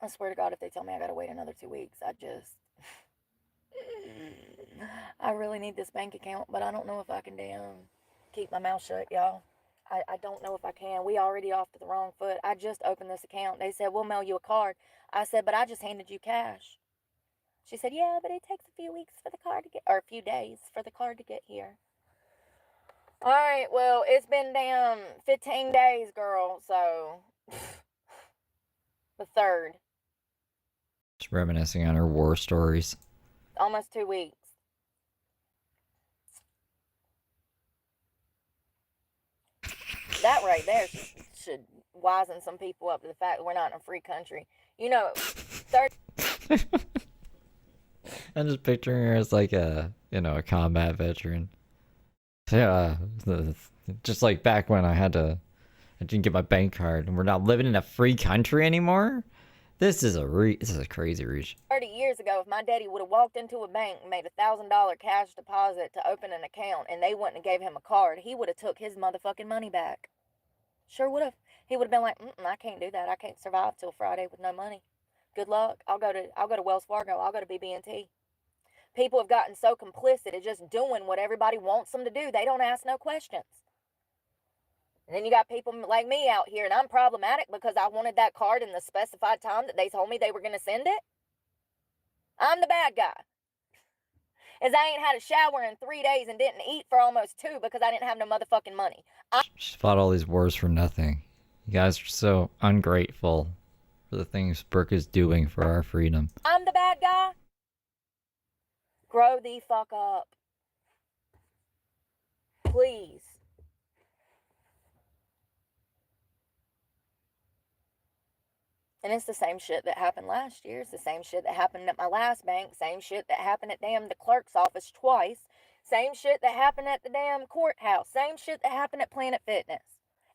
I swear to God, if they tell me I gotta wait another 2 weeks, I really need this bank account, but I don't know if I can keep my mouth shut, y'all. I don't know if I can. We already off to the wrong foot. I just opened this account. They said, we'll mail you a card. I said, but I just handed you cash. She said, yeah, but it takes a few weeks for the card to get, or a few days for the card to get here. All right, well, it's been damn 15 days, girl, so the 3rd. Just reminiscing on her war stories. Almost 2 weeks. That right there should wisen some people up to the fact that we're not in a free country. You know, I'm just picturing her as like a combat veteran. Yeah, just like back when I didn't get my bank card, and we're not living in a free country anymore. This is a crazy reach. 30 years ago, if my daddy would have walked into a bank and made $1,000 cash deposit to open an account, and they wouldn't have gave him a card, he would have took his motherfucking money back. Sure would have. He would have been like, I can't do that. I can't survive till Friday with no money. Good luck. I'll go to Wells Fargo. I'll go to BB&T. People have gotten so complicit at just doing what everybody wants them to do. They don't ask no questions. And then you got people like me out here, and I'm problematic because I wanted that card in the specified time that they told me they were going to send it. I'm the bad guy. As I ain't had a shower in 3 days and didn't eat for almost 2 because I didn't have no motherfucking money. She fought all these wars for nothing. You guys are so ungrateful for the things Brooke is doing for our freedom. I'm the bad guy. Grow the fuck up. Please. And it's the same shit that happened last year. It's the same shit that happened at my last bank. Same shit that happened at damn the clerk's office twice. Same shit that happened at the damn courthouse. Same shit that happened at Planet Fitness.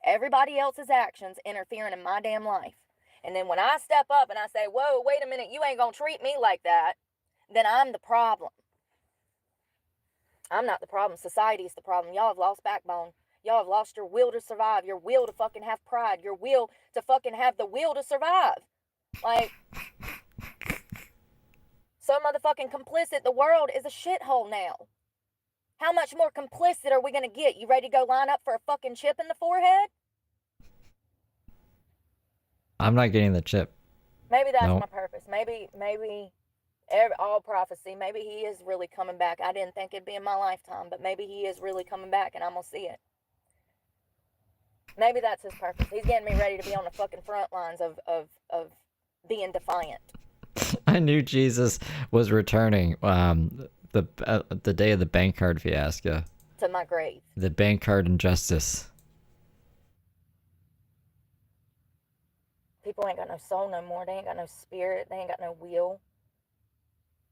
Everybody else's actions interfering in my damn life. And then when I step up and I say, whoa, wait a minute, you ain't gonna treat me like that, then I'm the problem. I'm not the problem. Society's the problem. Y'all have lost backbone. Y'all have lost your will to survive, your will to fucking have pride, your will to fucking have the will to survive. Like, so motherfucking complicit. The world is a shithole now. How much more complicit are we going to get? You ready to go line up for a fucking chip in the forehead? I'm not getting the chip. Maybe that's my purpose. Maybe all prophecy. Maybe he is really coming back. I didn't think it'd be in my lifetime, but maybe he is really coming back and I'm going to see it. Maybe that's his purpose. He's getting me ready to be on the fucking front lines of being defiant. I knew Jesus was returning the day of the bank card fiasco. To my grave. The bank card injustice. People ain't got no soul no more. They ain't got no spirit. They ain't got no will.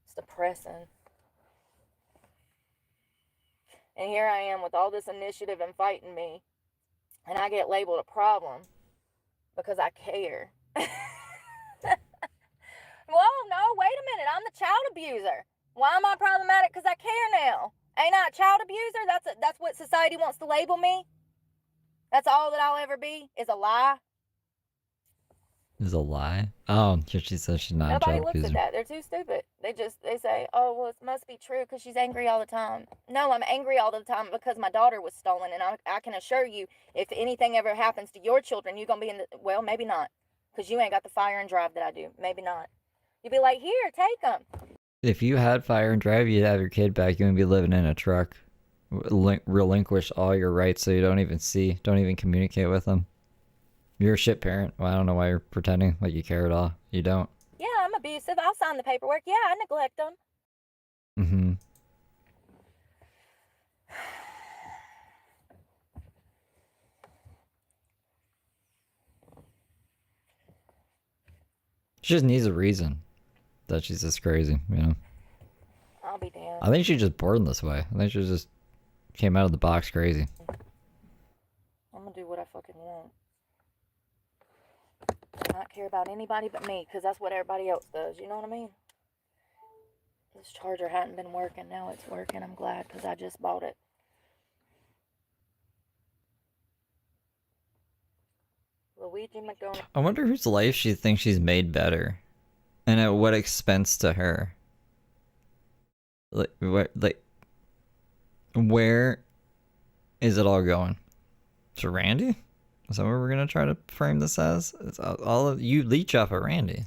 It's depressing. And here I am with all this initiative and fighting me. And I get labeled a problem because I care. Whoa, no, wait a minute. I'm the child abuser. Why am I problematic? Because I care now. Ain't I a child abuser? That's what society wants to label me. That's all that I'll ever be, is a lie. Is a lie? Oh, she says she's not Nobody a child looks abuser. at that. They're too stupid. They say, oh, well, it must be true because she's angry all the time. No, I'm angry all the time because my daughter was stolen. And I can assure you, if anything ever happens to your children, you're going to be in the, well, maybe not. Because you ain't got the fire and drive that I do. Maybe not. You'd be like, here, take them. If you had fire and drive, you'd have your kid back. You wouldn't be living in a truck. Relinquish all your rights so you don't even communicate with them. You're a shit parent. Well, I don't know why you're pretending like you care at all. You don't. Yeah, I'm abusive. I'll sign the paperwork. Yeah, I neglect them. Mm-hmm. She just needs a reason that she's this crazy, you know? I think she's just born this way. I think she just came out of the box crazy. I'm gonna do what I fucking want. Not care about anybody but me, because that's what everybody else does. You know what I mean? This charger hadn't been working. Now it's working. I'm glad, because I just bought it. Luigi McDonald. I wonder whose life she thinks she's made better, and at what expense to her. Where is it all going? To Randy? Is that what we're gonna try to frame this as? It's all of you leech off of Randy.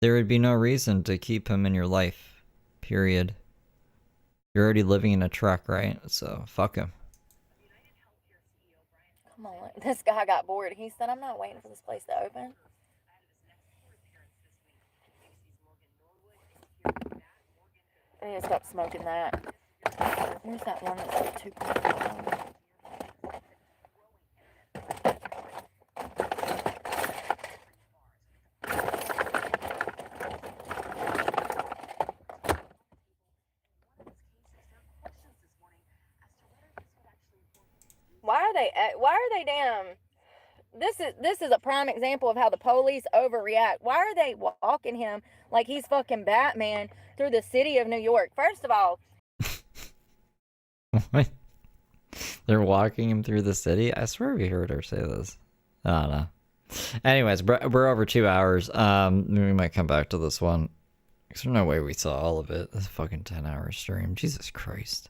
There would be no reason to keep him in your life. Period. You're already living in a truck, right? So fuck him. Come on, this guy got bored. He said, "I'm not waiting for this place to open." I need to stop smoking that. Where's that one that's like 2.5? Why are they damn? This is a prime example of how the police overreact. Why are they walking him like he's fucking Batman through the city of New York? First of all, What? They're walking him through the city? I swear we heard her say this. I don't know. Anyways, we're over 2 hours. We might come back to this one. There's no way we saw all of it. This fucking 10-hour stream. Jesus Christ.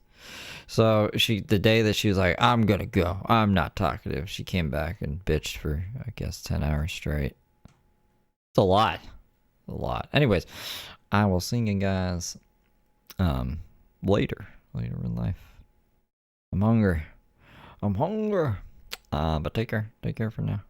So the day that she was like, I'm gonna go, I'm not talkative, she came back and bitched for, I guess, 10 hours straight. It's a lot. Anyways, I will see you guys later in life. I'm hungry. But take care for now.